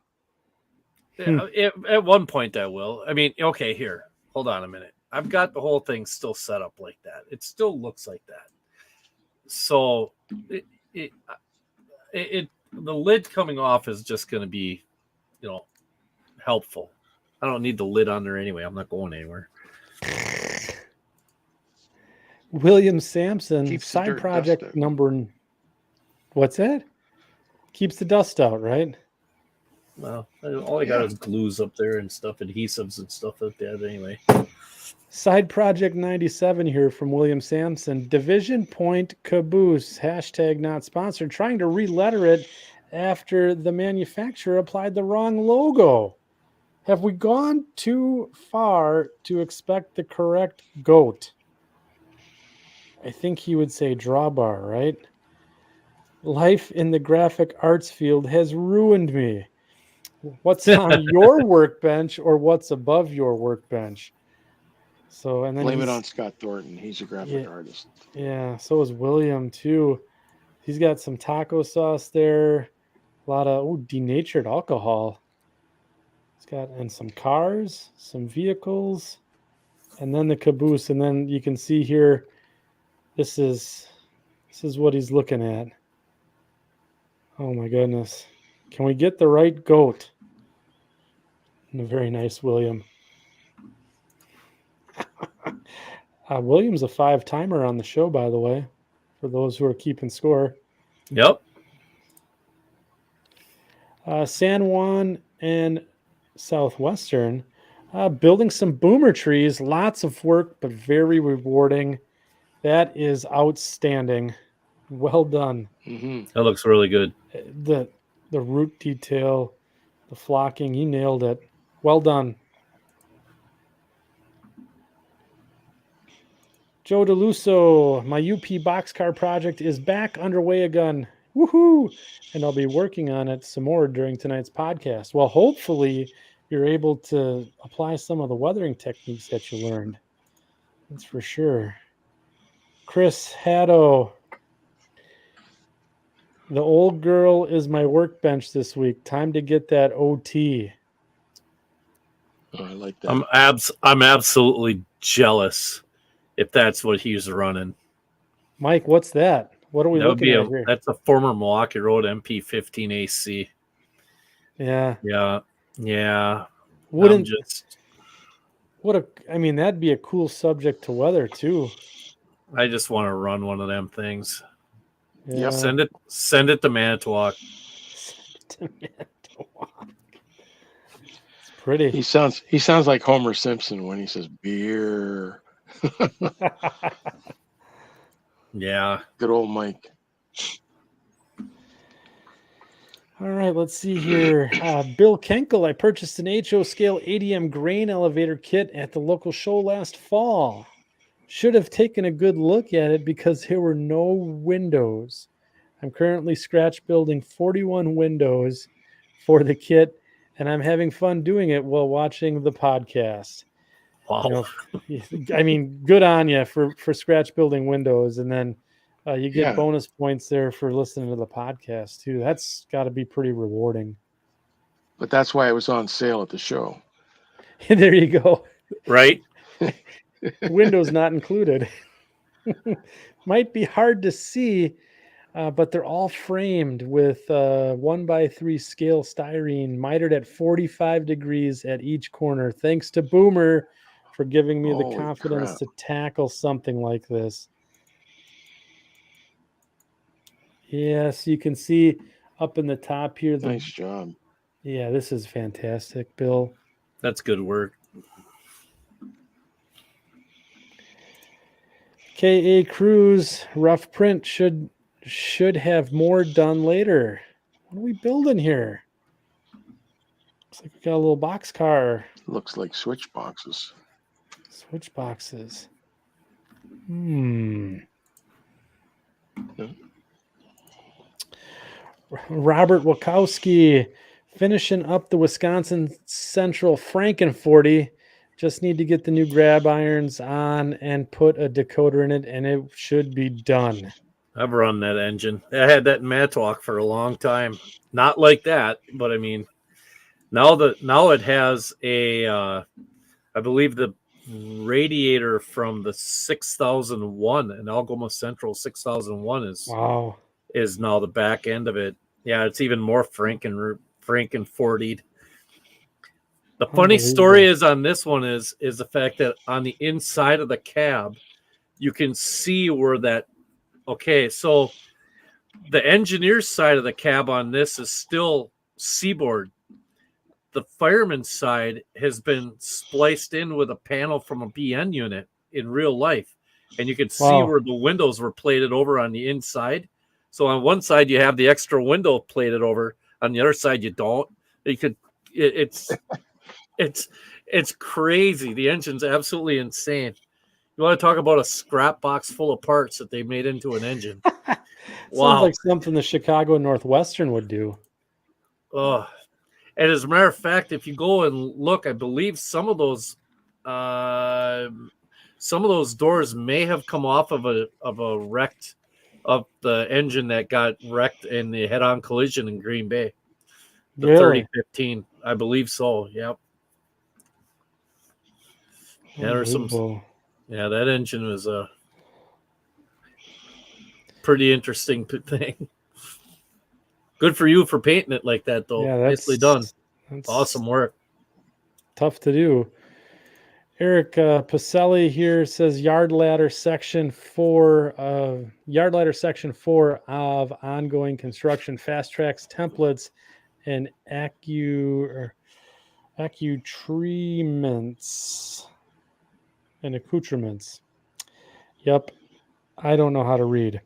At one point I will. I mean, okay, here. Hold on a minute. I've got the whole thing still set up like that. It still looks like that. So the lid coming off is just going to be, helpful. I don't need the lid on there anyway. I'm not going anywhere. William Sampson, side project number. What's that? Keeps the dust out, right? Well, all I got is glues up there and stuff, adhesives and stuff like that anyway. Side project 97 here from William Sampson. Division Point Caboose, hashtag not sponsored, trying to re-letter it after the manufacturer applied the wrong logo. Have we gone too far to expect the correct goat? I think he would say drawbar, right? Life in the graphic arts field has ruined me. What's on your workbench or what's above your workbench? So, and then blame it on Scott Thornton. He's a graphic artist. Yeah, so is William too. He's got some taco sauce there. A lot of denatured alcohol. It's got and some cars, some vehicles, and then the caboose. And then you can see here, this is what he's looking at. Oh my goodness. Can we get the right goat? And a very nice William. William's a 5-timer on the show, by the way, for those who are keeping score. Yep. San Juan and Southwestern, building some boomer trees. Lots of work, but very rewarding. That is outstanding. Well done. Mm-hmm. That looks really good. The root detail, the flocking, you nailed it. Well done. Joe DeLuso, my UP boxcar project is back underway again. Woohoo! And I'll be working on it some more during tonight's podcast. Well, hopefully you're able to apply some of the weathering techniques that you learned. That's for sure. Chris Haddo, the old girl is my workbench this week. Time to get that OT. Oh, I like that. I'm absolutely jealous if that's what he's running. Mike, what's that? What are we looking at here? That's a former Milwaukee Road MP15 AC. Yeah. That'd be a cool subject to weather too. I just want to run one of them things. Yeah. Send it to Manitowoc. It's pretty. He sounds like Homer Simpson when he says beer. Yeah. Good old Mike. All right, let's see here. Bill Kenkel, I purchased an HO scale ADM grain elevator kit at the local show last fall. Should have taken a good look at it because there were no windows. I'm currently scratch building 41 windows for the kit, and I'm having fun doing it while watching the podcast. Wow. Good on you for scratch building windows, and then you get bonus points there for listening to the podcast too. That's got to be pretty rewarding. But that's why it was on sale at the show. There you go. Right? Windows not included. Might be hard to see, but they're all framed with 1x3 scale styrene, mitered at 45 degrees at each corner. Thanks to Boomer for giving me the confidence to tackle something like this. Yes, you can see up in the top here. Nice job. Yeah, this is fantastic, Bill. That's good work. K.A. Cruz, rough print should have more done later. What are we building here? Looks like we got a little box car. Looks like switch boxes. Switch boxes. Robert Wachowski finishing up the Wisconsin Central Franken-40. Just need to get the new grab irons on and put a decoder in it, and it should be done. I've run that engine. I had that in Manitowoc for a long time. Not like that, but I mean, now it has a, I believe the radiator from the 6001 and Algoma Central 6001 is now the back end of it. Yeah, it's even more Franken 40'd. The funny story is on this one is the fact that on the inside of the cab, you can see where that. Okay, so the engineer's side of the cab on this is still seaboard. The fireman's side has been spliced in with a panel from a BN unit in real life. And you can see where the windows were plated over on the inside. So on one side, you have the extra window plated over. On the other side, you don't. It's crazy. The engine's absolutely insane. You want to talk about a scrap box full of parts that they made into an engine. Sounds like something the Chicago Northwestern would do. Oh, and as a matter of fact, if you go and look, I believe some of those doors may have come off of a wrecked of the engine that got wrecked in the head-on collision in Green Bay. The Really? 3015, I believe so. Yep. Yeah, there's some. Yeah, that engine was a pretty interesting thing. Good for you for painting it like that, though. Yeah, Nicely done. That's Awesome work. Tough to do. Eric Pacelli here says yard ladder section 4 of ongoing construction fast tracks templates and accoutrements and accoutrements. Yep. I don't know how to read.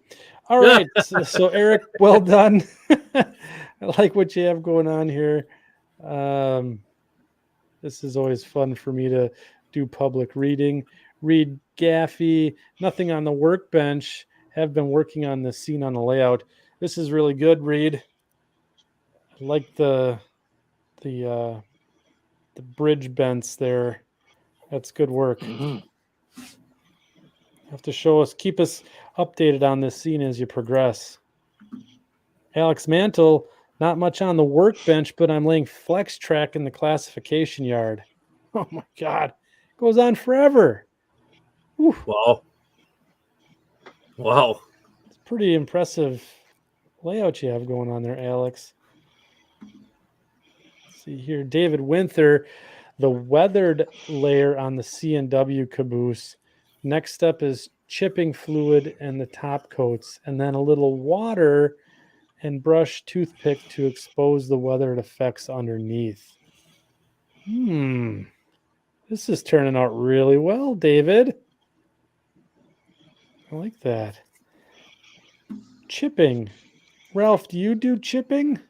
All right. So Eric, well done. I like what you have going on here. This is always fun for me to do public reading. Read Gaffey, nothing on the workbench. Have been working on the scene on the layout. This is really good, Reed. I like the bridge bents there. That's good work. Mm-hmm. Have to show us, keep us updated on this scene as you progress. Alex Mantle, not much on the workbench, but I'm laying flex track in the classification yard. Oh my God. Goes on forever. Whew. Wow. It's pretty impressive layout you have going on there, Alex. Let's see here. David Winther, the weathered layer on the C&W caboose. Next step is chipping fluid and the top coats, and then a little water and brush toothpick to expose the weathered effects underneath. This is turning out really well, David. I like that. Chipping. Ralph, do you do chipping?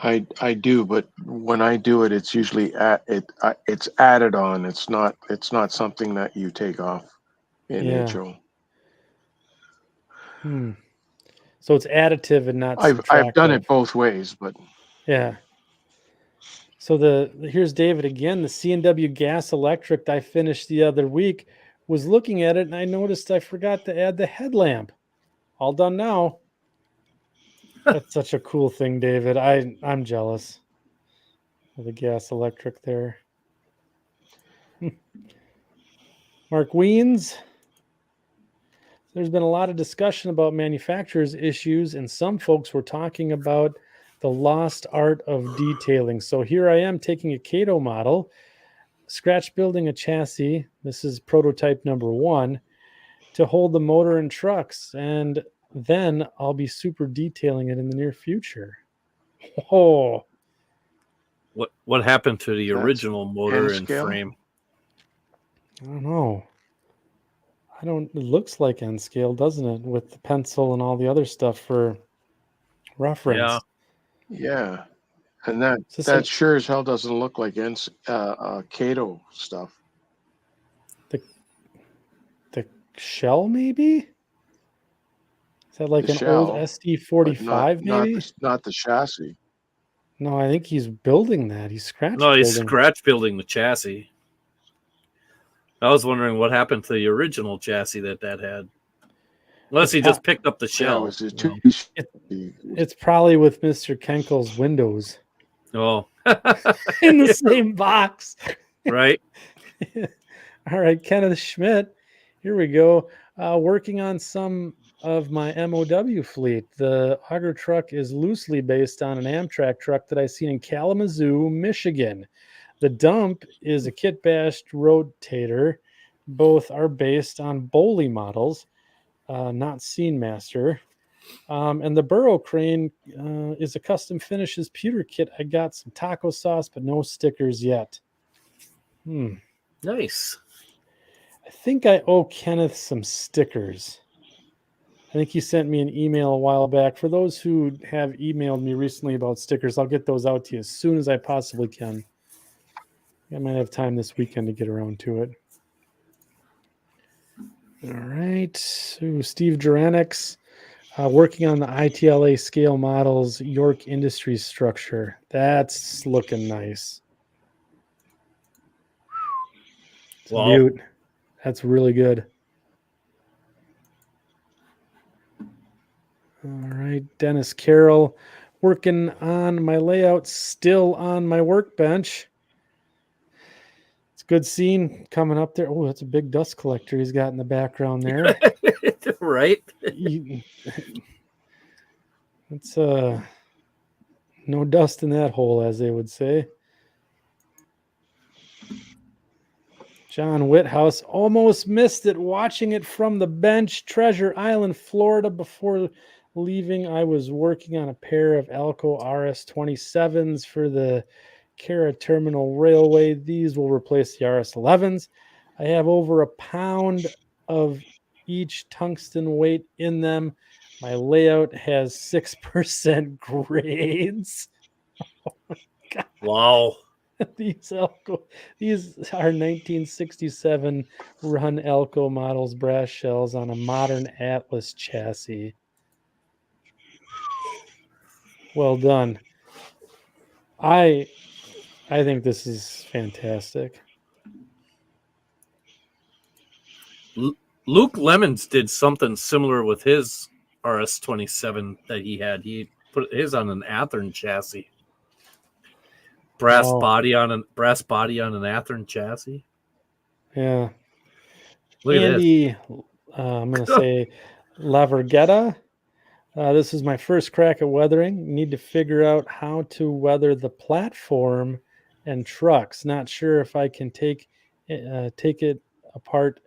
I do, but when I do it, it's usually it's added on. It's not something that you take off in HO. So it's additive and not subtractive. I've done it both ways, but yeah. So here's David again. The C&W gas electric I finished the other week. Was looking at it and I noticed I forgot to add the headlamp. All done now. That's such a cool thing, David. I'm jealous of the gas electric there. Mark Weens. There's been a lot of discussion about manufacturers' issues, and some folks were talking about the lost art of detailing. So here I am taking a Cato model, scratch building a chassis. This is prototype number 1 to hold the motor and trucks. And then I'll be super detailing it in the near future. Oh, what happened to the original motor and frame? I don't know. It looks like N scale, doesn't it? With the pencil and all the other stuff for reference. Yeah. And that sure as hell doesn't look like Cato stuff. The shell, maybe? Is that like an old SD45, maybe? Not the chassis. No, I think he's building that. He's he's scratch building the chassis. I was wondering what happened to the original chassis that had. Unless he just picked up the shell. It's probably with Mr. Kenkel's windows. Oh. In the same box. Right. All right, Kenneth Schmidt. Here we go. Working on some of my MOW fleet. The auger truck is loosely based on an Amtrak truck that I seen in Kalamazoo, Michigan. The dump is a kit-bashed rotator. Both are based on Boley models, not Scene Master. And the burrow crane is a custom finishes pewter kit. I got some taco sauce, but no stickers yet. Nice. I think I owe Kenneth some stickers. I think he sent me an email a while back. For those who have emailed me recently about stickers, I'll get those out to you as soon as I possibly can. I might have time this weekend to get around to it. All right. So Steve Duranix, working on the ITLA scale models, York Industries structure. That's looking nice. Wow. Beaut. That's really good. All right, Dennis Carroll, working on my layout, still on my workbench. It's a good scene coming up there. Oh, that's a big dust collector he's got in the background there. Right? It's no dust in that hole, as they would say. John Whithouse almost missed it watching it from the bench. Treasure Island, Florida. Before leaving, I was working on a pair of Alco RS-27s for the Cara Terminal Railway. These will replace the RS-11s. I have over a pound of each tungsten weight in them. My layout has 6% grades. Oh my God. Wow. These are 1967 run Elco models, brass shells on a modern Atlas chassis. Well done. I think this is fantastic. Luke Lemons did something similar with his RS-27 that he had. He put his on an Athearn chassis. Brass body on an Athearn chassis. Yeah. Look Andy, at this. I'm going to say Lavergetta. This is my first crack at weathering. Need to figure out how to weather the platform and trucks. Not sure if I can take it apart.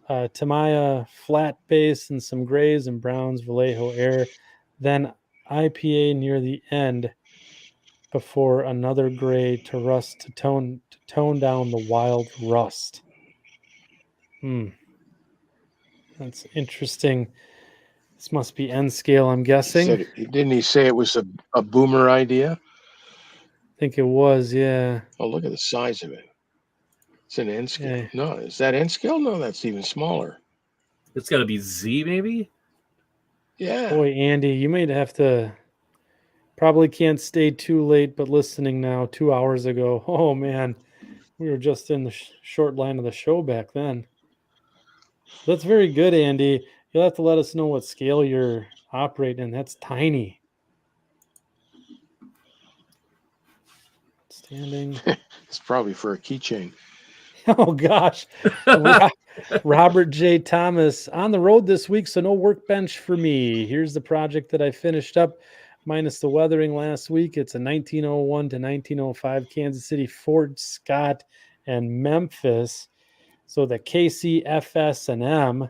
Tamaya flat base and some grays and browns, Vallejo air, then IPA near the end before another gray to rust to tone down the wild rust. That's interesting. This must be N scale, I'm guessing. Didn't he say it was a boomer idea? I think it was, yeah. Oh, look at the size of it. It's an N scale. Yeah. No, is that N scale? No, that's even smaller. It's got to be Z, maybe? Yeah. Boy, Andy, you might have to... Probably can't stay too late, but listening now 2 hours ago. Oh, man. We were just in the short line of the show back then. That's very good, Andy. You'll have to let us know what scale you're operating in. That's tiny. Standing. It's probably for a keychain. Oh, gosh. Robert J. Thomas, on the road this week, so no workbench for me. Here's the project that I finished up, minus the weathering last week. It's a 1901 to 1905 Kansas City, Fort Scott, and Memphis. So the KCFS&M,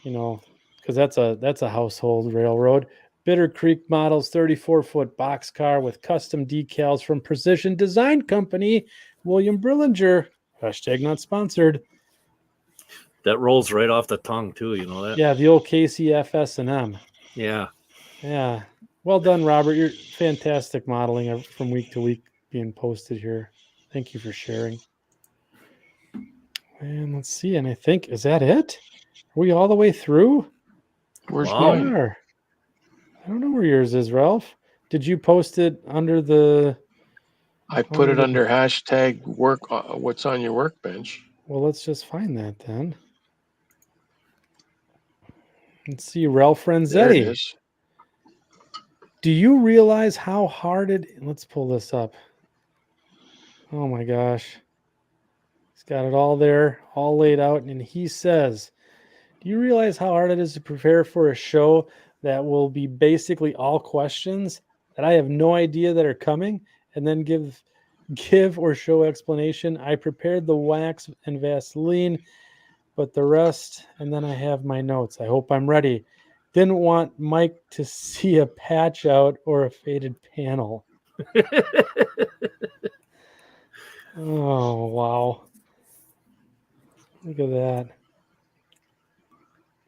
because that's a household railroad. Bitter Creek Models 34-foot boxcar with custom decals from Precision Design Company, William Brillinger. Hashtag not sponsored. That rolls right off the tongue, too. You know that? Yeah, the old KCFS&M. Yeah. Yeah. Well done, Robert. You're fantastic modeling from week to week being posted here. Thank you for sharing. And let's see. And I think, is that it? Are we all the way through? Where's mine? I don't know where yours is, Ralph. Did you post it under the... I put it under hashtag work. What's on your workbench? Well, let's just find that then. Let's see, Ralph Renzetti. There it is. Do you realize how hard it... Let's pull this up. Oh my gosh. He's got it all there, all laid out. And he says, do you realize how hard it is to prepare for a show that will be basically all questions that I have no idea that are coming, and then give or show explanation? I prepared the wax and Vaseline, but the rest, and then I have my notes. I hope I'm ready. Didn't want Mike to see a patch out or a faded panel. Oh, wow. Look at that.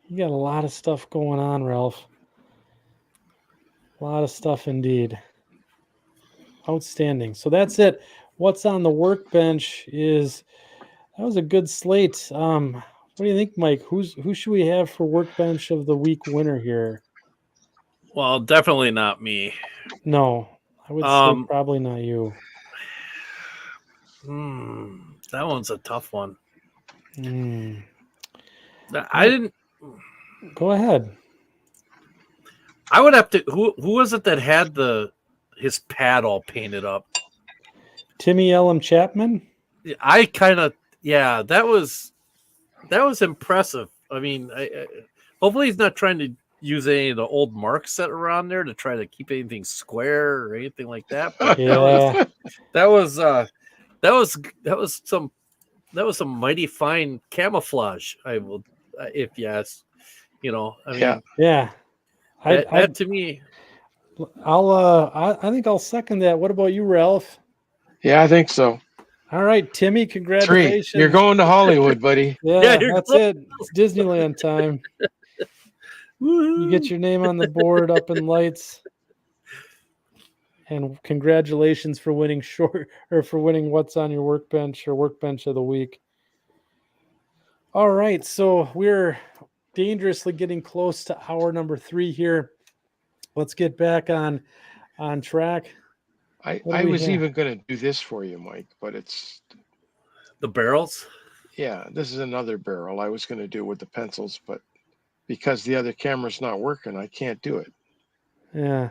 You got a lot of stuff going on, Ralph. A lot of stuff indeed. Outstanding. So that's it. What's on the workbench is... That was a good slate. What do you think, Mike? Who should we have for workbench of the week winner here? Well, definitely not me. No, I would say probably not you. That one's a tough one. I didn't. Go ahead. I would have to. Who was it that had his pad all painted up? Timmy Ellum Chapman. I kind of that was impressive. I mean, hopefully he's not trying to use any of the old marks that are on there to try to keep anything square or anything like that. But that was some mighty fine camouflage. I will, if yes, I mean, yeah. That to me, I think I'll second that. What about you, Ralph? Yeah, I think so. All right, Timmy, congratulations. 3. You're going to Hollywood, buddy. Yeah, that's it. It's Disneyland time. You get your name on the board, up in lights. And congratulations for winning for winning what's on your workbench or workbench of the week. All right, so we're dangerously getting close to hour number 3 here. Let's get back on track. I was even going to do this for you, Mike, but it's the barrels. Yeah, this is another barrel. I was going to do with the pencils, but because the other camera's not working, I can't do it. Yeah.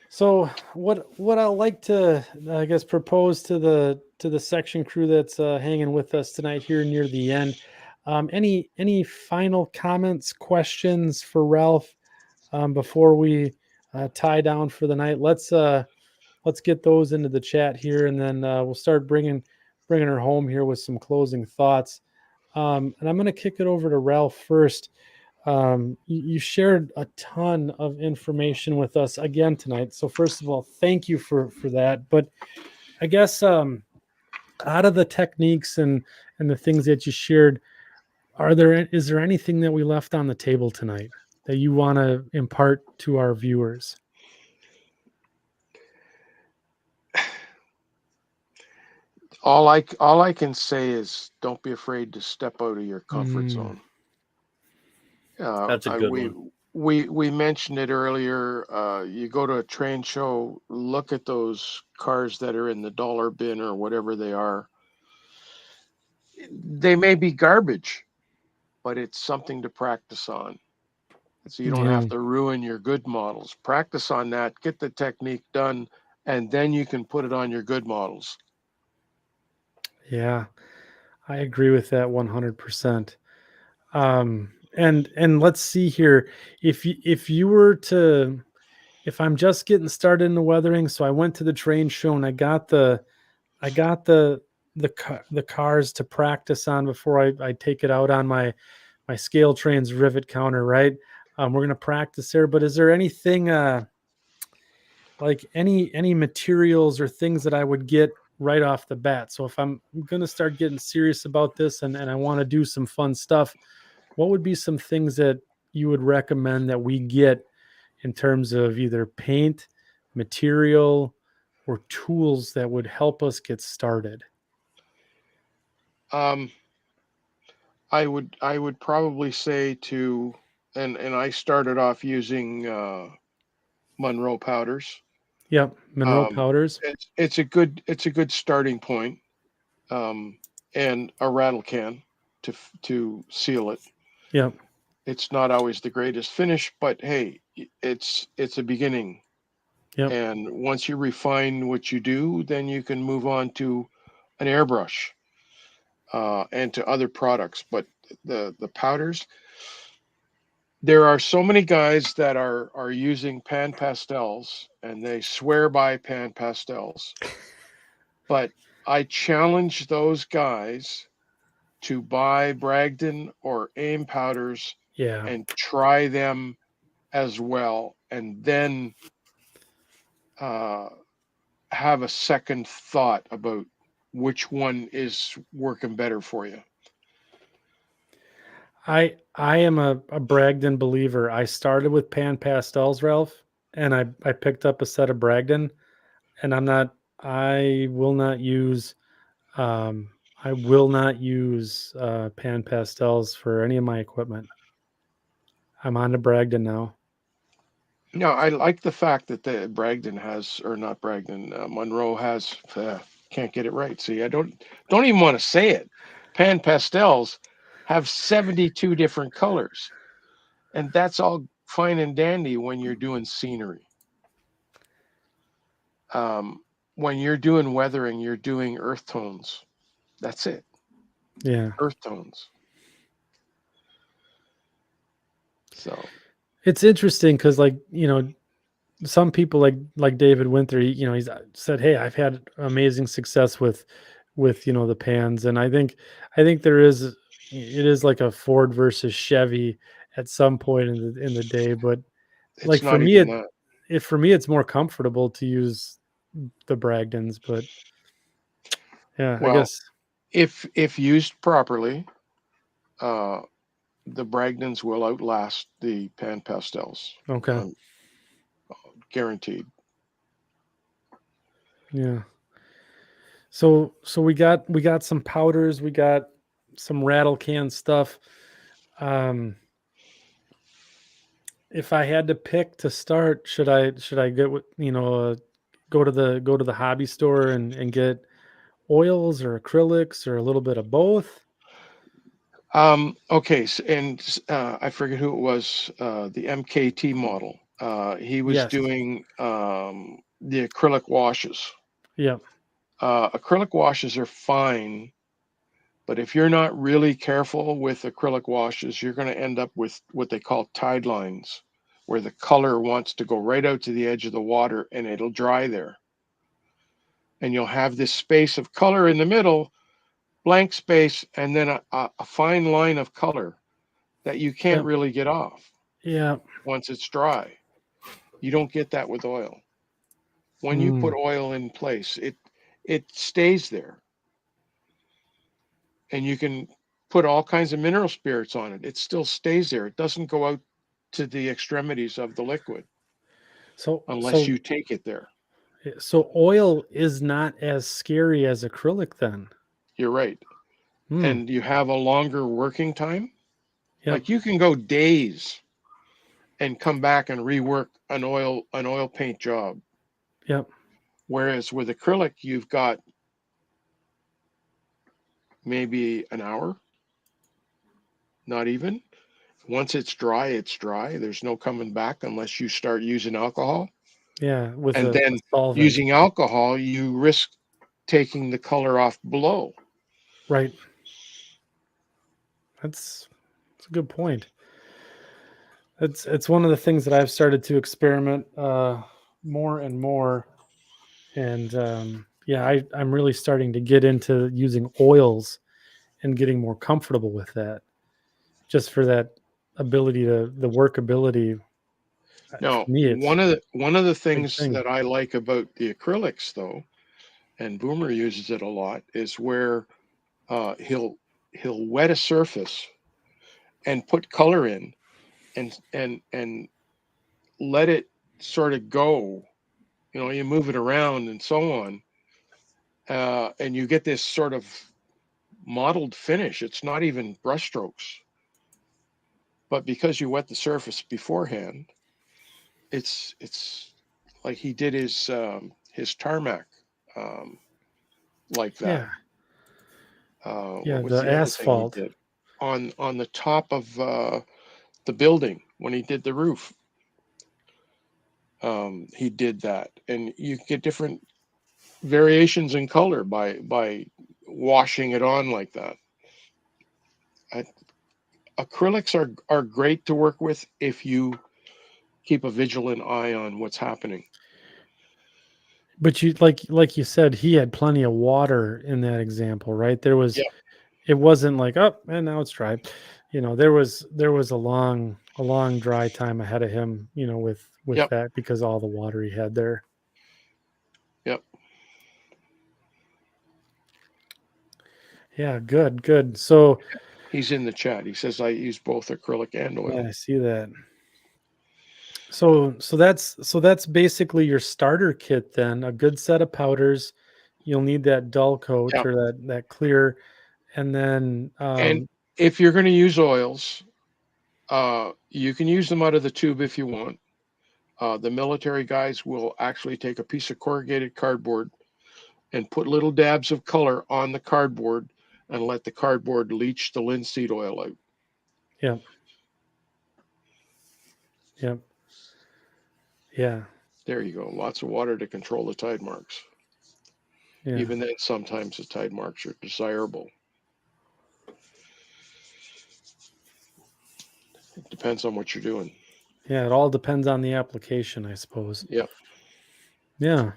So what I'd like to, I guess, propose to the section crew that's hanging with us tonight here near the end. Any final comments, questions for Ralph before we tie down for the night? Let's get those into the chat here, and then we'll start bringing her home here with some closing thoughts. And I'm going to kick it over to Ralph first. You shared a ton of information with us again tonight. So first of all, thank you for that. But I guess out of the techniques and the things that you shared, is there anything that we left on the table tonight that you want to impart to our viewers? All I can say is don't be afraid to step out of your comfort zone. That's a good one. We mentioned it earlier. You go to a train show, look at those cars that are in the dollar bin or whatever they are. They may be garbage, but it's something to practice on. So you don't have to ruin your good models. Practice on that, get the technique done, and then you can put it on your good models. Yeah, I agree with that 100%. And let's see here. If I'm just getting started in the weathering, so I went to the train show and I got the cars to practice on before I take it out on my scale trains rivet counter, right? We're going to practice there, but is there anything like any materials or things that I would get right off the bat? So if I'm going to start getting serious about this and I want to do some fun stuff, what would be some things that you would recommend that we get in terms of either paint, material, or tools that would help us get started? I would probably say and I started off using Monroe powders. Yep, Monroe powders. It's a good starting point, and a rattle can to seal it. Yep. It's not always the greatest finish, but hey, it's a beginning. Yep. And once you refine what you do, then you can move on to an airbrush and to other products. But the powders, there are so many guys that are using pan pastels, and they swear by pan pastels. But I challenge those guys to buy Bragdon or AIM powders and try them as well, and then have a second thought about which one is working better for you. I am a Bragdon believer. I started with pan pastels, Ralph, and I picked up a set of Bragdon, and I will not use pan pastels for any of my equipment. I'm on to Bragdon now. No, I like the fact that the Bragdon has, or not Bragdon, Monroe has. Can't get it right. See, I don't even want to say it. Pan pastels have 72 different colors, and that's all fine and dandy when you're doing scenery. When you're doing weathering, you're doing earth tones. That's it. Yeah. Earth tones. So It's interesting because, like, some people like David Winter, he's said, "Hey, I've had amazing success with the pans," and I think it is like a Ford versus Chevy at some point in the day, but it's like not even that. for me it's more comfortable to use the Bragdons, but yeah, I Well, guess if used properly, uh, the Bragdons will outlast the pan pastels. okay, Guaranteed. yeah. So we got some powders, we got some rattle can stuff. Um, if I had to pick to start, should I get go to the hobby store and get oils or acrylics or a little bit of both? Okay, and I forget who it was. The MKT model. He was Yes. doing the acrylic washes. Yep. Acrylic washes are fine, but if you're not really careful with acrylic washes, you're going to end up with what they call tide lines, where the color wants to go right out to the edge of the water and it'll dry there. And you'll have this space of color in the middle, blank space, and then a fine line of color that you can't Yep. really get off Yeah. once it's dry. You don't get that with oil. When you put Mm. oil in place, it stays there. And you can put all kinds of mineral spirits on it. It still stays there. It doesn't go out to the extremities of the liquid So unless so you take it there. so oil is not as scary as acrylic then. You're right. Hmm. And you have a longer working time. Yep. Like you can go days and come back and rework an oil paint job. Yep. Whereas with acrylic, you've got maybe an hour, not even. Once it's dry, it's dry. There's no coming back unless you start using alcohol. Yeah. With And a then solvent. using alcohol, you risk taking the color off below. Right. That's a good point. It's one of the things that I've started to experiment more and more, and yeah, I'm really starting to get into using oils and getting more comfortable with that, just for that ability to the workability. For Now, me, it's one of the a big things thing. that I like about the acrylics, though, and Boomer uses it a lot, is where he'll wet a surface and put color in and let it sort of go. You know, you move it around and so on, and you get this sort of mottled finish. It's not even brushstrokes, but because you wet the surface beforehand, it's like he did his tarmac um, like that. Yeah, What yeah, was the the other thing he asphalt. did on the top of the building when he did the roof? He did that, and you get different variations in color by washing it on like that. I, Acrylics are great to work with if you keep a vigilant eye on what's happening. But like you said, he had plenty of water in that example, right? Yeah, It wasn't like, oh, and now it's dry. There was a long dry time ahead of him, with yep, that, because all the water he had there. yep. Yeah, good, good. So He's in the chat. He says I use both acrylic and yeah, oil. I see that. So that's basically your starter kit then. A good set of powders. You'll need that dull coat Yep. or that clear, and then And if you're going to use oils, you can use them out of the tube if you want. The military guys will actually take a piece of corrugated cardboard and put little dabs of color on the cardboard and let the cardboard leach the linseed oil out. yeah, Yep. Yeah. There you go. Lots of water to control the tide marks. Yeah. Even then, sometimes the tide marks are desirable. It depends on what you're doing. Yeah, it all depends on the application, I suppose. Yep. Yeah.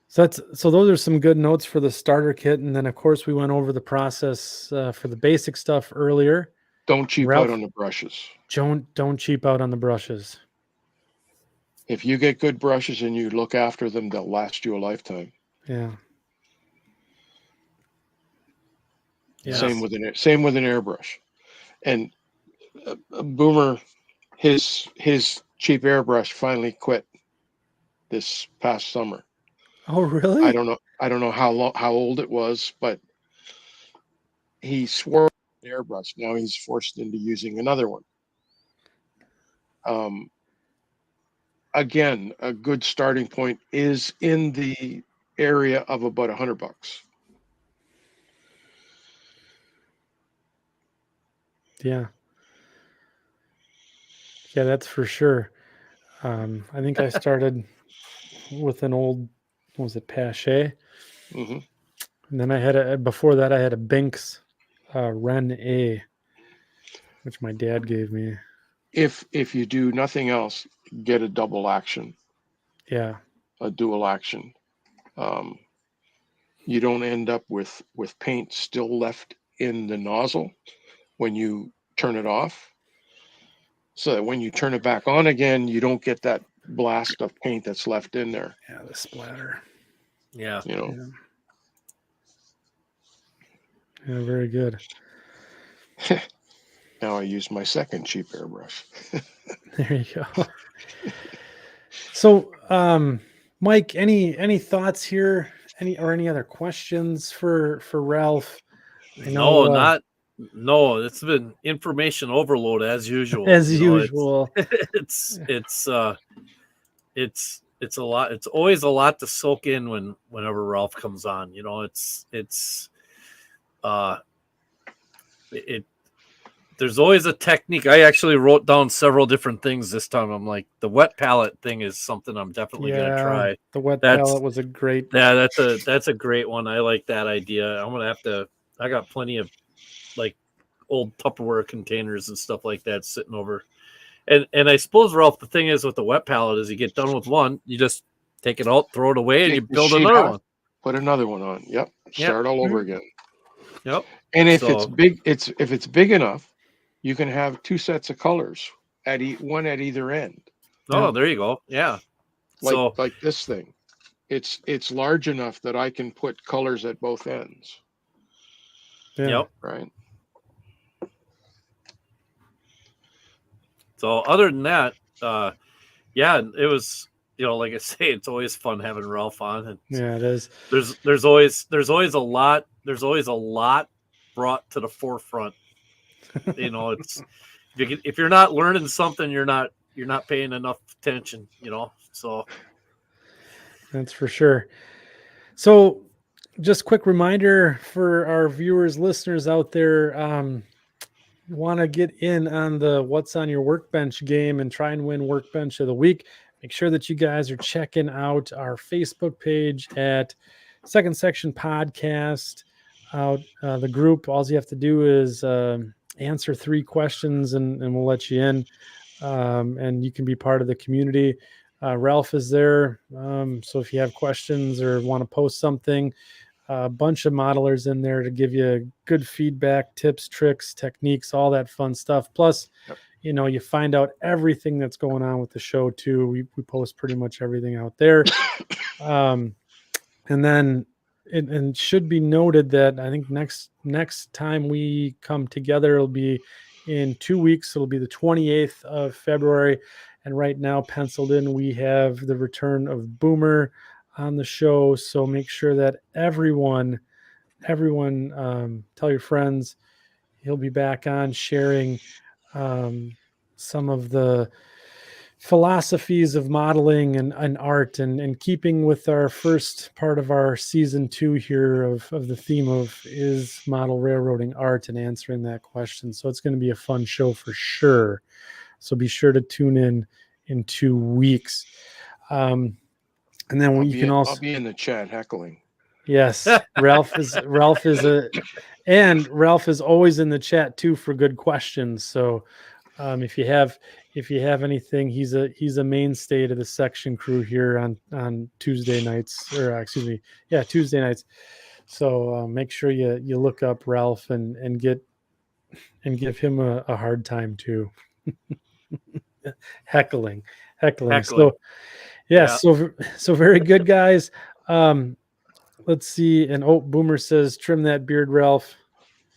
So those are some good notes for the starter kit, and then of course we went over the process for the basic stuff earlier. Don't cheap Ralph, out on the brushes. Don't cheap out on the brushes. If you get good brushes and you look after them, they'll last you a lifetime. Yeah. Yes. Same with an airbrush. And Boomer, his cheap airbrush finally quit this past summer. Oh, really? I don't know how old it was, but he swore an airbrush. Now he's forced into using another one. Again, a good starting point is in the area of about $100. Yeah. Yeah, that's for sure. I think I started with an old, what was it, Pache? Mm-hmm. And then before that I had a Binks Ren A, which my dad gave me. If you do nothing else, get a double action. Yeah. A dual action. You don't end up with paint still left in the nozzle when you turn it off. So that when you turn it back on again, you don't get that blast of paint that's left in there. Yeah, the splatter. Yeah. You know. Yeah, very good. Now I use my second cheap airbrush. There you go. So, Mike, any thoughts here? Any other questions for Ralph? I know, No, it's been information overload as usual. As usual. It's a lot. It's always a lot to soak in whenever Ralph comes on. You know, there's always a technique. I actually wrote down several different things this time. I'm like, the wet palette thing is something I'm definitely gonna try. The wet palette was a great. Yeah, that's a great one. I like that idea. I'm gonna have to. I got plenty of like old Tupperware containers and stuff like that sitting over. And I suppose, Ralph, the thing is with the wet palette is you get done with one, you just take it out, throw it away, and you build another one. Put another one on. Yep. Start all over again. Yep. And if it's big enough, you can have two sets of colors one at either end. Oh, there you go. Yeah. Like this thing. It's large enough that I can put colors at both ends. Yeah. Yep. Right. So other than that, yeah, it was, like I say, it's always fun having Ralph on. Yeah, it is. There's always a lot brought to the forefront. It's if you're not learning something, you're not paying enough attention. So that's for sure. So, just quick reminder for our viewers, listeners out there. Want to get in on the What's on Your Workbench game and try and win Workbench of the Week, make sure that you guys are checking out our Facebook page at Second Section Podcast. Out the group, all you have to do is answer 3 questions and we'll let you in, and you can be part of the community. Ralph is there, so if you have questions or want to post something, a bunch of modelers in there to give you good feedback, tips, tricks, techniques, all that fun stuff. Plus, you find out everything that's going on with the show too. We post pretty much everything out there. And then it should be noted that I think next time we come together, it'll be in 2 weeks. It'll be the 28th of February. And right now, penciled in, we have the return of Boomer on the show. So make sure that everyone tell your friends. He'll be back on sharing some of the philosophies of modeling and art and keeping with our first part of our season 2 here of the theme of is model railroading art and answering that question. So it's going to be a fun show for sure. So be sure to tune in 2 weeks. And then you can also I'll be in the chat heckling. Yes, Ralph is always in the chat too for good questions. So if you have anything, he's a mainstay to the section crew here on Tuesday nights, or Tuesday nights. So make sure you look up Ralph and give him a hard time too. heckling. So so very good, guys. Let's see. And Boomer says, trim that beard, Ralph.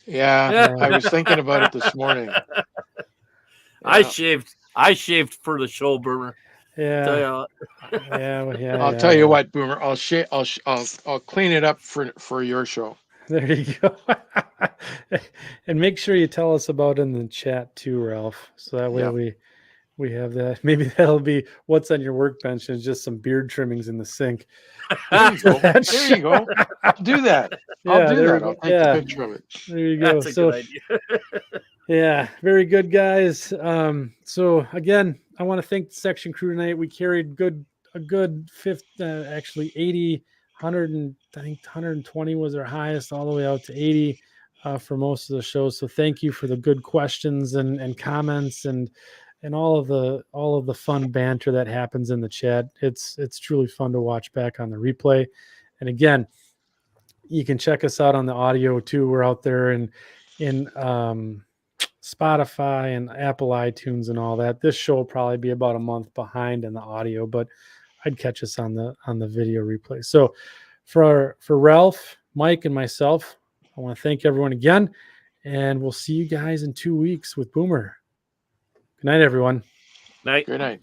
Yeah, I was thinking about it this morning. Yeah. I shaved for the show, Boomer. Yeah. I'll tell you what, Boomer. I'll clean it up for your show. There you go. And make sure you tell us about it in the chat too, Ralph. So that way we have that. Maybe that'll be what's on your workbench and just some beard trimmings in the sink. There you go. There you go. I'll do that. I'll do that. I'll take a picture of it. There you go. That's a good idea. Yeah, very good, guys. So again, I want to thank the section crew tonight. We carried a good 80, 100, and I think 120 was our highest, all the way out to 80 for most of the shows. So thank you for the good questions and comments and all of the fun banter that happens in the chat. It's truly fun to watch back on the replay. And again, you can check us out on the audio too. We're out there in Spotify and Apple iTunes and all that. This show will probably be about a month behind in the audio, but I'd catch us on the video replay. So for Ralph, Mike, and myself, I want to thank everyone again, and we'll see you guys in 2 weeks with Boomer. Good night, everyone. Night. Good night.